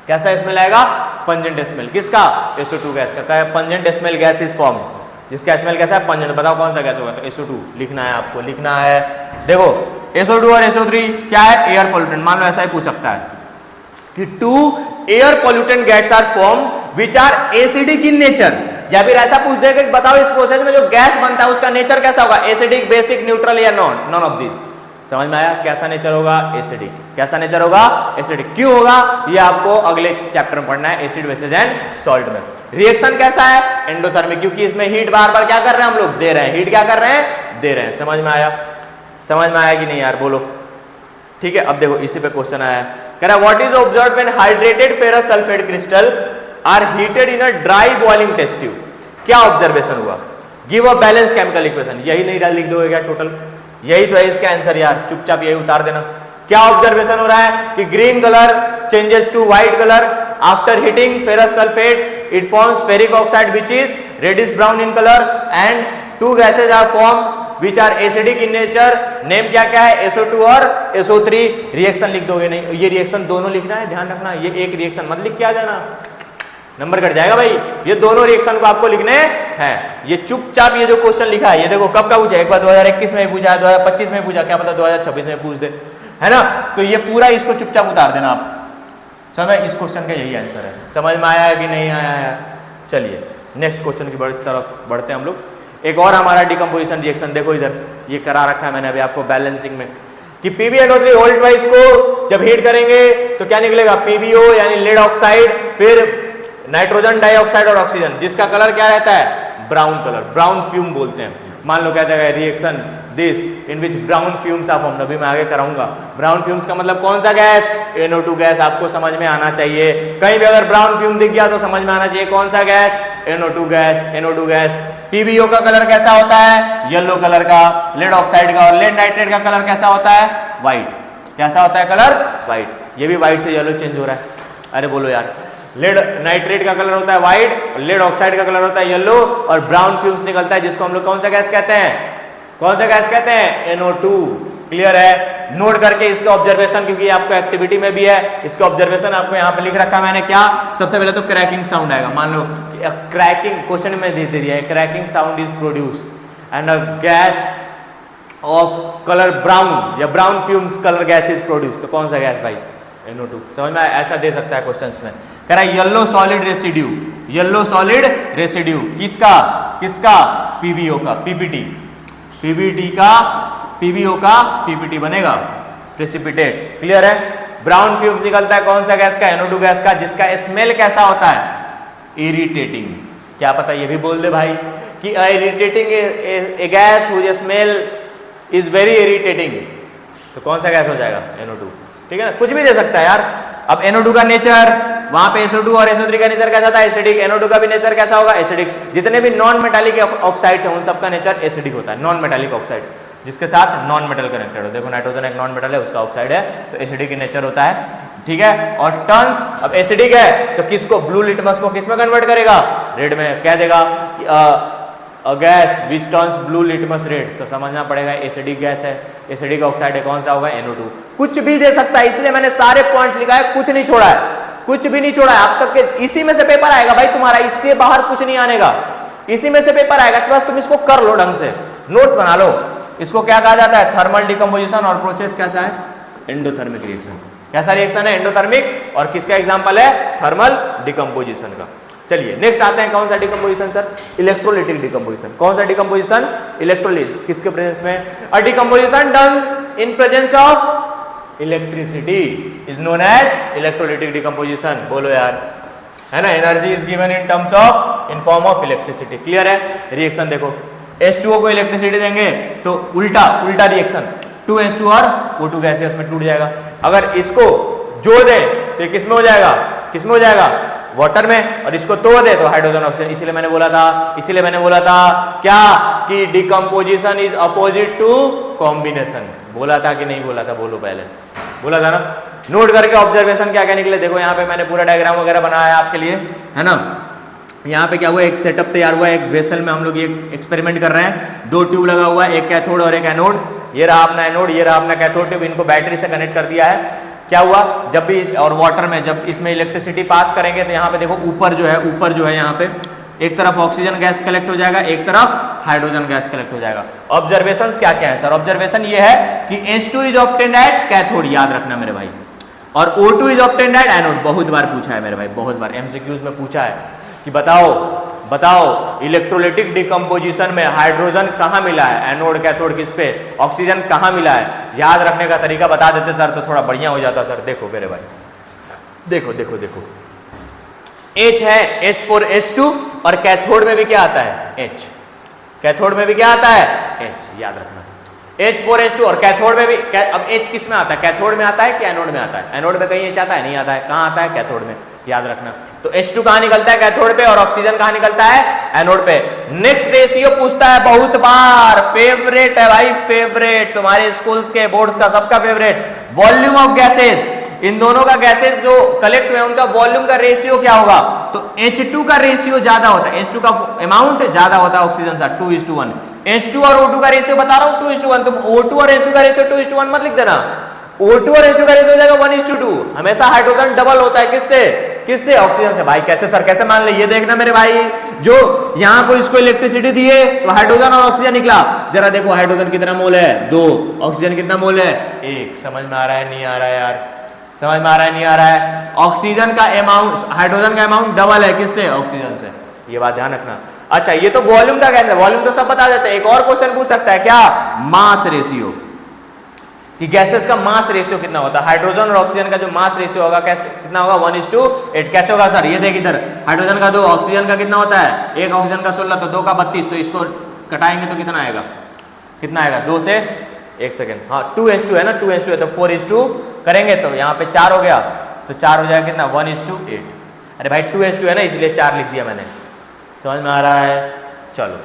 कैसा स्मेल आएगा, पंजेंट स्मेल। किसका, SO2 गैस का। है pungent smell gas is form, जिसका स्मेल कैसा है, पंजेंट। बताओ कौन सा गैस होगा, तो SO2 लिखना है आपको, लिखना है। देखो SO2 और SO3 क्या है, एयर पोल्यूटेंट। मान लो ऐसा ही पूछ सकता है कि 2 air pollutant gas are form which are acidic in nature. या फिर ऐसा पूछ देगा कि बताओ इस प्रोसेस में जो गैस बनता है उसका नेचर कैसा होगा, एसिडिक, बेसिक, न्यूट्रल या नॉन ऑफ दिस। समझ में आया, कैसा नेचर होगा, एसिडिक। कैसा नेचर होगा, एसिडिक। क्यों होगा, ये आपको अगले चैप्टर में पढ़ना है, एसिड बेसिस एंड सॉल्ट में। रिएक्शन कैसा है, एंडोथर्मिक, क्योंकि इसमें हीट बार बार क्या कर रहे हैं हम लोग, दे रहे हैं। हीट क्या कर रहे हैं, दे रहे हैं। समझ में आया कि नहीं यार, बोलो। ठीक है, अब देखो इसी पे क्वेश्चन आया है, कह रहा है what is observed when hydrated ferrous sulphate crystal are heated in a dry boiling test tube. क्या ऑब्जर्वेशन हुआ, give a balance chemical equation. यही नहीं लिख दोगे क्या टोटल, यही तो है इसका आंसर यार, चुपचाप यही उतार देना। क्या ऑब्जर्वेशन हो रहा है कि green colour changes to white colour after heating ferrous sulphate, it forms ferric oxide which is reddish brown in colour and two gases are form which are acidic in nature, name क्या क्या है, SO2 और SO3। Reaction लिख दोगे नहीं, ये reaction दोनों लिखना है, ध्यान रखना, ये एक रिएक्शन मत लिख के आ जाना, नंबर कट जाएगा भाई। ये दोनों रिएक्शन को आपको लिखने हैं। ये चुपचाप ये जो क्वेश्चन लिखा है, ये देखो कब का पूछा है, एक बार 2021 में पूछा है, 2025 में पूछा, क्या पता 2026 में पूछ दे, है ना। तो ये पूरा इसको चुपचाप उतार देना आप, समझ, इस क्वेश्चन का यही आंसर है। समझ में आया है कि नहीं आया है? चलिए नेक्स्ट क्वेश्चन की तरफ बढ़ते हैं हम लोग। एक और हमारा डिकम्पोजिशन रिएक्शन देखो, इधर ये करा रखा है मैंने अभी आपको बैलेंसिंग में, कि PbNO3 होल्ड ट्वाइस को जब हीट करेंगे तो क्या निकलेगा, PbO यानी लेड ऑक्साइड, फिर नाइट्रोजन डाइऑक्साइड और ऑक्सीजन, जिसका कलर क्या रहता है, ब्राउन कलर, ब्राउन फ्यूम बोलते हैं। मान लो कहते हैं reaction this in which brown fumes of, हम अभी मैं आगे कराऊंगा। ब्राउन फ्यूम्स का मतलब कौन सा गैस, NO2 गैस, आपको समझ में आना चाहिए। कहीं भी अगर ब्राउन फ्यूम दिख गया तो समझ में आना चाहिए कौन सा gas, NO2 gas, NO2 gas. PbO का कलर कैसा होता है, येलो कलर का, लेड ऑक्साइड का और लेड नाइट्रेट का कलर कैसा होता है, व्हाइट। कैसा होता है कलर, व्हाइट। ये भी व्हाइट से येलो चेंज हो रहा है, अरे बोलो यार। लेड नाइट्रेट का कलर होता है व्हाइट, लेड ऑक्साइड का कलर होता है येलो, और ब्राउन फ्यूम्स निकलता है जिसको हम लोग कौन सा गैस कहते हैं, कौन सा गैस कहते हैं, NO2। क्लियर है, नोट करके इसका ऑब्जर्वेशन, क्योंकि आपको एक्टिविटी में भी है, इसका ऑब्जर्वेशन आपको यहाँ पे लिख रखा है मैंने। क्या, सबसे पहले तो क्रैकिंग साउंड आएगा। मान लो क्रैकिंग क्वेश्चन में दे दिया है, cracking sound is produce and a gas of colour brown, या brown fumes colour gas is produce, तो कौन सा गैस भाई, NO2। समझ में, ऐसा दे सकता है क्वेश्चंस में। कह रहा है yellow solid residue, yellow solid residue किसका, किसका, PbO का, PPT, PBT का, PbO का PPT बनेगा, प्रेसिपिटेट। क्लियर है, ब्राउन फ्यूम्स निकलता है कौन सा गैस का, NO2 गैस का, जिसका स्मेल कैसा होता है, इरिटेटिंग। क्या पता ये भी बोल दे भाई कि irritating a gas whose smell is very irritating, तो कौन सा गैस हो जाएगा, NO2। ठीक है ना, कुछ भी दे सकता है यार। अब NO2 का नेचर, वहां पे SO2 और SO3 का नेचर कैसा था, एसिडिक। NO2 का भी नेचर कैसा होगा, एसिडिक। जितने भी नॉन मेटालिक ऑक्साइड्स हैं उन सबका नेचर एसिडिक होता है, नॉन मेटालिक ऑक्साइड्स, जिसके साथ नॉन मेटल कनेक्टेड हो। देखो नाइट्रोजन एक नॉन मेटल है, उसका ऑक्साइड है, तो एसिडिक in नेचर होता है। ठीक है, और टर्न्स, अब एसिडिक है तो किसको, ब्लू लिटमस को किस में कन्वर्ट करेगा, रेड में। कह देगा gas which turns blue litmus red, तो समझना पड़ेगा एसिडिक गैस है, एसिडिक ऑक्साइड है, कौन सा होगा, NO2। कुछ भी दे सकता है, इसलिए मैंने सारे पॉइंट्स लिखा है, कुछ नहीं छोड़ा है, कुछ भी नहीं छोड़ा है। अब तक के इसी में से पेपर आएगा भाई तुम्हारा, इससे बाहर कुछ नहीं आनेगा, इसी में से पेपर आएगा। बस तुम इसको कर लो ढंग से, नोट्स बना लो। इसको क्या कहा जाता है, थर्मल डिकम्पोजिशन, और प्रोसेस कैसा है, एंडोथर्मिक रिएक्शन। कैसा रिएक्शन है, एंडोथर्मिक, और किसका एग्जांपल है, थर्मल डिकम्पोजिशन का। चलिए नेक्स्ट आते हैं, कौन सा डिकम्पोजिशन सर, इलेक्ट्रोलिटिक डिकम्पोजिशन। कौन सा डिकम्पोजिशन, इलेक्ट्रोलिट, किसके प्रेजेंस में, a decomposition done in presence of electricity is known as electrolytic decomposition. बोलो यार, है ना, energy is given in terms of, in form of electricity. Clear है, रिएक्शन देखो, H2O को इलेक्ट्रिसिटी देंगे तो उल्टा रिएक्शन, 2H2 और O2 गैसेस में टूट जाएगा। अगर इसको जोड़ दे तो किस में हो जाएगा, किस में हो जाएगा, वाटर में, और इसको तोड़ दे तो हाइड्रोजन ऑक्सीजन। इसीलिए मैंने बोला था क्या, कि decomposition is opposite to combination. बोला था कि नहीं बोला था, बोलो पहले, बोला था ना। नोट करके ऑब्जर्वेशन क्या क्या निकले, देखो यहाँ पे मैंने पूरा डायग्राम वगैरह बनाया है आपके लिए, है ना। यहाँ पे क्या हुआ, एक सेटअप तैयार हुआ है, एक वेसल में हम लोग ये एक्सपेरिमेंट कर रहे हैं। 2 ट्यूब लगा हुआ है, एक कैथोड और एक एनोड। ये रहा अपना एनोड, ये रहा अपना कैथोड ट्यूब, इनको बैटरी से कनेक्ट कर दिया है। क्या हुआ, जब भी, और वाटर में जब इसमें इलेक्ट्रिसिटी पास करेंगे तो यहाँ पे देखो ऊपर जो है यहाँ पे एक तरफ ऑक्सीजन गैस कलेक्ट हो जाएगा, एक तरफ हाइड्रोजन गैस कलेक्ट हो जाएगा। ऑब्जर्वेशंस क्या क्या है सर, ऑब्जर्वेशन ये है कि H2 is obtained at cathode, याद रखना मेरे भाई, और O2 is obtained at anode. बहुत बार पूछा है मेरे भाई, बहुत बार MCQs में पूछा है कि बताओ इलेक्ट्रोलिटिक डिकम्पोजिशन में हाइड्रोजन कहाँ मिला है, एनोड कैथोड किस पे, ऑक्सीजन कहाँ मिला है। याद रखने का तरीका बता देते सर तो थोड़ा बढ़िया हो जाता सर। देखो मेरे भाई, देखो H है, H4H2, और कैथोड में भी क्या आता है, H। कैथोड में भी क्या आता है, H, याद रखना। H4H2, और कैथोड में भी, अब H किस में आता है, कैथोड में आता है कि एनोड में आता है। एनोड में कहीं H आता है, नहीं आता है, कहाँ आता है, कैथोड में, याद रखना। तो H2 कहाँ निकलता है, कैथोड पे, और ऑक्सीजन कहाँ निकलता है, एनोड पे। नेक्स्ट रेशियो पूछता है बहुत बार, फेवरेट है भाई, फेवरेट तुम्हारे स्कूल्स के, बोर्ड्स का, सबका favourite. Volume of gases in दोनों का गैसेस जो कलेक्ट हुए उनका वॉल्यूम का रेशियो क्या होगा, तो H2 का रेशियो ज्यादा होता है, H2 का अमाउंट ज्यादा होता है ऑक्सीजन से 2:1। H2 और O2 का रेशियो बता रहा हूं 2:1, तुम O2 और H2 का रेशियो 2:1 मत लिख देना, O2 और H2 का रेशियो हो जाएगा 1:2। हमेशा हाइड्रोजन डबल होता है किससे ऑक्सीजन से। भाई कैसे सर, कैसे मान ले, ये देखना मेरे भाई, जो यहाँ को इसको इलेक्ट्रिसिटी दिए तो हाइड्रोजन और ऑक्सीजन निकला, जरा देखो हाइड्रोजन कितना मोल है 2, ऑक्सीजन कितना मोल है 1। समझ में आ रहा है नहीं आ रहा है यार, समझ में आ रहा है नहीं आ रहा है। ऑक्सीजन का अमाउंट, हाइड्रोजन का अमाउंट डबल है किससे, ऑक्सीजन से, ये बात ध्यान रखना। अच्छा ये तो वॉल्यूम का कैसे, वॉल्यूम तो सब बता देते हैं। एक और क्वेश्चन पूछ सकता है क्या, मास रेशियो, कि गैसेस का मास रेशियो कितना होता है, हाइड्रोजन और ऑक्सीजन का जो मास रेशियो होगा कैसे कितना होगा 1:8। कैसे होगा सर, ये देख इधर, हाइड्रोजन का 2, ऑक्सीजन का कितना होता है 1, ऑक्सीजन का 16, तो 2 का 32, तो इसको कटाएंगे तो कितना आएगा, कितना आएगा 2 से 1 सेकेंड, हाँ 2:2 है ना, 2:2 है तो 4:2 करेंगे तो यहाँ पे 4 हो गया, तो 4 हो जाएगा कितना 1:8। अरे भाई 2:2 है ना इसलिए 4 लिख दिया मैंने, समझ में आ रहा है। चलो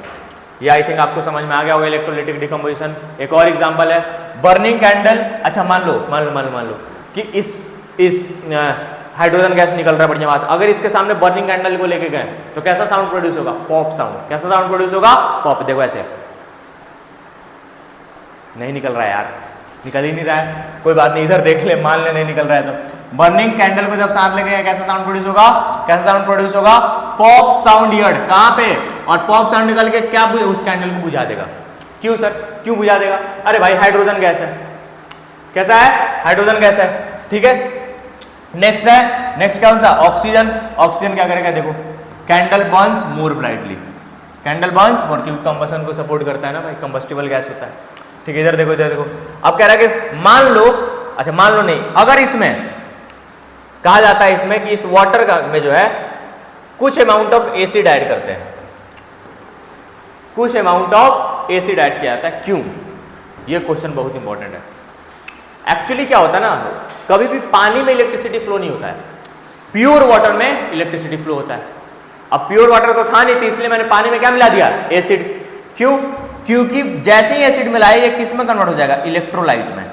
ये आई थिंक आपको समझ में आ गया होगा इलेक्ट्रोलाइटिक डिकम्पोजिशन। एक और एग्जांपल है बर्निंग कैंडल। अच्छा मान लो कि इस हाइड्रोजन गैस निकल रहा है, बढ़िया बात। अगर इसके सामने बर्निंग कैंडल को लेके गए तो कैसा साउंड प्रोड्यूस होगा, पॉप साउंड। कैसा साउंड प्रोड्यूस होगा, पॉप। देखो ऐसे नहीं निकल रहा है यार, निकल ही नहीं रहा है, कोई बात नहीं, इधर देख ले, मान ले नहीं निकल रहा है तो बर्निंग कैंडल को जब साथ लेके कैसा साउंड प्रोड्यूस होगा, कैसा साउंड प्रोड्यूस होगा, पॉप साउंड ईयर्ड। कहां पे, और पॉप साउंड निकल के क्या उस कैंडल को बुझा देगा। क्यों सर, क्यों बुझा देगा, अरे भाई हाइड्रोजन गैस है, कैसा है हाइड्रोजन गैस है, ठीक है। नेक्स्ट है, नेक्स्ट कौन सा, ऑक्सीजन। ऑक्सीजन क्या करेगा, देखो कैंडल बर्न्स मोर ब्राइटली, कैंडल बर्न्स मोर, क्योंकि कंबशन को सपोर्ट करता है ना भाई, कंबस्टिबल गैस होता है, ठीक है। इधर देखो, इधर देखो, अब कह रहा है कि मान लो, अच्छा मान लो नहीं, अगर इसमें कहा जाता है इसमें कि इस वाटर का में जो है कुछ अमाउंट ऑफ एसिड ऐड करते हैं, कुछ अमाउंट ऑफ एसिड ऐड किया जाता है, क्यों, ये क्वेश्चन बहुत इंपॉर्टेंट है। एक्चुअली क्या होता है ना, कभी भी पानी में इलेक्ट्रिसिटी फ्लो नहीं होता है, प्योर वाटर में इलेक्ट्रिसिटी फ्लो होता है। अब प्योर वाटर तो था नहीं थी, इसलिए मैंने पानी में क्या मिला दिया, एसिड। क्यों, क्योंकि जैसे ही एसिड मिलाए ये किस में कन्वर्ट हो जाएगा, इलेक्ट्रोलाइट में।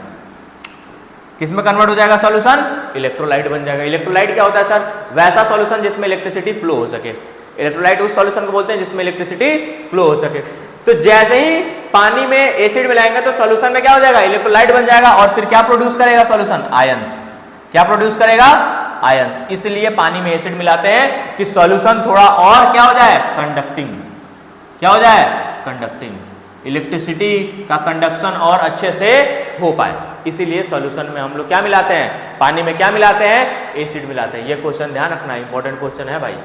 किस में कन्वर्ट हो जाएगा सॉल्यूशन, इलेक्ट्रोलाइट बन जाएगा। इलेक्ट्रोलाइट क्या होता है सर, वैसा सॉल्यूशन जिसमें इलेक्ट्रिसिटी फ्लो हो सके। इलेक्ट्रोलाइट उस सॉल्यूशन को बोलते हैं जिसमें इलेक्ट्रिसिटी फ्लो हो सके। तो जैसे ही पानी में एसिड मिलाएंगे तो सॉल्यूशन में क्या हो जाएगा, इलेक्ट्रोलाइट बन जाएगा, और फिर क्या प्रोड्यूस करेगा सॉल्यूशन, आयंस। क्या प्रोड्यूस करेगा, आयंस। इसलिए पानी में एसिड मिलाते हैं कि सॉल्यूशन थोड़ा और क्या हो जाए, कंडक्टिंग। क्या हो जाए, कंडक्टिंग, इलेक्ट्रिसिटी का कंडक्शन और अच्छे से हो पाए। इसीलिए सॉल्यूशन में हम लोग क्या मिलाते हैं, पानी में क्या मिलाते हैं, एसिड मिलाते हैं। ये क्वेश्चन ध्यान रखना, इंपॉर्टेंट क्वेश्चन है भाई,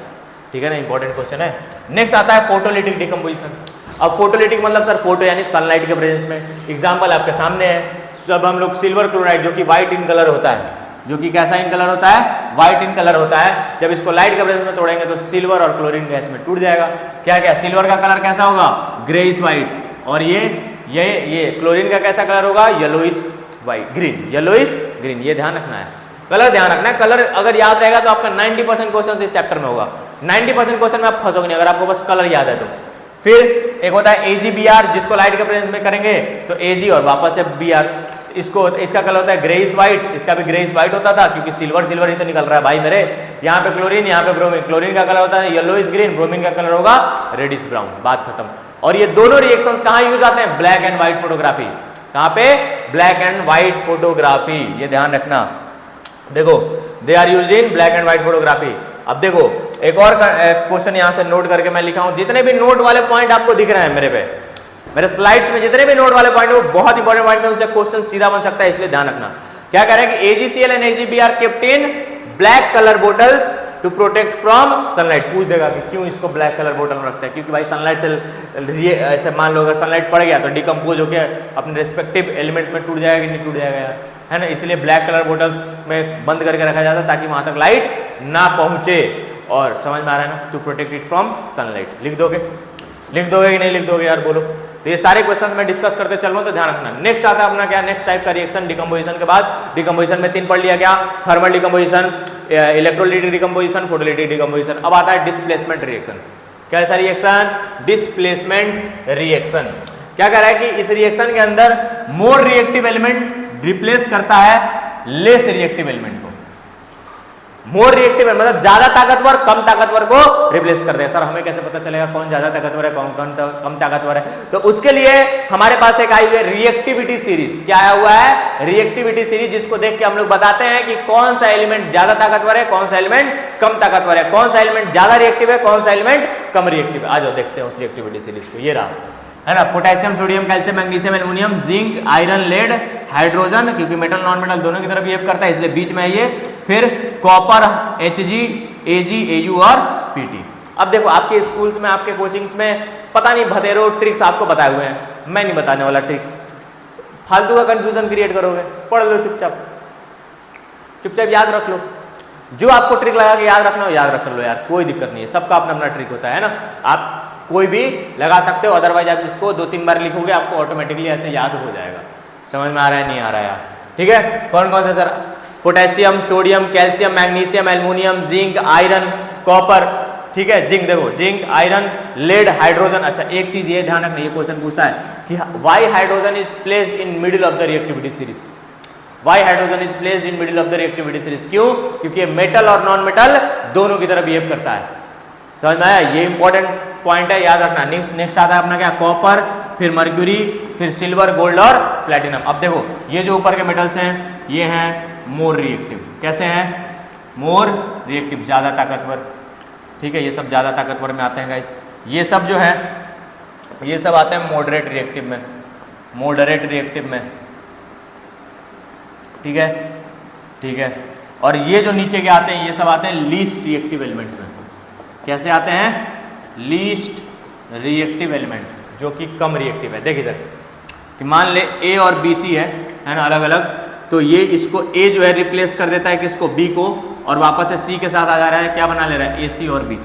ठीक है ना, इंपॉर्टेंट क्वेश्चन है। नेक्स्ट आता है फोटोलिटिक डिकम्पोजिशन। अब फोटोलिटिक मतलब सर फोटो यानी सनलाइट के प्रेजेंस में। एग्जांपल आपके सामने है, जब हम लोग सिल्वर क्लोराइड जो कि व्हाइट इन कलर होता है, जो कि कैसा इन कलर होता है, व्हाइट इन कलर होता है, जब इसको लाइट के प्रेजेंस में तोड़ेंगे तो सिल्वर और क्लोरीन गैस में टूट जाएगा। क्या क्या, सिल्वर का कलर कैसा होगा, ग्रेइश व्हाइट, और ये क्लोरीन का कैसा कलर होगा, yellowish white, green, yellowish green. ये ध्यान रखना है, कलर ध्यान रखना है। कलर अगर याद रहेगा तो आपका 90% क्वेश्चन इस चैप्टर में होगा। 90% क्वेश्चन में आप फंसोगे नहीं अगर आपको बस कलर याद है तो। फिर एक होता है AgBr, जिसको लाइट के प्रेजेंस में करेंगे तो Ag और वापस से Br। इसको, इसका कलर होता है ग्रेइश व्हाइट, इसका भी ग्रेइश व्हाइट होता था क्योंकि सिल्वर सिल्वर ही तो निकल रहा है भाई मेरे। यहाँ पे क्लोरीन, यहाँ पे ब्रोमीन। क्लोरीन का कलर होता है येलोइश ग्रीन, ब्रोमीन का कलर होगा रेडिश ब्राउन। बात खत्म। और ये दोनों रिएक्शंस कहाँ यूज आते हैं, ब्लैक एंड व्हाइट फोटोग्राफी। कहाँ पे, ब्लैक एंड व्हाइट फोटोग्राफी, ये ध्यान रखना। देखो they are used in black and white photography. अब देखो एक और क्वेश्चन यहाँ से नोट करके मैं लिखा हूँ, जितने भी नोट वाले पॉइंट आपको दिख रहे हैं मेरे स्लाइड्स में, जितने भी नोट वाले पॉइंट वो बहुत इंपॉर्टेंट पॉइंट है, उससे क्वेश्चन सीधा बन सकता है, इसलिए ध्यान रखना। क्या कह रहे हैं कि AgCl and AgBr kept in black colour bottles to protect from sunlight. पूछ देगा कि क्यों इसको ब्लैक कलर बोतल में रखते हैं, क्योंकि भाई सनलाइट से ऐसे मान लो अगर सनलाइट पड़ गया तो डिकम्पोज होकर अपने रिस्पेक्टिव एलिमेंट्स में टूट जाएगा कि नहीं टूट जाएगा यार, है ना। इसलिए ब्लैक कलर बोटल्स में बंद करके रखा जाता है ताकि वहां तक लाइट ना पहुंचे। और समझ में आ रहा है ना, to protect it from sunlight. लिख दोगे कि नहीं लिख दोगे यार, बोलो। तो ये सारे क्वेश्चंस मैं डिस्कस करते चल रहा हूं, तो ध्यान रखना। नेक्स्ट आता है अपना क्या, नेक्स्ट टाइप का रिएक्शन डिकम्पोजिशन के बाद। डिकम्पोजिशन में 3 पढ़ लिया क्या, thermal decomposition, electrolytic decomposition, photolytic decomposition. अब आता है डिस्प्लेसमेंट रिएक्शन। कैसा रिएक्शन, डिस्प्लेसमेंट रिएक्शन। क्या कह रहा है कि इस रिएक्शन के अंदर मोर रिएक्टिव एलिमेंट रिप्लेस करता है लेस रिएक्टिव एलिमेंट को। मोर रिएक्टिव है मतलब ज्यादा ताकतवर कम ताकतवर को रिप्लेस कर देगा। सर हमें कैसे पता चलेगा कौन ज्यादा ताकतवर है कौन कम ताकतवर है? तो उसके लिए हमारे पास एक आई हुई है रिएक्टिविटी सीरीज। क्या आया हुआ है? रिएक्टिविटी सीरीज, जिसको देख के हम लोग बताते हैं कि कौन सा एलिमेंट ज्यादा ताकतवर है, कौन सा एलिमेंट कम ताकतवर है, कौन सा एलिमेंट ज्यादा रिएक्टिव है, कौन सा एलिमेंट कम रिएक्टिव है। आ जाओ देखते हैं उस रिएक्टिविटी सीरीज को। ये रहा है ना, potassium, sodium, calcium, magnesium, aluminium, zinc, iron, lead, hydrogen, क्योंकि मेटल नॉन मेटल दोनों की तरफ बिहेव करता है इसलिए बीच में है ये। फिर कॉपर, Hg, Ag, Au और Pt। अब देखो आपके स्कूल्स में, आपके कोचिंग्स में पता नहीं भतेरो ट्रिक्स आपको बताए हुए हैं, मैं नहीं बताने वाला ट्रिक, फालतू का कंफ्यूजन क्रिएट करोगे। पढ़ लो चुपचाप, चुपचाप याद रख लो। जो आपको ट्रिक लगा के याद रखना हो याद रख लो यार, कोई दिक्कत नहीं है, सबका अपना अपना ट्रिक होता है ना। आप कोई भी लगा सकते हो, अदरवाइज आप इसको 2-3 बार लिखोगे आपको ऑटोमेटिकली ऐसे याद हो जाएगा। समझ में आ रहा है नहीं आ रहा है? ठीक है, कौन कौन सा sir? Potassium, sodium, calcium, magnesium, aluminium, zinc, iron, copper. ठीक है, जिंक देखो, जिंक, आयरन, लेड, हाइड्रोजन। अच्छा एक चीज ये ध्यान रखना, ये क्वेश्चन पूछता है कि why hydrogen is placed in middle of the reactivity series. Why hydrogen is placed in middle of the reactivity series? क्यों? क्योंकि मेटल और नॉन मेटल दोनों की तरफ बिहेव करता है। समझ में आया? ये इंपॉर्टेंट पॉइंट है, याद रखना। नेक्स्ट आता है अपना क्या? कॉपर, फिर मर्क्यूरी, फिर सिल्वर, गोल्ड और प्लेटिनम। अब देखो ये जो ऊपर के मेटल्स हैं ये हैं मोर रिएक्टिव। कैसे हैं? मोर रिएक्टिव, ज्यादा ताकतवर। ठीक है, ये सब ज्यादा ताकतवर में आते हैं गाइस। ये सब जो है ये सब आते हैं मॉडरेट रिएक्टिव में, मॉडरेट रिएक्टिव में। ठीक है, ठीक है। और ये जो नीचे के आते हैं ये सब आते हैं लीस्ट रिएक्टिव एलिमेंट्स में। कैसे आते हैं? लीस्ट रिएक्टिव एलिमेंट, जो कि कम रिएक्टिव है। देख इधर कि मान ले ए और बी सी है ना, अलग अलग, तो ये इसको ए जो है रिप्लेस कर देता है किसको? बी को, और वापस से सी के साथ आ जा रहा है, क्या बना ले रहा है? ए सी और बी।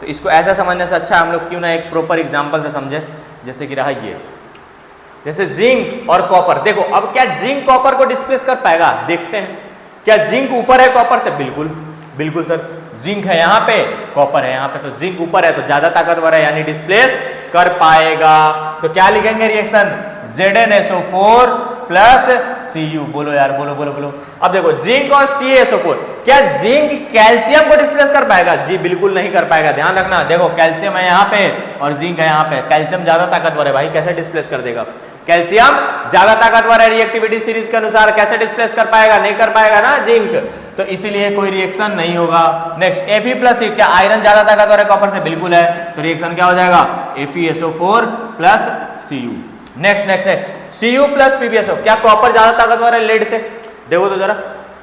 तो इसको ऐसा समझने से अच्छा हम लोग क्यों ना एक प्रॉपर एग्जाम्पल से समझे, जैसे कि रहा ये, जैसे जिंक और कॉपर। देखो अब क्या जिंक कॉपर को डिस्प्लेस कर पाएगा? देखते हैं। क्या जिंक ऊपर है कॉपर से? बिल्कुल बिल्कुल सर, जिंक है यहाँ पे, कॉपर है यहाँ पे, तो जिंक ऊपर है तो ज्यादा ताकतवर है, यानी डिस्प्लेस कर पाएगा। तो क्या लिखेंगे रिएक्शन? ZnSO4 plus Cu। बोलो यार, बोलो बोलो बोलो। अब देखो जिंक और CaSO4, क्या जिंक कैल्शियम को डिस्प्लेस कर पाएगा? जी बिल्कुल नहीं कर पाएगा। ध्यान रखना, देखो कैल्शियम है यहाँ पे और जिंक है यहाँ पे, कैल्शियम ज्यादा ताकतवर है भाई, कैसे डिस्प्लेस कर देगा? कैल्शियम ज्यादा ताकतवर है रिएक्टिविटी सीरीज के अनुसार, कैसे डिस्प्लेस कर पाएगा? नहीं कर पाएगा ना जिंक, तो इसीलिए कोई रिएक्शन नहीं होगा। नेक्स्ट Fe+, क्या आयरन ज्यादा ताकतवर है कॉपर से? बिल्कुल है, तो रिएक्शन क्या हो जाएगा? FeSO4 plus Cu। Next next next Cu plus PbSO, क्या कॉपर ज्यादा ताकतवर है लेड से? देखो तो जरा,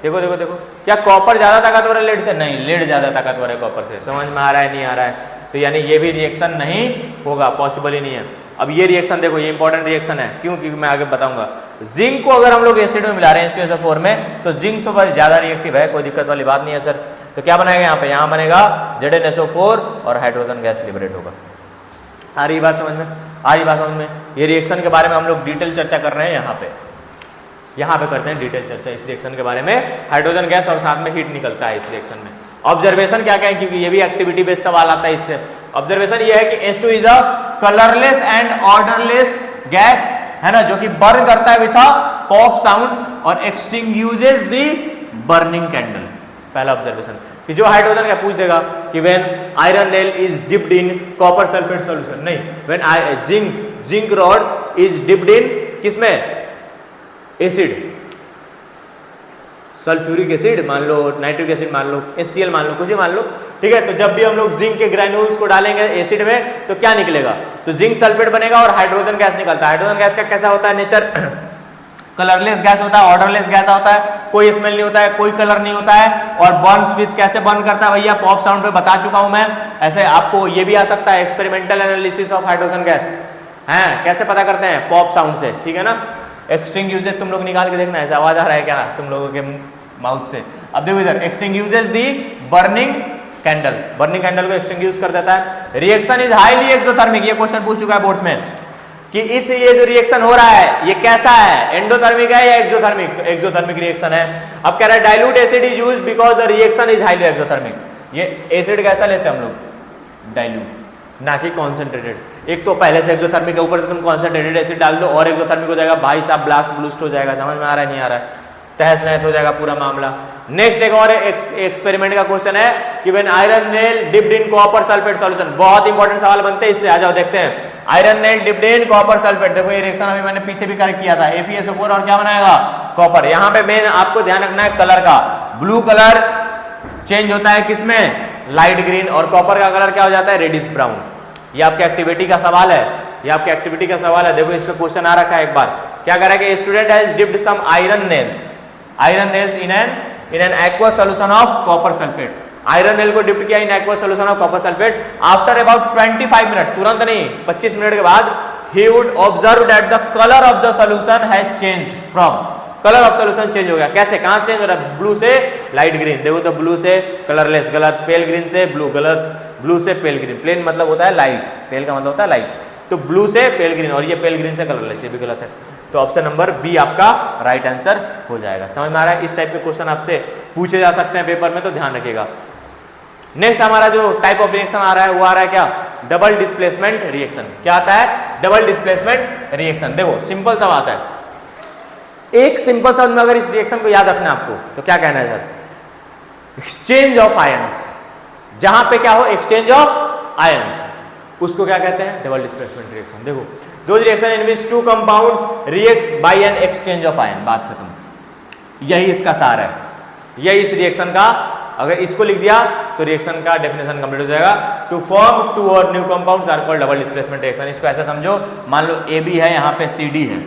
देखो देखो देखो, क्या कॉपर ज्यादा ताकतवर है लेड से? नहीं, लेड ज्यादा ताकतवर है कॉपर से। समझ में आ रहा है नहीं आ रहा है? तो यानी ये भी रिएक्शन नहीं होगा, पॉसिबल ही नहीं है। अब ये रिएक्शन देखो, ये इंपॉर्टेंट रिएक्शन है, क्यों? क्योंकि मैं आगे बताऊंगा। जिंक को अगर हम लोग एसिड में मिला रहे हैं H2SO4 में, तो जिंक तो बहुत ज्यादा रिएक्टिव है, कोई दिक्कत वाली बात नहीं है सर। तो क्या बनाएगा यहाँ पे? यहाँ बनेगा ZnSO4 और हाइड्रोजन गैस लिबरेट होगा। आ रही बात समझ में? आ रही बात समझ में? ये रिएक्शन के बारे में हम लोग डिटेल चर्चा कर रहे हैं यहाँ पे करते हैं डिटेल चर्चा इस रिएक्शन के बारे में। हाइड्रोजन गैस और साथ में हीट निकलता है इस रिएक्शन में। ऑब्जर्वेशन क्या क्या है, क्योंकि ये भी एक्टिविटी बेस्ड सवाल आता है इससे। ऑब्जर्वेशन ये है कि H2 is a colourless and odourless gas, है ना, जो कि बर्न करता है विथ अ पॉप साउंड और एक्सटिंग्विशेस द बर्निंग कैंडल। पहला ऑब्जर्वेशन कि जो हाइड्रोजन क्या पूछ देगा कि when iron nail is dipped in copper sulphate solution, नहीं, when zinc rod is dipped in किसमें? एसिड, सल्फ्यूरिक एसिड मान लो, नाइट्रिक एसिड मान लो, HCl मान लो, कुछ ही मान लो। ठीक है, तो जब भी हम लोग जिंक के ग्रैन्यूल्स को डालेंगे एसिड में तो क्या निकलेगा? तो जिंक सल्फेट बनेगा और हाइड्रोजन गैस निकलता है। हाइड्रोजन गैस का कैसा होता है नेचर? कलरलेस गैस होता है, ऑर्डरलेस गैस होता है, कोई स्मेल नहीं होता है, कोई कलर नहीं होता है, और बर्न्स विद, कैसे बर्न करता है भैया? पॉप साउंड पे बता चुका हूं मैं। ऐसे आपको ये भी आ सकता है, experimental analysis of hydrogen gas है, कैसे पता करते हैं? पॉप साउंड से। ठीक है ना, एक्सटिंग्विशेस तुम लोग निकाल के देखना, ऐसा आवाज आ रहा है क्या तुम लोगों के माउथ से? अब देखो इधर, extinguishes the burning candle, burning candle को एक्सटिंग्विश कर देता है। रिएक्शन इज हाईली एक्सोथर्मिक, ये क्वेश्चन पूछ चुका है बोर्ड्स में कि इस ये जो रिएक्शन हो रहा है ये कैसा है? एंडोथर्मिक है या एक्सोथर्मिक? तो एक्सोथर्मिक रिएक्शन है। अब कह रहा है dilute acid is used because the reaction is highly exothermic. ये एसिड कैसा लेते हैं हम लोग? डाइल्यूट, ना कि कॉन्सेंट्रेटेड। एक तो पहले से एक्सोथर्मिक है, ऊपर से तुम कॉन्सेंट्रेटेड एसिड डाल दो और एक्सोथर्मिक हो जाएगा, भाई साहब ब्लास्ट ब्लूस्ट हो जाएगा। समझ में आ रहा है नहीं आ रहा है? तहस नहस हो जाएगा पूरा मामला। नेक्स्ट एक और एक्सपेरिमेंट का क्वेश्चन है कि when iron nail dipped in copper sulphate solution, बहुत इंपॉर्टेंट सवाल बनते हैं इससे, आ जाओ देखते हैं। Iron nail dipped in copper sulphate, देखो ये रिएक्शन अभी मैंने पीछे भी करेक्ट किया था, FeSO4 और क्या बनाएगा कॉपर। यहाँ पे मेन आपको ध्यान रखना है कलर का, ब्लू कलर चेंज होता है किसमें, लाइट ग्रीन, और कॉपर का कलर क्या हो जाता है, रेडिश ब्राउन। ये आपके एक्टिविटी का सवाल है, ये आपके एक्टिविटी का सवाल है। देखो इस पे क्वेश्चन आ रखा है एक बार, क्या कह रहा है कि student has dipped some iron nails in an aqueous solution of copper sulfate, iron nail को डिप्ट किया in aqueous solution of copper sulfate, after about 25 minute, तुरंत नहीं 25 मिनट के बाद, he would observe that the color of the solution has changed from, colour of solution change हो गया। कैसे, कहां चेंज हो रहा है, ब्लू से लाइट ग्रीन। देखो तो ब्लू से कलरलेस गलत, पेल ग्रीन से ब्लू गलत, ब्लू से पेल ग्रीन, प्लेन मतलब होता है लाइट, पेल का मतलब होता है लाइट, तो ब्लू से पेल ग्रीन, और ये पेल ग्रीन से कलरलेस, ये भी गलत है। तो ऑप्शन नंबर बी आपका राइट आंसर हो जाएगा। समझ में आ रहा है, इस टाइप के क्वेश्चन आपसे पूछे जा सकते हैं पेपर में, तो ध्यान रखिएगा। नेक्स्ट हमारा जो टाइप ऑफ रिएक्शन आ रहा है वो आ रहा है क्या, डबल डिस्प्लेसमेंट रिएक्शन। क्या आता है, डबल डिस्प्लेसमेंट रिएक्शन। देखो सिंपल सा बात है, एक सिंपल शब्द में अगर इस रिएक्शन को याद रखना है आपको, तो क्या कहना है सर, एक्सचेंज ऑफ आयंस, जहां पे क्या हो एक्सचेंज ऑफ आयंस, उसको क्या कहते हैं, डबल डिस्प्लेसमेंट रिएक्शन। देखो दो reaction in which two compounds reacts by an exchange of ion, बात खत्म। यही इसका सार है, यही इस रिएक्शन का, अगर इसको लिख दिया तो रिएक्शन का डेफिनेशन कंप्लीट हो जाएगा। टू फॉर्म टू और new compounds are called double displacement reaction. इसको ऐसा समझो, मान लो AB है, यहाँ पे CD है,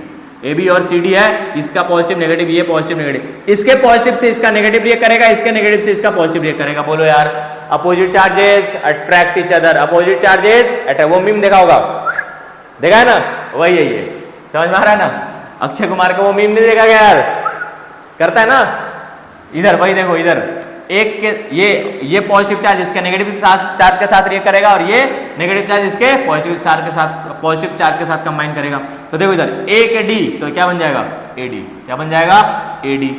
AB और CD है, इसका पॉजिटिव नेगेटिव, ये पॉजिटिव नेगेटिव, इसके पॉजिटिव से इसका नेगेटिव रिएक्ट करेगा, इसके नेगेटिव से इसका पॉजिटिव रिएक्ट करेगा। बोलो यार, opposite charges attract each other, opposite charges attract, वो मीम देखा होगा, देखा है ना, वही है ये, समझ में आ रहा है ना। अक्षय कुमार का वो मीम नहीं देखा गया यार, करता है ना, इधर वही देखो, इधर एक के ये पॉजिटिव चार्ज इसके नेगेटिव चार्ज के साथ रिएक्ट करेगा, और ये नेगेटिव चार्ज इसके पॉजिटिव चार्ज के साथ कंबाइन करेगा। तो देखो इधर A के D, तो क्या बन जाएगा AD, क्या बन जाएगा AD,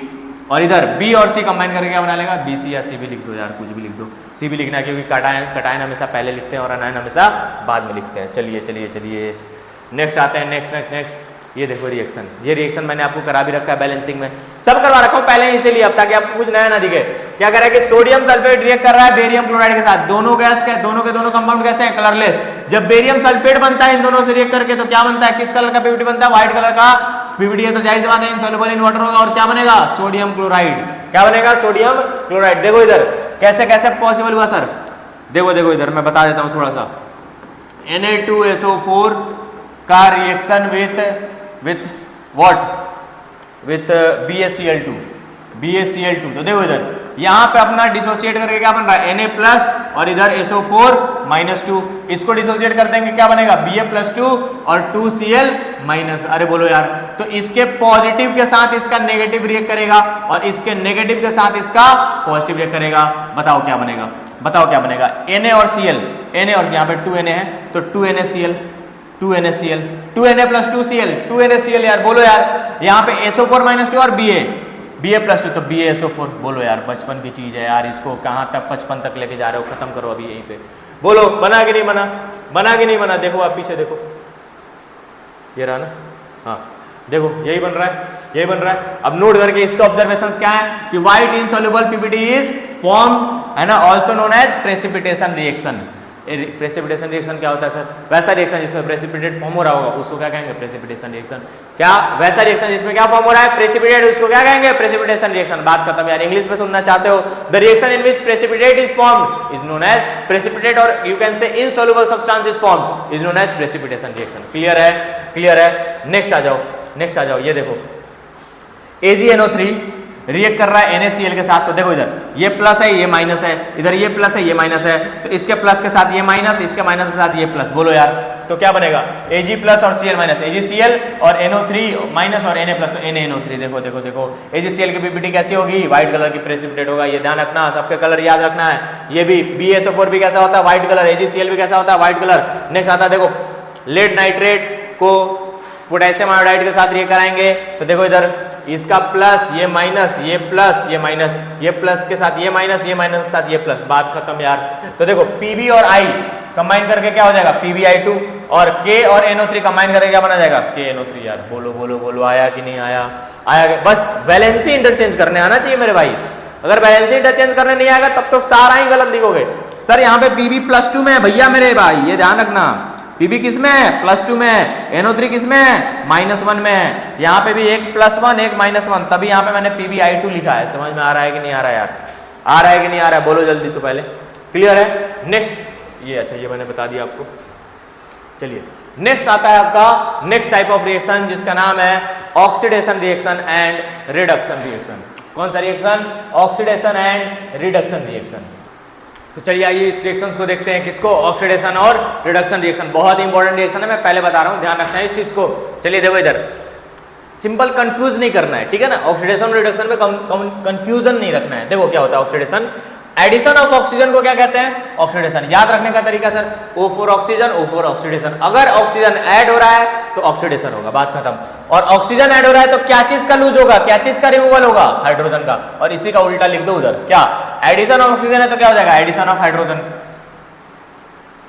और इधर B और C कंबाइन करके क्या बना लेगा BC, या C भी लिख दो यार, कुछ भी लिख दो, C भी लिखना है क्योंकि कटायन हमेशा पहले लिखते हैं और अनायन हमेशा बाद में लिखते हैं। चलिए चलिए चलिए नेक्स्ट आते हैं, नेक्स्ट ये देखो रिएक्शन, ये रिएक्शन मैंने आपको करा भी रखा है, बैलेंसिंग में सब करवा रखा हूं पहले ही, इसीलिए अब ताकि आपको कुछ नया ना दिखे। क्या कर रहा है कि सोडियम सल्फेट रिएक्ट कर रहा है बेरियम क्लोराइड के साथ, दोनों गैस के दोनों कंपाउंड कैसे हैं, कलरलेस। जब बेरियम सल्फेट बनता है इन दोनों से रिएक्ट करके, तो क्या बनता है, किस कलर का पीवीडी बनता है, व्हाइट कलर का पीवीडी है, तो जाहिर सी बात है इनसॉल्युबल इन वाटर होगा, और क्या बनेगा सोडियम क्लोराइड, क्या बनेगा सोडियम क्लोराइड। देखो इधर कैसे कैसे पॉसिबल हुआ सर, देखो इधर मैं बता देता हूं थोड़ा सा। Na2SO4 का reaction with what, with BaCl2। तो देखो इधर यहाँ पे अपना डिसोसिएट करके क्या बन रहा है Na प्लस, और इधर SO4-2, इसको डिसोसिएट कर देंगे क्या बनेगा Ba+2 और 2Cl-। अरे बोलो यार, तो इसके पॉजिटिव के साथ इसका नेगेटिव रिएक्ट करेगा, और इसके नेगेटिव के साथ इसका पॉजिटिव रिएक्ट करेगा। बताओ क्या बनेगा, Na और Cl, Na और यहाँ पे 2Na है, तो 2NaCl 2Na+2Cl यार, बोलो यार, यहाँ पे SO4-2 और Ba+2, तो BaSO4। बोलो यार, बचपन की चीज है यार, इसको कहाँ तक 55 तक लेके जा रहे हो, खत्म करो अभी यहीं पे। बोलो बना कि नहीं बना, बना कि नहीं बना, देखो आप पीछे देखो, ये रहा ना, हाँ देखो यही बन रहा है, अब नोट करके इसके ऑब्जर्वेशंस क्या है कि white insoluble PPT is form, है ना, also known as precipitation reaction. Precipitation reaction क्या होता है सर, वैसा रिएक्शन जिसमें प्रेसिपिटेट फॉर्म हो रहा होगा उसको क्या कहेंगे, प्रेसिपिटेशन रिएक्शन। क्या वैसा रिएक्शन जिसमें क्या फॉर्म हो रहा है, प्रेसिपिटेट, उसको क्या कहेंगे, प्रेसिपिटेशन रिएक्शन। बात खत्म यार, इंग्लिश में सुनना चाहते हो, the reaction in which precipitate is formed is known as precipitate, और you can say insoluble substance is formed is known as precipitation reaction. Clear है। नेक्स्ट आ जाओ, ये देखो AgNO3 रिएक्ट कर रहा है NaCl के साथ, तो देखो इधर ये प्लस है ये माइनस है, इधर ये प्लस है ये माइनस है, तो इसके प्लस के साथ ये माइनस, इसके माइनस के साथ ये प्लस। बोलो यार, तो क्या बनेगा Ag प्लस और Cl माइनस, AgCl और NO3 माइनस और Na प्लस, तो NaNO3। देखो AgCl की पीपीटी कैसी होगी, व्हाइट कलर की प्रेसिपिटेट होगा, ये ध्यान रखना, सबके कलर याद रखना है। ये भी BaSO4 भी कैसा होता है, व्हाइट कलर, AgCl भी कैसा होता है, व्हाइट कलर। नेक्स्ट आता है देखो, लेड नाइट्रेट को पोटेशियम आयोडाइड के साथ रिएक्ट कराएंगे, तो देखो इधर इसका प्लस, ये माइनस, ये प्लस, ये माइनस, ये प्लस के साथ ये माइनस, ये माइनस के साथ ये प्लस, बात खत्म यार। तो देखो Pb और I कंबाइन करके क्या हो जाएगा PbI2, और K और NO3 कंबाइन करके क्या बना जाएगा KNO3। यार बोलो बोलो बोलो, आया कि नहीं आया? आया। बस वैलेंसी इंटरचेंज करने आना चाहिए मेरे भाई। अगर वैलेंसी इंटरचेंज करने नहीं आएगा तब तो सारा ही गलत लिखोगे। सर यहाँ पे Pb +2 में है भैया मेरे भाई, ये ध्यान रखना। Pb किस में है? +2 में है। NO3 किस में है? -1 में है। यहाँ पे भी एक +1 एक -1, तभी यहाँ पे मैंने PbI2 लिखा है। समझ में आ रहा है कि नहीं आ रहा है यार? आ रहा है कि नहीं आ रहा है? बोलो जल्दी तो पहले। क्लियर है? नेक्स्ट ये, अच्छा ये मैंने बता दिया आपको। चलिए नेक्स्ट आता है आपका नेक्स्ट टाइप ऑफ रिएक्शन, जिसका नाम है oxidation reaction and reduction reaction. कौन सा reaction? Oxidation and reduction reaction. तो चलिए आइए इस रिएक्शंस को देखते हैं। किसको? ऑक्सीडेशन और रिडक्शन रिएक्शन। बहुत इंपॉर्टेंट रिएक्शन है, मैं पहले बता रहा हूँ, ध्यान रखना है इस चीज को। चलिए देखो इधर, सिंपल कंफ्यूज नहीं करना है, ठीक है ना? ऑक्सीडेशन और रिडक्शन में कंफ्यूजन नहीं रखना है। देखो क्या होता है ऑक्सीडेशन, एडिशन ऑफ ऑक्सीजन को क्या कहते हैं? ऑक्सीडेशन। याद रखने का तरीका sir, O4 oxygen, O4 oxidation. अगर ऑक्सीजन ऐड हो रहा है तो ऑक्सीडेशन होगा, बात खत्म। और ऑक्सीजन ऐड हो रहा है तो क्या चीज का लूज होगा? क्या चीज का रिमूवल होगा? हाइड्रोजन का। और इसी का उल्टा लिख दो उधर, क्या? एडिशन ऑफ ऑक्सीजन है तो क्या हो जाएगा? Addition of hydrogen.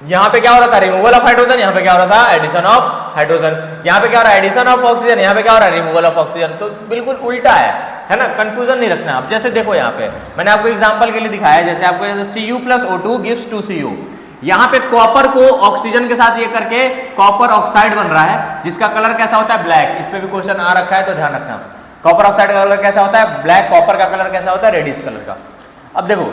यहाँ पे क्या हो रहा था? Removal of hydrogen. यहाँ पे क्या हो रहा था? Addition of hydrogen. यहाँ पे क्या हो रहा है? Addition of oxygen. यहाँ पे क्या हो रहा है? Removal of oxygen. तो बिल्कुल उल्टा है ना? कंफ्यूजन नहीं रखना। अब जैसे देखो यहाँ पे मैंने आपको एग्जांपल के लिए दिखाया, जैसे आपको Cu + O2 gives 2Cu। यहाँ पे कॉपर को ऑक्सीजन के साथ ये करके कॉपर ऑक्साइड बन रहा है, जिसका कलर कैसा होता है? ब्लैक। इस पे भी क्वेश्चन आ रखा है तो ध्यान रखना। कॉपर ऑक्साइड का कलर कैसा होता है? ब्लैक। कॉपर का कलर कैसा होता है? रेडिश कलर का। अब देखो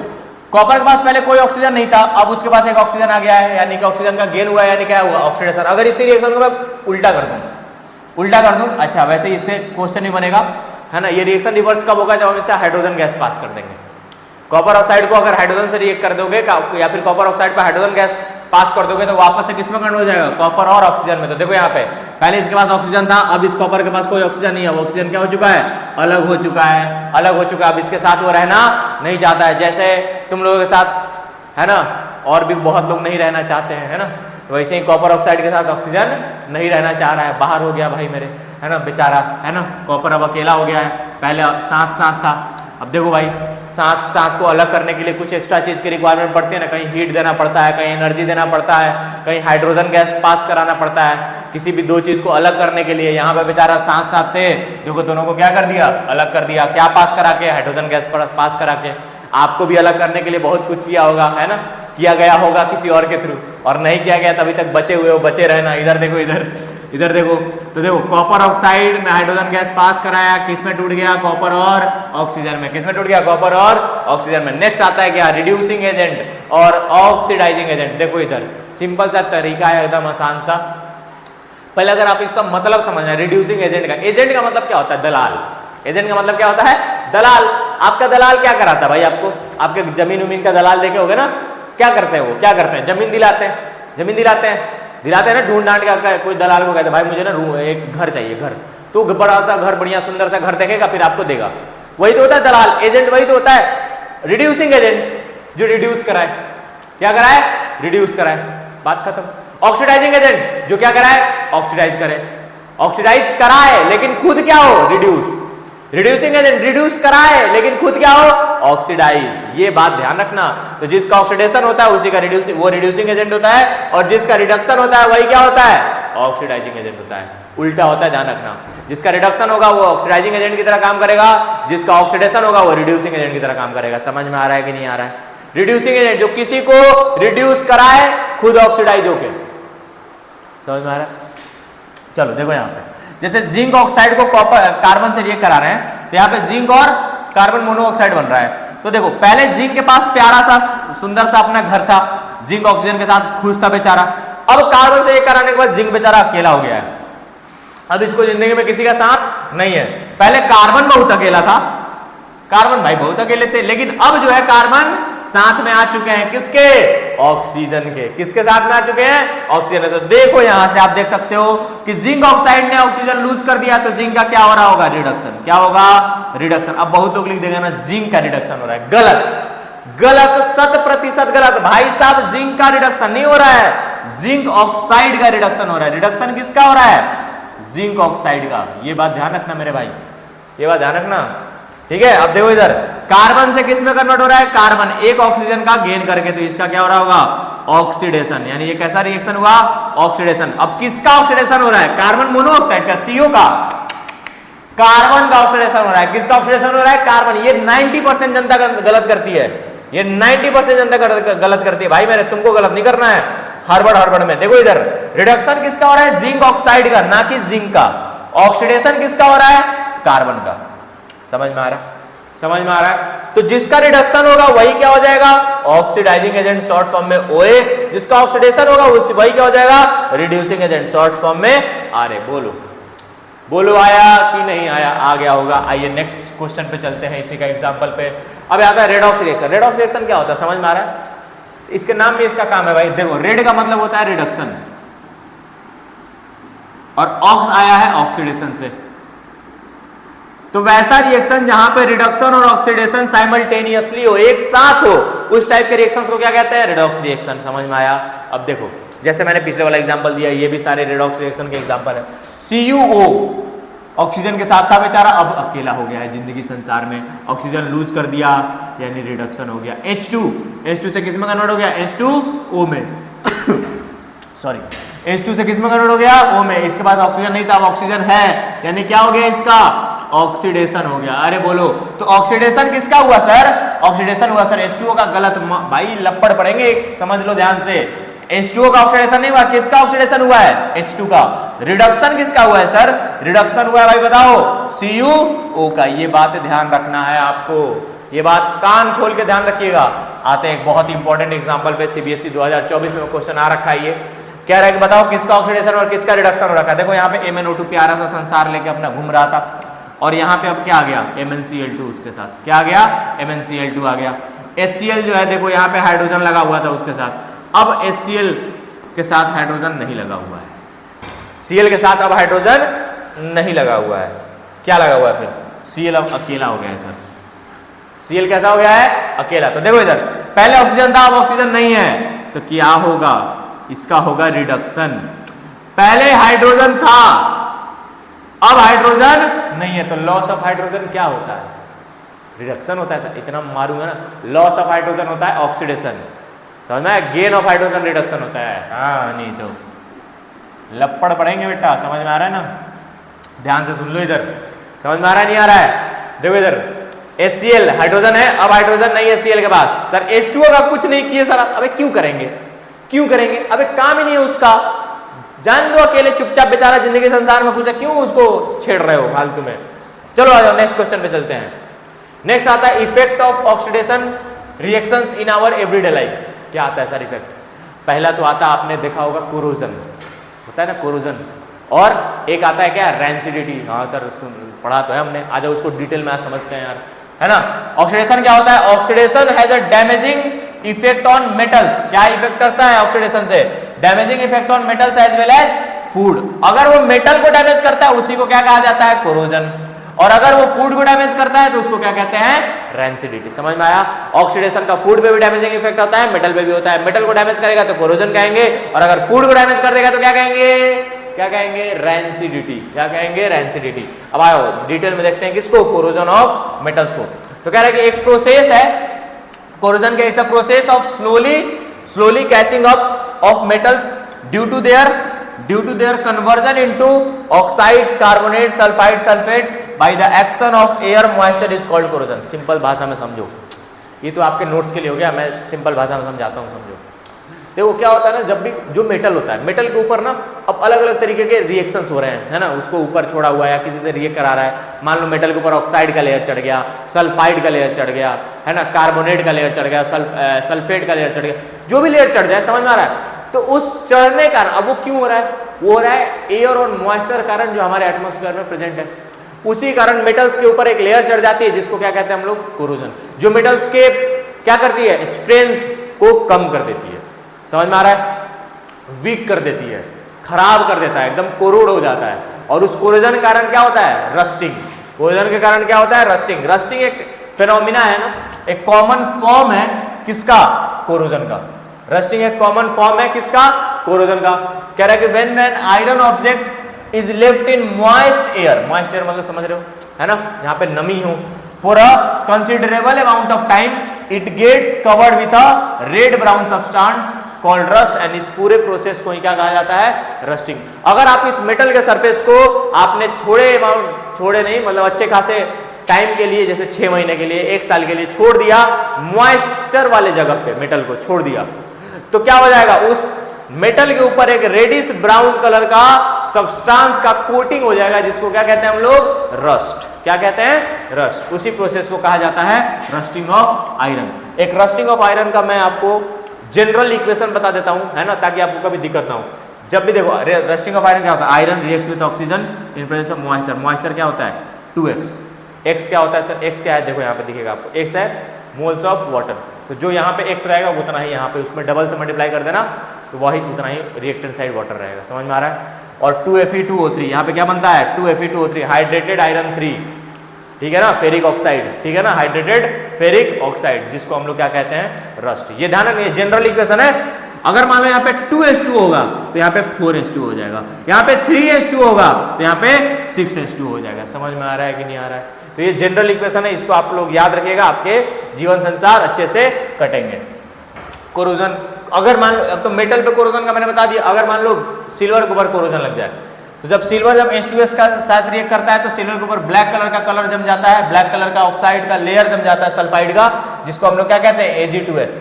कॉपर के पास पहले कोई ऑक्सीजन नहीं था, अब उसके पास एक ऑक्सीजन आ गया है, यानी कि ऑक्सीजन का गेन हुआ है, यानी क्या हुआ? ऑक्सीडेशन। अगर इसी रिएक्शन को मैं उल्टा कर दूं, अच्छा वैसे इससे क्वेश्चन नहीं बनेगा, है ना? ये रिएक्शन रिवर्स कब होगा? जब हम इससे हाइड्रोजन गैस पास कर देंगे। कॉपर ऑक्साइड को अगर हाइड्रोजन से रिएक्ट कर दोगे या फिर कॉपर ऑक्साइड पर हाइड्रोजन गैस पास कर दोगे तो वापस से किस में कन्वर्ट हो जाएगा? कॉपर और ऑक्सीजन में। तो देखो यहाँ पे पहले इसके पास ऑक्सीजन था, अब इस कॉपर के पास कोई ऑक्सीजन नहीं है, वो ऑक्सीजन क्या हो चुका है? अलग हो चुका है, अलग हो चुका है। अब इसके साथ वो रहना नहीं चाहता है, जैसे तुम लोगों के साथ, है ना? और भी बहुत लोग नहीं रहना चाहते हैं, है ना? तो वैसे ही कॉपर ऑक्साइड के साथ ऑक्सीजन नहीं रहना चाह रहा है, बाहर हो गया भाई मेरे, है ना? बेचारा, है ना? कॉपर अब अकेला हो गया है, पहले साथ था। अब देखो भाई साथ को अलग करने के लिए कुछ एक्स्ट्रा चीज की रिक्वायरमेंट पड़ती है ना, कहीं हीट देना पड़ता है, कहीं एनर्जी देना पड़ता है, कहीं हाइड्रोजन गैस पास कराना पड़ता है, किसी भी दो चीज को अलग करने के लिए। यहाँ पे बेचारा साथ थे, देखो दोनों को क्या कर दिया? अलग कर दिया। क्या पास करा के? हाइड्रोजन गैस पास करा के। आपको भी अलग करने के लिए बहुत कुछ किया होगा, है ना? किया गया होगा किसी और के थ्रू, और नहीं किया गया तभी तक बचे हुए हो, बचे रहना। इधर देखो, इधर देखो, तो देखो कॉपर ऑक्साइड में हाइड्रोजन गैस पास कराया, किसमें टूट गया? कॉपर और ऑक्सीजन में। किसमें टूट गया? कॉपर और ऑक्सीजन में। नेक्स्ट आता है क्या? रिड्यूसिंग एजेंट और ऑक्सीडाइजिंग एजेंट। देखो इधर सिंपल सा तरीका है, एकदम आसान सा। पहले अगर आप इसका मतलब समझना है रिड्यूसिंग एजेंट का, एजेंट का मतलब क्या होता है? दलाल। एजेंट का मतलब क्या होता है? दलाल। आपका दलाल क्या कराता है भाई? आपको आपके जमीन उमीन का दलाल देखे होगे ना, क्या करते हैं वो? क्या करते हैं? जमीन दिलाते हैं ना, ढूंढ ढांड का। कोई दलाल को कहते हैं भाई मुझे ना एक घर चाहिए, घर। तो बड़ा सा घर, बढ़िया सुंदर सा घर देखेगा, फिर आपको देगा। वही तो होता है दलाल। एजेंट वही तो होता है रिड्यूसिंग एजेंट, जो रिड्यूस कराए। क्या कराए? रिड्यूस कराए, बात खत्म। ऑक्सीडाइजिंग एजेंट जो क्या कराए? ऑक्सीडाइज करे। ऑक्सीडाइज कराए लेकिन खुद क्या हो? रिड्यूस। रिड्यूसिंग एजेंट रिड्यूस कराए लेकिन खुद क्या हो? ऑक्सीडाइज। ये बात ध्यान रखना। तो जिसका ऑक्सीडेशन होता है उसी का वो रिड्यूसिंग एजेंट होता है, और जिसका रिडक्शन होता है वही क्या होता है? ऑक्सीडाइजिंग एजेंट होता है। उल्टा होता है, ध्यान रखना। जिसका रिडक्शन होगा वो ऑक्सीडाइजिंग एजेंट की तरह काम करेगा, जिसका ऑक्सीडेशन होगा वो रिड्यूसिंग एजेंट की तरह काम करेगा। समझ में आ रहा है कि नहीं आ रहा है? रिड्यूसिंग एजेंट जो किसी को रिड्यूस कराए, खुद ऑक्सीडाइज होके। समझ में आ रहा है? चलो देखो यहाँ पे जैसे जिंक ऑक्साइड को कार्बन से रिएक्ट करा रहे हैं, तो यहाँ पे जिंक और कार्बन मोनोऑक्साइड बन रहा है। तो देखो पहले जिंक के पास प्यारा सा सुंदर सा अपना घर था, जिंक ऑक्सीजन के साथ खुश था बेचारा। अब कार्बन से रिएक्ट कराने के बाद जिंक बेचारा अकेला हो गया है। अब इसको जिंदगी में किसी का साथ नहीं है। पहले कार्बन बहुत अकेला था, कार्बन भाई बहुत अकेले थे, लेकिन अब जो है कार्बन साथ में आ चुके हैं। किसके? ऑक्सीजन के। किसके साथ में आ चुके हैं? ऑक्सीजन। तो देखो यहां से आप देख सकते हो कि जिंक ऑक्साइड ने ऑक्सीजन लूज कर दिया, तो जिंक का क्या हो रहा होगा? रिडक्शन। क्या होगा? रिडक्शन। अब बहुत लोग लिख देंगे ना जिंक का रिडक्शन हो रहा है। गलत, 100% गलत। भाई साहब जिंक का रिडक्शन नहीं हो रहा है, जिंक ऑक्साइड का रिडक्शन हो रहा है। रिडक्शन किसका हो रहा है? जिंक ऑक्साइड का। ये बात ध्यान रखना मेरे भाई, ये बात ध्यान रखना, ठीक है। अब देखो इधर कार्बन से किस में कन्वर्ट हो रहा है, कार्बन एक ऑक्सीजन का गेन करके, तो इसका क्या हो रहा होगा, ऑक्सीडेशन, यानी ये कैसा रिएक्शन हुआ, ऑक्सीडेशन। अब किसका ऑक्सीडेशन हो रहा है, कार्बन मोनोऑक्साइड का, CO का, कार्बन का ऑक्सीडेशन हो रहा है। किसका ऑक्सीडेशन हो रहा है, कार्बन। ये 90% जनता गलत करती है, ये 90% जनता गलत करती है भाई, मेरे तुमको गलत नहीं करना है हड़बड़ में। देखो इधर रिडक्शन किसका हो रहा है, जिंक ऑक्साइड का, ना कि जिंक का। ऑक्सीडेशन किसका हो रहा है, कार्बन का। समझ में आ रहा है, समझ में आ रहा है। तो जिसका रिडक्शन होगा वही क्या हो जाएगा, ऑक्सीडाइजिंग एजेंट शॉर्ट फॉर्म में OA, जिसका ऑक्सीडेशन होगा वही क्या हो जाएगा, रिड्यूसिंग एजेंट शॉर्ट फॉर्म में RA। बोलो बोलो आया कि नहीं आया, आ गया होगा। आइए नेक्स्ट क्वेश्चन पे चलते हैं, इसी का एग्जांपल पे। अब आता है रेडॉक्स रिएक्शन। रेडॉक्स रिएक्शन क्या होता है, समझ में आ रहा है, इसके नाम में इसका काम है भाई। देखो रेड का मतलब होता है रिडक्शन, और ऑक्स आया है ऑक्सीडेशन से। तो वैसा रिएक्शन जहां पे रिडक्शन और ऑक्सीडेशन साइमल्टेनियसली हो, एक साथ हो, उस टाइप के रिएक्शंस को क्या कहते हैं, रेडॉक्स रिएक्शन। समझ में आया। अब देखो जैसे मैंने पिछले वाला एग्जांपल दिया, ये भी सारे रेडॉक्स रिएक्शन के एग्जांपल है। CuO ऑक्सीजन के साथ था बेचारा, अब अकेला हो गया है जिंदगी संसार में, ऑक्सीजन लूज कर दिया यानी रिडक्शन हो गया। H2 से किस में कन्वर्ट हो गया, H2O में सॉरी, H2 से किस में कन्वर्ट हो गया, O में। इसके पास ऑक्सीजन नहीं था, अब ऑक्सीजन है, यानी क्या हो गया, इसका ऑक्सीडेशन हो गया। अरे बोलो, तो ऑक्सीडेशन किसका हुआ सर, ऑक्सीडेशन हुआ सर H2O का। गलत भाई, लपड़ पड़ेंगे, समझ लो ध्यान से। H2O का ऑक्सीडेशन नहीं हुआ, किसका ऑक्सीडेशन हुआ है, H2 का। रिडक्शन किसका हुआ है सर, रिडक्शन हुआ है भाई बताओ, CuO का। ये बात ध्यान रखना है आपको, ये बात कान खोल के ध्यान रखिएगा। आते हैं एक बहुत इंपॉर्टेंट एग्जांपल पे, CBSE 2024 में क्वेश्चन आ रखा है। ये कह रहा है कि बताओ किसका ऑक्सीडेशन और किसका रिडक्शन हो रखा है। देखो यहाँ पे MnO2 प्यारा सा संसार लेके अपना घूम रहा था, और यहाँ पे अब क्या आ गया, MnCl2 उसके साथ। क्या आ गया, MnCl2 आ गया। HCl जो है देखो यहाँ पे हाइड्रोजन लगा हुआ था उसके साथ, अब HCl के साथ हाइड्रोजन नहीं लगा हुआ है, Cl के साथ अब हाइड्रोजन नहीं लगा हुआ है। क्या लगा हुआ है फिर, Cl अब अकेला हो गया है सर। Cl कैसा हो गया है, अकेला। तो देखो इधर पहले ऑक्सीजन था, अब ऑक्सीजन नहीं है, तो क्या होगा, इसका होगा रिडक्शन। पहले हाइड्रोजन था, अब हाइड्रोजन नहीं है, तो लॉस ऑफ हाइड्रोजन क्या होता है, रिडक्शन होता है। इतना मारूंगा ना, लॉस ऑफ हाइड्रोजन होता है ऑक्सीडेशन, समझ में। गेन ऑफ हाइड्रोजन रिडक्शन होता है। हाँ नहीं तो लपड़ पड़ेंगे बेटा, समझ में आ रहा है ना, ध्यान से सुन लो इधर। समझ में आ रहा है, नहीं आ रहा है, देखो इधर HCl हाइड्रोजन है, अब हाइड्रोजन नहीं है Cl के पास। सर H2O का कुछ नहीं किए सर, अबे क्यों करेंगे, क्यों करेंगे, अबे काम ही नहीं है उसका, जान दो अकेले चुपचाप बेचारा जिंदगी संसार में घुसा, क्यों उसको छेड़ रहे हो फालतू में। चलो आ जाओ नेक्स्ट क्वेश्चन पे चलते हैं। नेक्स्ट आता है effect of oxidation reactions in our everyday life. क्या आता है सर इफेक्ट, पहला तो आता आपने देखा होगा कोरोजन, होता है ना कोरोजन, और एक आता है क्या, रैंसिडिटी। हाँ सर पढ़ा तो है हमने, आ जाओ उसको डिटेल में आज समझते हैं यार, है ना। ऑक्सीडेशन क्या होता है, oxidation has a damaging effect on metals. क्या इफेक्ट करता है ऑक्सीडेशन से, damaging effect on metals as well as food. अगर वो मेटल को डैमेज करता है उसी को क्या कहा जाता है, कोरोजन, और अगर वो फूड को डैमेज करता है तो उसको क्या कहते हैं, रैंसिडिटी। समझ में आया। ऑक्सीडेशन का फूड पे भी डैमेजिंग इफेक्ट होता है, मेटल पे भी होता है। मेटल को डैमेज करेगा तो कोरोजन कहेंगे, और अगर फूड को डैमेज कर देगा तो क्या कहेंगे, क्या कहेंगे, रैंसिडिटी। क्या कहेंगे, रैंसिडिटी। अब आओ डिटेल में देखते हैं किसको, कोरोजन ऑफ मेटल्स को। तो कह रहा है कि एक प्रोसेस है कोरोजन के, it's a process of slowly catching up of metals due to their conversion into oxides, carbonate, sulphide, sulphate by the action of air moisture is called corrosion. Simple भाषा में समझो, ये तो आपके नोट्स के लिए हो गया, मैं सिंपल भाषा में समझाता हूँ, समझो। देखो क्या होता है ना, जब भी जो मेटल होता है, मेटल के ऊपर ना अब अलग अलग तरीके के रिएक्शंस हो रहे हैं, है ना, उसको ऊपर छोड़ा हुआ है या किसी से रिएक्ट करा रहा है। मान लो मेटल के ऊपर ऑक्साइड का लेयर चढ़ गया, सल्फाइड का लेयर चढ़ गया, है ना, कार्बोनेट का लेयर चढ़ गया, सल्फेट का लेयर चढ़ गया, जो भी लेयर चढ़ जाए, समझ में आ रहा है। तो उस चढ़ने कारण अब वो क्यों हो रहा है, वो हो रहा है एयर और मॉइस्चर कारण जो हमारे एटमॉस्फेयर में प्रेजेंट है, उसी कारण मेटल्स के ऊपर एक लेयर चढ़ जाती है जिसको क्या कहते हैं हम लोग, कोरोजन, जो मेटल्स के क्या करती है, स्ट्रेंथ को कम कर देती है। समझ में आ रहा है, वीक कर देती है, खराब कर देता है, एकदम कोरोड हो जाता है। और उस कोरोजन के कारण क्या होता है, रस्टिंग। कोरोजन के कारण क्या होता है, रस्टिंग। रस्टिंग एक फिनोमिना है ना, एक कॉमन फॉर्म है किसका, कोरोजन का। रस्टिंग एक कॉमन फॉर्म है किसका, कोरोजन का। कह रहा है कि when an iron object is left in moist air, moist air मतलब समझ रहे हो, है ना, यहाँ पे नमी हो, for a considerable amount of time it gets covered with a red brown substance called rust, and इस पूरे प्रोसेस को ही क्या कहा जाता है, रस्टिंग। अगर आप इस मेटल के सरफेस को आपने थोड़े नहीं मतलब अच्छे खासे टाइम के लिए, जैसे 6 महीने के लिए, 1 साल के लिए छोड़ दिया, मॉइस्चर वाले जगह पे मेटल को छोड़ दिया, तो क्या हो जाएगा, उस मेटल के ऊपर एक रेडिश ब्राउन कलर का सब्सटेंस का कोटिंग हो जाएगा, जिसको क्या कहते हैं हम लोग, रस्ट। क्या कहते हैं, रस्ट। उसी प्रोसेस को कहा जाता है रस्टिंग ऑफ आयरन। एक रस्टिंग ऑफ आयरन का मैं आपको जनरल इक्वेशन बता देता हूं, है ना, ताकि आपको कभी दिक्कत ना हो। जब भी देखो रस्टिंग ऑफ आयरन क्या होता है, iron reacts with oxygen in presence of moisture. Moisture क्या होता है, 2x। x क्या होता है सर, x क्या है, देखो यहाँ पे दिखेगा आपको, x है मोल्स ऑफ वाटर, तो जो यहाँ पे x रहेगा उतना ही यहाँ पे उसमें डबल से मल्टीप्लाई कर देना, तो वही उतना ही रिएक्टेंट साइड वाटर रहेगा। समझ में आ रहा है। और 2Fe2O3 यहाँ पे क्या बनता है, 2Fe2O3 हाइड्रेटेड आयरन 3, ठीक है ना, फेरिक ऑक्साइड, ठीक है ना, हाइड्रेटेड फेरिक ऑक्साइड, जिसको हम लोग क्या कहते हैं, रस्ट। ये ध्यान रखिए, जनरल इक्वेशन है। अगर मान लो यहाँ पे 2H2 होगा तो यहाँ पे 4H2 हो जाएगा, यहाँ पे 3H2 होगा तो यहाँ पे 6H2 हो जाएगा। समझ में आ रहा है कि नहीं आ रहा है। तो ये जनरल इक्वेशन है, इसको आप लोग याद रखिएगा, आपके जीवन संसार अच्छे से कटेंगे। कोरोजन, अगर मान लो, अब तो मेटल पे कोरोजन का मैंने बता दिया, अगर मान लो सिल्वर के ऊपर कोरोजन लग जाए, तो जब सिल्वर जब H2S का साथ रिएक्ट करता है तो सिल्वर के ऊपर ब्लैक कलर का कलर जम जाता है, ब्लैक कलर का ऑक्साइड का लेयर जम जाता है सल्फाइड का, जिसको हम लोग क्या कहते हैं, Ag2S।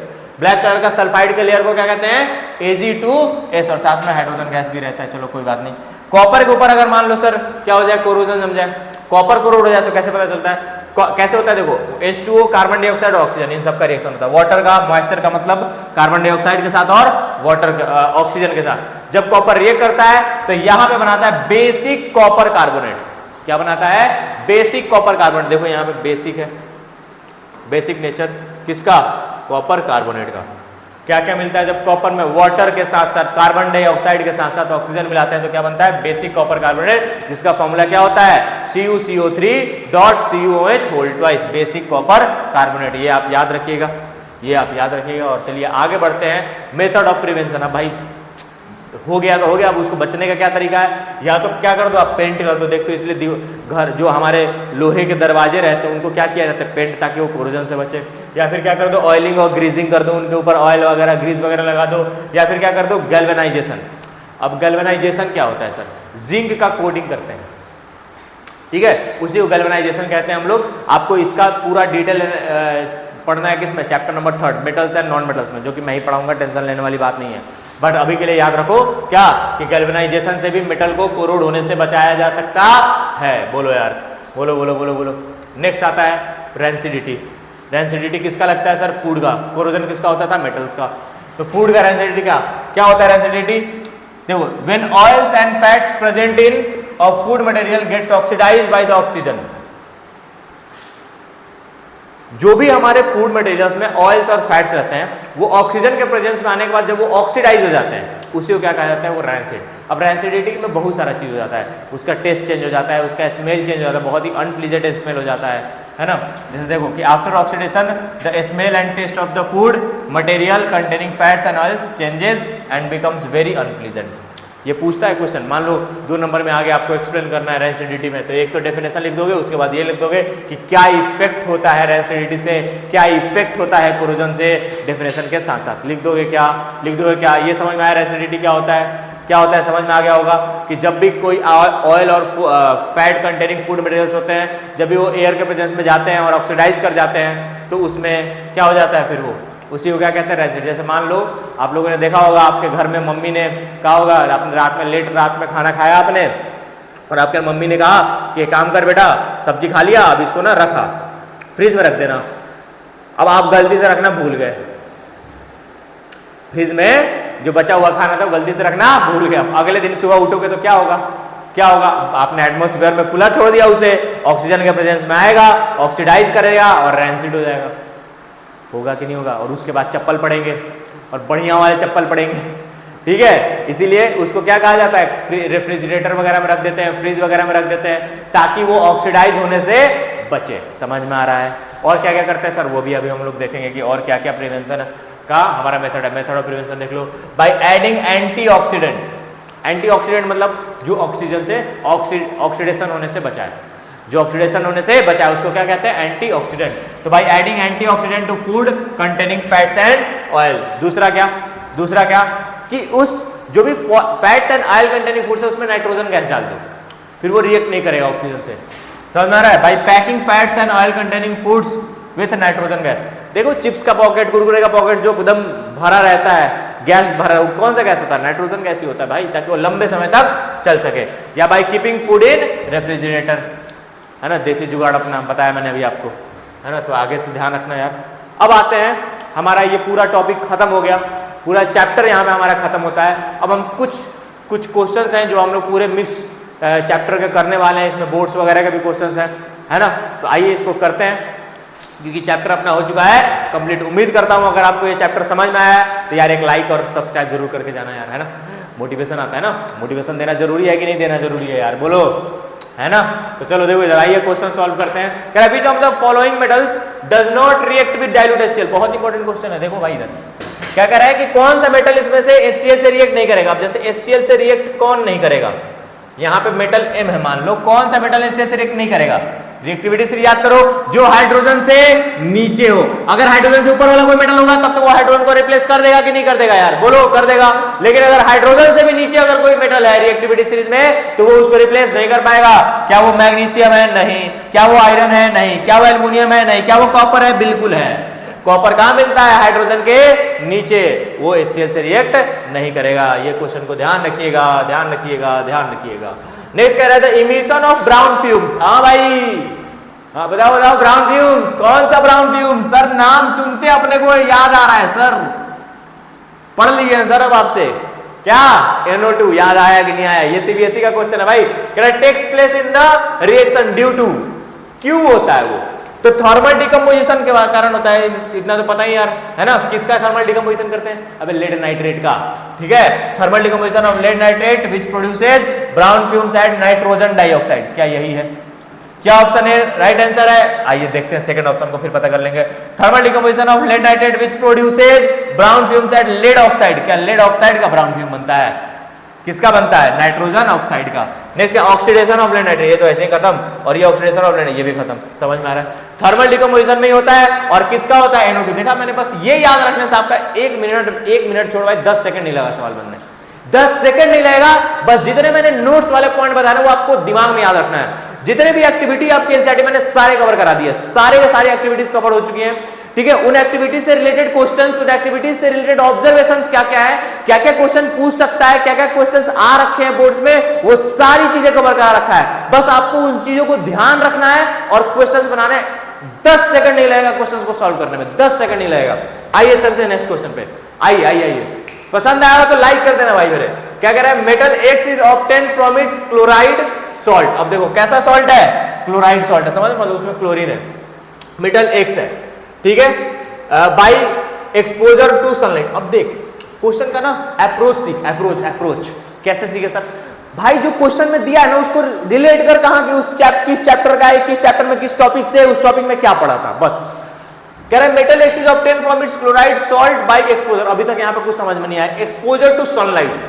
ब्लैक कलर का सल्फाइड के लेयर को क्या कहते हैं, Ag2S, और साथ में हाइड्रोजन गैस भी रहता है। चलो कोई बात नहीं। कॉपर के ऊपर अगर मान लो सर क्या हो जाए, कोरोजन जम जाए, कॉपर कोरोड हो जाए, तो कैसे पता चलता है, कैसे होता है, देखो H2O कार्बन डाइऑक्साइड और ऑक्सीजन, इन सब का रिएक्शन होता है। वाटर का, मॉइस्चर का मतलब कार्बन डाइऑक्साइड के साथ और वाटर ऑक्सीजन के साथ। जब कॉपर रिएक्ट करता है तो यहां पे बनाता है बेसिक कॉपर कार्बोनेट। क्या बनाता है, बेसिक कॉपर कार्बोनेट। देखो यहाँ पे बेसिक है, बेसिक नेचर किसका, कॉपर कार्बोनेट का। क्या क्या मिलता है जब कॉपर में वाटर के साथ साथ कार्बन डाइऑक्साइड के साथ साथ ऑक्सीजन मिलाते हैं, तो क्या बनता है, बेसिक कॉपर कार्बोनेट, जिसका फॉर्मूला क्या होता है, CuCO3.CuOH whole twice, basic copper carbonate. ये आप याद रखिएगा, ये आप याद रखिएगा। और चलिए आगे बढ़ते हैं, मेथड ऑफ प्रिवेंशन। अब भाई हो गया तो हो गया, अब उसको बचने का क्या तरीका है, या तो क्या कर दो आप, पेंट कर दो। देखो इसलिए घर जो हमारे लोहे के दरवाजे रहते हैं उनको क्या किया जाता है, पेंट, ताकि वो कोरोजन से बचे। या फिर क्या कर दो, ऑयलिंग और ग्रीजिंग कर दो, उनके ऊपर ऑयल वगैरह ग्रीस वगैरह लगा दो। या फिर क्या कर दो, गैल्वेनाइजेशन। अब गैल्वेनाइजेशन क्या होता है सर, जिंक का कोटिंग करते हैं, ठीक है, उसी को गैल्वेनाइजेशन कहते हैं हम लोग। आपको इसका पूरा डिटेल पढ़ना है किसमें, chapter number 3 metals and non metals में, जो कि मैं ही पढ़ाऊंगा, टेंशन लेने वाली बात नहीं है। बट अभी के लिए याद रखो क्या, कि गैल्वेनाइजेशन से भी मेटल को कोरोड होने से बचाया जा सकता है। बोलो यार, बोलो बोलो बोलो बोलो। नेक्स्ट आता है रेंसिडिटी। रेंसिडिटी किसका लगता है सर, फूड का। कोरोजन किसका होता था, मेटल्स का। तो फूड का रेंसिडिटी क्या होता है, रेंसिडिटी देखो, when oils and fats present in a food material gets oxidized by the oxygen. जो भी हमारे फूड मटेरियल्स में ऑयल्स और फैट्स रहते हैं, वो ऑक्सीजन के प्रेजेंस में आने के बाद जब वो ऑक्सीडाइज हो जाते हैं, उसी को क्या कहा जाता है, वो रैंसिड। अब रैंसिडिटी में बहुत सारा चीज हो जाता है, उसका टेस्ट चेंज हो जाता है, उसका स्मेल चेंज हो जाता है, बहुत ही अनप्लीजेंट स्मेल हो जाता है ना। जैसे देखो कि after oxidation the smell and taste of the food material containing fats and oils changes and becomes very unpleasant. ये पूछता है क्वेश्चन, मान लो 2 नंबर में आगे आपको एक्सप्लेन करना है रेंसिडिटी में, तो एक तो डेफिनेशन लिख दोगे, उसके बाद ये लिख दोगे कि क्या इफेक्ट होता है रेंसिडिटी से, क्या इफेक्ट होता है कोरोजन से, डेफिनेशन के साथ साथ लिख दोगे क्या, लिख दोगे क्या। ये समझ में आया रेंसिडिटी क्या होता है, क्या होता है, समझ में आ गया होगा कि जब भी कोई ऑयल और फैट कंटेनिंग फूड मटेरियल्स होते हैं, जब भी वो एयर के प्रेजेंस में जाते हैं और ऑक्सीडाइज कर जाते हैं, तो उसमें क्या हो जाता है, फिर वो उसी को क्या कहते हैं, रेंसिड। जैसे मान लो आप लोगों ने देखा होगा, आपके घर में मम्मी ने कहा होगा, आपने रात में खाना खाया आपने, और आपके मम्मी ने कहा कि एक काम कर बेटा, सब्जी खा लिया, अब इसको ना रखा फ्रिज में रख देना। अब आप गलती से रखना भूल गए, फ्रिज में जो बचा हुआ खाना था वो गलती से रखना भूल गए। अगले दिन सुबह उठोगे तो क्या होगा, क्या होगा, आपने एटमॉस्फेयर में खुला छोड़ दिया उसे, ऑक्सीजन के प्रेजेंस में आएगा, ऑक्सीडाइज करेगा और रेंसिड हो जाएगा। होगा कि नहीं होगा। और उसके बाद चप्पल पड़ेंगे, और बढ़िया वाले चप्पल पड़ेंगे, ठीक है। इसीलिए उसको क्या कहा जाता है, रेफ्रिजरेटर वगैरह में रख देते हैं, फ्रिज वगैरह में रख देते हैं, ताकि वो ऑक्सीडाइज होने से बचे। समझ में आ रहा है। और क्या क्या करते हैं सर, वो भी अभी हम लोग देखेंगे कि और क्या क्या प्रिवेंशन का हमारा मेथड है। मेथड ऑफ प्रिवेंशन देख लो, बाय एडिंग एंटीऑक्सीडेंट। एंटीऑक्सीडेंट मतलब जो ऑक्सीजन से ऑक्सीडेशन होने से बचाए। जो ऑक्सीडेशन होने से बचा उसको क्या कहते हैं? एंटीऑक्सीडेंट। तो भाई adding antioxidant to food containing fats and oil. दूसरा क्या कि उस जो भी fats and oil containing foods है उसमें नाइट्रोजन गैस डाल दो, फिर वो रिएक्ट नहीं करेगा ऑक्सीजन से। समझ में आ रहा है? By packing fats and oil containing foods with nitrogen gas. देखो चिप्स का पॉकेट, कुरकुरे का पॉकेट जो एकदम भरा रहता है, गैस भरा, कौन सा गैस होता है? नाइट्रोजन गैस ही होता है भाई, ताकि वो लंबे समय तक चल सके। या by keeping food in refrigerator, है ना, देसी जुगाड़ अपना बताया मैंने अभी आपको, है ना, तो आगे से ध्यान रखना यार। अब आते हैं, हमारा ये पूरा टॉपिक खत्म हो गया, पूरा चैप्टर यहाँ पे हमारा खत्म होता है। अब हम कुछ क्वेश्चंस हैं जो हम लोग पूरे मिक्स चैप्टर के करने वाले हैं, इसमें बोर्ड्स वगैरह के भी क्वेश्चंस हैं, है ना, तो आइए इसको करते हैं, क्योंकि चैप्टर अपना हो चुका है कंप्लीट। उम्मीद करता हूँ अगर आपको ये चैप्टर समझ में आया तो यार एक लाइक और सब्सक्राइब जरूर करके जाना यार, है ना, मोटिवेशन आता है ना, मोटिवेशन देना जरूरी है कि नहीं देना जरूरी है यार, बोलो, है ना। तो चलो देखो इधर आइए क्वेश्चन सॉल्व करते हैं। कह रहा है which of the following metals does not react with dilute HCl। बहुत इंपॉर्टेंट क्वेश्चन है, देखो भाई इधर क्या कह रहा है कि कौन सा मेटल इसमें से HCl से रिएक्ट नहीं करेगा। अब जैसे HCl से रिएक्ट कौन नहीं करेगा, यहाँ पे मेटल M है, मान लो, कौन सा मेटल HCl से रिएक्ट नहीं करेगा? रिएक्टिविटी से याद करो, जो हाइड्रोजन से नीचे हो। अगर हाइड्रोजन से ऊपर वाला कोई मेटल होगा तब तो वो हाइड्रोजन को रिप्लेस कर देगा कि नहीं कर देगा यार, बोलो, कर देगा। लेकिन अगर हाइड्रोजन से भी नीचे अगर कोई मेटल है रिएक्टिविटी सीरीज में तो वो उसको रिप्लेस नहीं कर पाएगा। क्या वो मैग्नीशियम है? नहीं। क्या वो आयरन है? नहीं। क्या वो एल्युमिनियम है? नहीं। क्या वो कॉपर है? बिल्कुल है। कॉपर कहां मिलता है? हाइड्रोजन के नीचे, वो HCl से रिएक्ट नहीं करेगा। ये क्वेश्चन को ध्यान रखिएगा, ध्यान रखिएगा, ध्यान रखिएगा। नेक्स्ट कह रहा था इमिशन ऑफ ब्राउन फ्यूम्स। हाँ भाई, हाँ बताओ बताओ, ब्राउन फ्यूम्स, कौन सा ब्राउन फ्यूम्स? सर नाम सुनते अपने को याद आ रहा है सर, पढ़ लिए सर अब आपसे, क्या NO2 याद आया कि नहीं आया? ये CBSE का क्वेश्चन है भाई। कह रहा है takes place in the reaction due to, क्यों होता है वो? तो थर्मल डिकम्पोजिशन के कारण होता है, इतना तो पता ही यार, है ना। किसका थर्मल डिकम्पोजिशन करते हैं? अबे लेड नाइट्रेट का, ठीक है, thermal decomposition of lead nitrate which produces brown fumes and nitrogen dioxide. क्या यही है? क्या ऑप्शन है राइट आंसर है? आइए देखते हैं सेकंड ऑप्शन को, फिर पता कर लेंगे। Thermal decomposition of lead nitrate which produces brown fumes and lead oxide. क्या लेड ऑक्साइड का ब्राउन फ्यूम बनता है? किसका बनता है? नाइट्रोजन ऑक्साइड का। नेक्स्ट क्या? ऑक्सीडेशन ऑफ लेड नाइट्रेट, ये तो ऐसे ही खत्म, और ये ऑक्सीडेशन ऑफ लेड, ये भी खत्म। समझ में आ रहा है? थर्मल डिकम्पोजिशन में ही होता है, और किसका होता है? NO2। देखा मैंने, बस ये याद रखने से आपका एक मिनट छोड़ भाई 10 सेकंड नहीं लगा सवाल बनने, 10 सेकंड नहीं लगेगा। बस जितने मैंने नोट्स वाले पॉइंट बताए वो आपको दिमाग में याद रखना है। जितने भी एक्टिविटी आपकी एनसीईआरटी मैंने सारे कवर करा दिए, सारे के सारी एक्टिविटीज कवर हो चुकी हैं, ठीक है। उन एक्टिविटी से रिलेटेड क्वेश्चंस, उन एक्टिविटीज से रिलेटेड ऑब्जर्वेशंस क्या क्या है, क्या क्या क्वेश्चन पूछ सकता है, क्या क्या क्वेश्चंस आ रखे हैं बोर्ड्स में, वो सारी चीजें कवर करा रखा है। बस आपको उन चीजों को ध्यान रखना है और क्वेश्चंस बनाने। 10 सेकंड नहीं लगेगा क्वेश्चंस को सॉल्व करने में, 10 सेकंड नहीं लगेगा। आइए चलते हैं नेक्स्ट क्वेश्चन पे। आइए आइए आइए, पसंद आया तो लाइक कर देना भाई मेरे। क्या कह रहा है? Metal X is obtained from its chloride salt. अब देखो कैसा सॉल्ट है? क्लोराइड सॉल्ट है, समझ, मतलब उसमें क्लोरीन है। मेटल X है, ठीक है, बाई एक्सपोजर टू सनलाइट। अब देख क्वेश्चन का ना अप्रोच सीख, अप्रोच कैसे सीखे सर? भाई जो क्वेश्चन में दिया है ना उसको रिलेट कर, कहां कि उस किस चैप्टर का है, किस चैप्टर में किस टॉपिक से, उस टॉपिक में क्या पढ़ा था, बस। कह रहा है metal X is obtained from its chloride salt by exposure. अभी तक यहां पे कुछ समझ में नहीं आया। एक्सपोजर टू सनलाइट,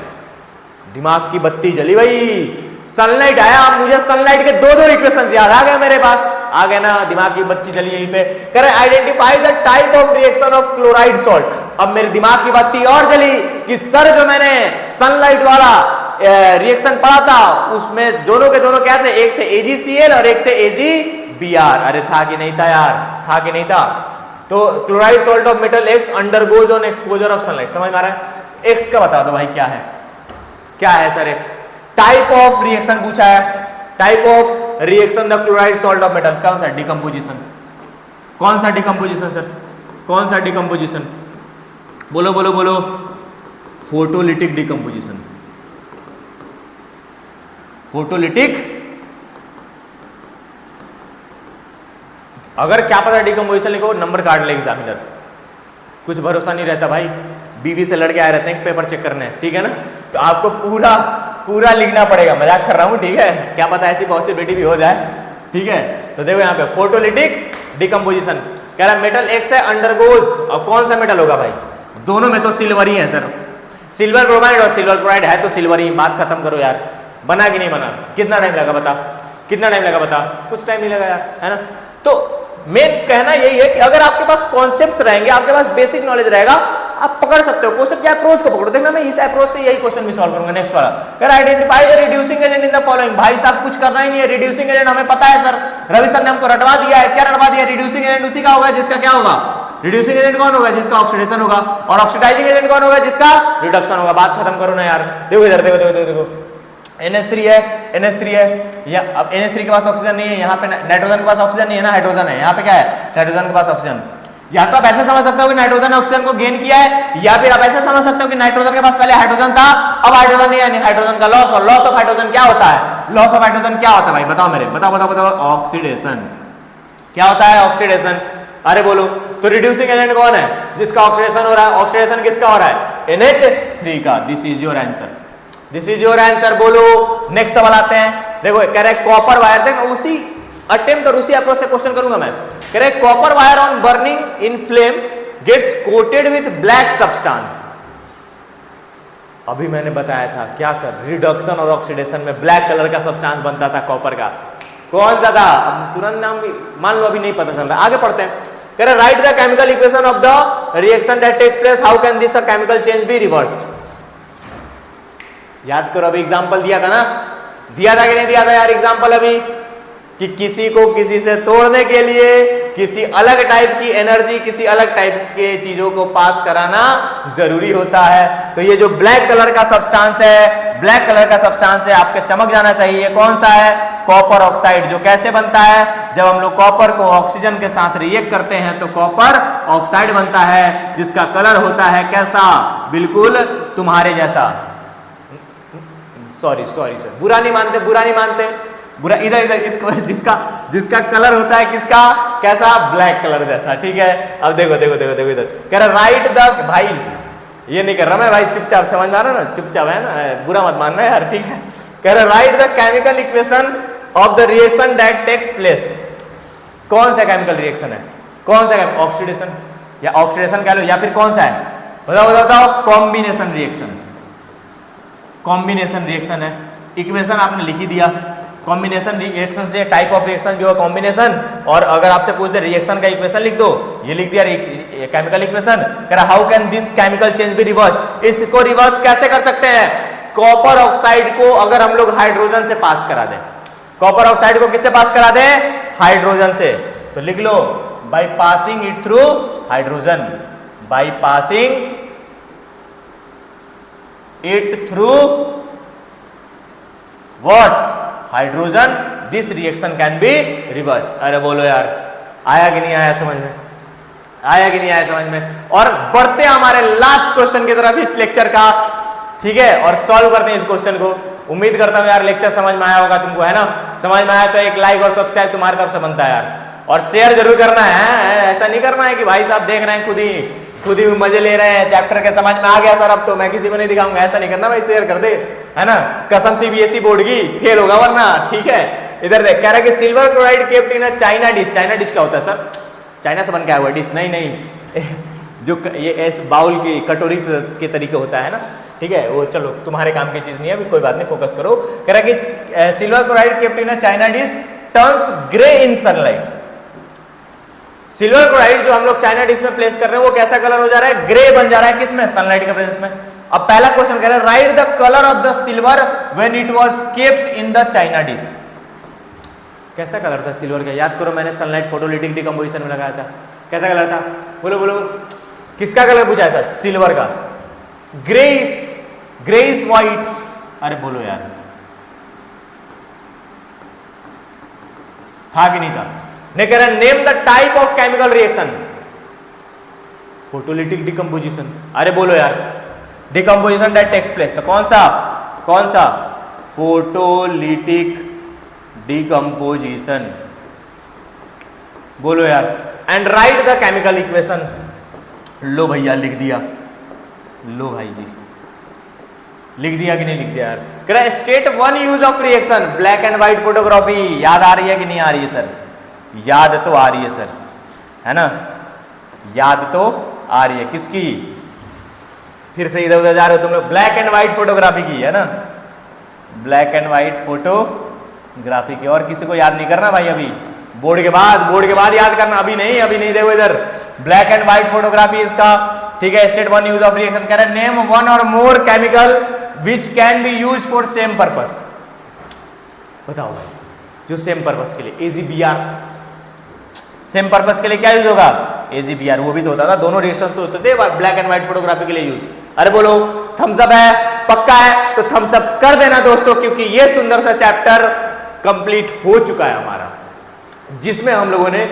दिमाग की बत्ती जली भाई। सनलाइट आया, अब मुझे सनलाइट के दो इक्वेशंस याद आ गए मेरे पास, आ गए ना, दिमाग की बत्ती जली यहीं पे। कह रहे identify the type of reaction of chloride salt. अब मेरे दिमाग की बत्ती और जली कि सर जो मैंने सनलाइट वाला रिएक्शन पढ़ा था उसमें दोनों के दोनों क्या थे? एक थे AgCl और एक थे AgBr। अरे था कि नहीं था यार, था कि नहीं था? तो chloride salt of metal X undergoes on exposure of sunlight. समझ में आ रहा है? X का बता दो भाई, क्या है? क्या है sir X? Type of reaction पूछा है, type of reaction the chloride salt of metal. कौन सा? डिकम्पोजिशन। कौन सा डिकम्पोजिशन सर? कौन सा डिकम्पोजिशन? बोलो बोलो बोलो। Photolytic decomposition. फोटोलिटिक। अगर क्या पता डिकम्पोजिशन लिखो नंबर काट ले एग्जामिनर, कुछ भरोसा नहीं रहता भाई। बीवी से लड़के आए रहते हैं पेपर चेक करने, ठीक है ना, तो आपको पूरा लिखना पड़ेगा। मजाक कर रहा हूं, ठीक है, क्या पता ऐसी पॉसिबिलिटी भी हो जाए, ठीक है। तो देखो यहाँ पे फोटोलिटिक डिकम्पोजिशन कह रहा है मेटल X है अंडरगोज। अब कौन सा मेटल होगा भाई? दोनों में तो सिल्वर ही है सर, सिल्वर ब्रोमाइड और सिल्वर क्लोराइड है तो सिल्वर ही। बात खत्म करो यार, बना कि नहीं बना? कितना टाइम लगा बता? कितना टाइम लगा बता? कुछ टाइम नहीं लगा यार, है ना? तो मेन कहना यही है कि अगर आपके पास कॉन्सेप्ट्स रहेंगे, आपके पास बेसिक नॉलेज रहेगा, आप पकड़ सकते हो क्वेश्चन के अप्रोच को पकड़ो। देखना मैं इस अप्रोच से यही क्वेश्चन भी सॉल्व करूंगा। नेक्स्ट वाला कर identify the reducing agent in the following. भाई साहब कुछ करना ही नहीं है, रिड्यूसिंग एजेंट हमें पता है सर, रवि सर ने हमको रटवा दिया है। क्या रटवा दिया? रिड्यूसिंग एजेंट उसी का होगा जिसका क्या होगा? रिड्यूसिंग एजेंट कौन होगा? जिसका ऑक्सीडेशन होगा। और ऑक्सीडाइजिंग एजेंट कौन होगा? जिसका रिडक्शन होगा। बात खत्म करो ना यार। देखो इधर, देखो देखो देखो देखो, NH3 है, NH3 है, या अब NH3 के पास ऑक्सीजन नहीं है, यहाँ पे नाइट्रोजन के पास ऑक्सीजन नहीं है ना, हाइड्रोजन है। यहाँ पे क्या है? हाइड्रोजन के पास ऑक्सीजन। या तो आप ऐसे समझ सकते हो कि नाइट्रोजन ने ऑक्सीजन को गेन किया है, या फिर आप ऐसे समझ सकते हो कि नाइट्रोजन के पास पहले हाइड्रोजन था, अब हाइड्रोजन नहीं है, हाइड्रोजन का लॉस। और लॉस ऑफ हाइड्रोजन क्या होता है? लॉस ऑफ हाइड्रोजन क्या होता है भाई? बताओ मेरे, बताओ बताओ बताओ। ऑक्सीडेशन। क्या होता है? ऑक्सीडेशन। अरे बोलो, तो रिड्यूसिंग एजेंट कौन है? जिसका ऑक्सीडेशन हो रहा है। ऑक्सीडेशन किसका हो रहा है? NH3 का। This is your answer, this is your answer. बोलो नेक्स्ट सवाल आते हैं। देखो कह रहे कॉपर वायर, देखो उसी अटेम्प्ट और उसी अप्रोच से क्वेश्चन करूंगा मैं। कह रहे copper wire on burning in flame gets coated with black substance. अभी मैंने बताया था क्या सर? रिडक्शन और ऑक्सीडेशन में ब्लैक कलर का सब्सटेंस बनता था कॉपर का। कौन सा था? तुरंत नाम भी मान लो अभी नहीं पता चल रहा, आगे पढ़ते हैं। कह रहे write the chemical equation of the reaction that takes place, how can this chemical change be reversed? याद करो, अभी एग्जांपल दिया था ना, दिया था कि नहीं दिया था यार एग्जांपल अभी, कि किसी को किसी से तोड़ने के लिए किसी अलग टाइप की एनर्जी, किसी अलग टाइप के चीजों को पास कराना जरूरी होता है। तो ये जो ब्लैक कलर का सब्सटेंस है, ब्लैक कलर का सब्सटेंस है, आपके चमक जाना चाहिए। कौन सा है? Copper oxide. जो कैसे बनता है? जब हम लोग कॉपर को ऑक्सीजन के साथ रिएक्ट करते हैं तो कॉपर ऑक्साइड बनता है, जिसका कलर होता है कैसा? बिल्कुल तुम्हारे जैसा। सॉरी सॉरी सर, बुरा नहीं मानते, बुरा नहीं मानते, बुरा इधर इधर। इसको जिसका कलर होता है किसका? कैसा? ब्लैक कलर जैसा। ठीक है, अब देखो देखो देखो देखो इधर कह रहा राइट द, भाई ये नहीं कर रहा मैं भाई, चुपचाप समझ में आ रहा ना, चुपचाप है ना, बुरा मत मानना यार। ठीक है, कह रहा write the chemical equation of the reaction that takes place. कौन सा केमिकल रिएक्शन है? कौन सा? ऑक्सीडेशन, या ऑक्सीडेशन कह लो, या फिर कौन सा है? बताओ बताओ बताओ। Combination reaction. कॉम्बिनेशन रिएक्शन है। इक्वेशन आपने लिख ही दिया। कॉम्बिनेशन रिएक्शन से टाइप ऑफ रिएक्शन जो है कॉम्बिनेशन। और अगर आपसे पूछ दे रिएक्शन का इक्वेशन लिख दो, ये लिख दिया केमिकल इक्वेशन। कह रहा how can this chemical change be reverse? इसको रिवर्स कैसे कर सकते हैं? कॉपर ऑक्साइड को अगर हम लोग हाइड्रोजन से पास करा दें, कॉपर ऑक्साइड को किससे पास करा दें? हाइड्रोजन से। तो लिख लो by passing it through hydrogen, by passing it through what? Hydrogen, this reaction can be reverse. अरे बोलो यार, आया कि नहीं आया समझ में? आया कि नहीं आया समझ में? और बढ़ते हैं हमारे लास्ट क्वेश्चन की तरफ इस लेक्चर का। ठीक है, और सॉल्व करते हैं इस क्वेश्चन को। उम्मीद करता हूं यार लेक्चर समझ में आया होगा तुमको, है ना? समझ में आया तो एक लाइक और सब्सक्राइब तुम्हारी तरफ से बनता है यार, और शेयर जरूर करना है। ऐसा नहीं करना है कि भाई साहब देख रहे हैं खुद ही मजे ले रहे हैं, चैप्टर के समझ में आ गया सर अब तो मैं किसी को नहीं दिखाऊंगा। ऐसा नहीं करना भाई, शेयर कर दे, है ना? कसम CBSE बोर्ड की, फेल होगा वरना। ठीक है, इधर देख, कह रहा है कि silver chloride kept in a China dish. China dish क्या होता है सर? चाइना से बन के आया हुआ डिश? नहीं नहीं, जो ये ऐसे बाउल की कटोरी के तरीके होता है ना। ठीक है, वो चलो तुम्हारे काम की चीज नहीं है, अभी कोई बात नहीं, फोकस करो। कह रहा है कि silver chloride kept in a China dish turns grey in sunlight. Silver chloride जो हम लोग चाइना डिश में प्लेस कर रहे हैं वो कैसा कलर हो जा रहा है? ग्रे बन जा रहा है। किसमें? सनलाइट के प्रेजेंस में। अब पहला क्वेश्चन कह रहा है right the colour of the silver when it was kept in the China dish. कैसा कलर था सिल्वर का? याद करो, मैंने सनलाइट फोटोलिटिक डिकम्पोजिशन में लगाया था। कैसा कलर था? बोलो बोलो, किसका कलर पूछा है सर? सिल्वर का। Greyish white. अरे बोलो यार, था कि नहीं था? ने कह रहा name the type of chemical reaction. Photolytic decomposition. अरे बोलो यार, डिकम्पोजिशन दैट टेक्स प्लेस। तो कौन सा? Photolytic decomposition. बोलो यार, and write the chemical equation. लो भैया लिख दिया, लो भाई जी लिख दिया कि नहीं लिख दिया यार? कह रहा state one use of reaction. Black and white photography याद आ रही है कि नहीं आ रही है सर? याद तो आ रही है सर, है ना? याद तो आ रही है। किसकी? फिर से इधर उधर जा रहे हो तुम लोग। ब्लैक एंड व्हाइट फोटोग्राफी की, है ना? Black and white photography graphic है। और किसी को याद नहीं करना भाई, अभी बोर्ड के बाद याद करना, अभी नहीं। देखो इधर ब्लैक एंड व्हाइट फोटोग्राफी इसका, ठीक है। स्टेट 1 यूज ऑफ रिएक्शन कह रहा है नेम 1 और more chemical which can be use for same purpose. बताओ भाई, जो सेम पर्पस के लिए AgBr, सेम पर्पस के लिए क्या यूज होगा? AgBr। वो भी तो होता था, दोनों रिएक्शंस तो होते थे ब्लैक एंड व्हाइट फोटोग्राफी के लिए यूज। अरे बोलो थम्स अप है, पक्का है? तो थम्स अप कर देना दोस्तों, क्योंकि ये सुंदर सा चैप्टर कंप्लीट हो चुका है हमारा, जिसमें हम लोगों ने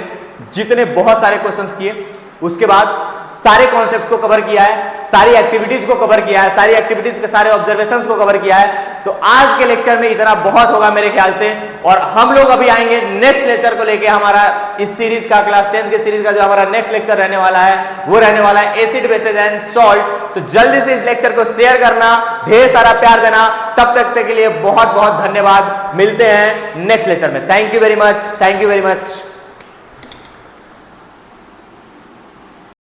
जितने बहुत सारे क्वेश्चंस किए, उसके बाद सारे कॉन्सेप्ट्स को कवर किया है, सारी एक्टिविटीज को कवर किया है, सारी एक्टिविटीज के सारे ऑब्जर्वेशंस को कवर किया है। तो आज के लेक्चर में इतना बहुत होगा मेरे ख्याल से। और हम लोग अभी आएंगे नेक्स्ट लेक्चर को लेके, हमारा इस सीरीज का, क्लास 10 के सीरीज का जो हमारा नेक्स्ट लेक्चर रहने वाला है वो रहने वाला है एसिड बेसिस एंड सॉल्ट। तो जल्दी से इस लेक्चर को शेयर करना, ढेर सारा प्यार देना। तब तक के लिए बहुत बहुत धन्यवाद। मिलते हैं नेक्स्ट लेक्चर में। Thank you very much.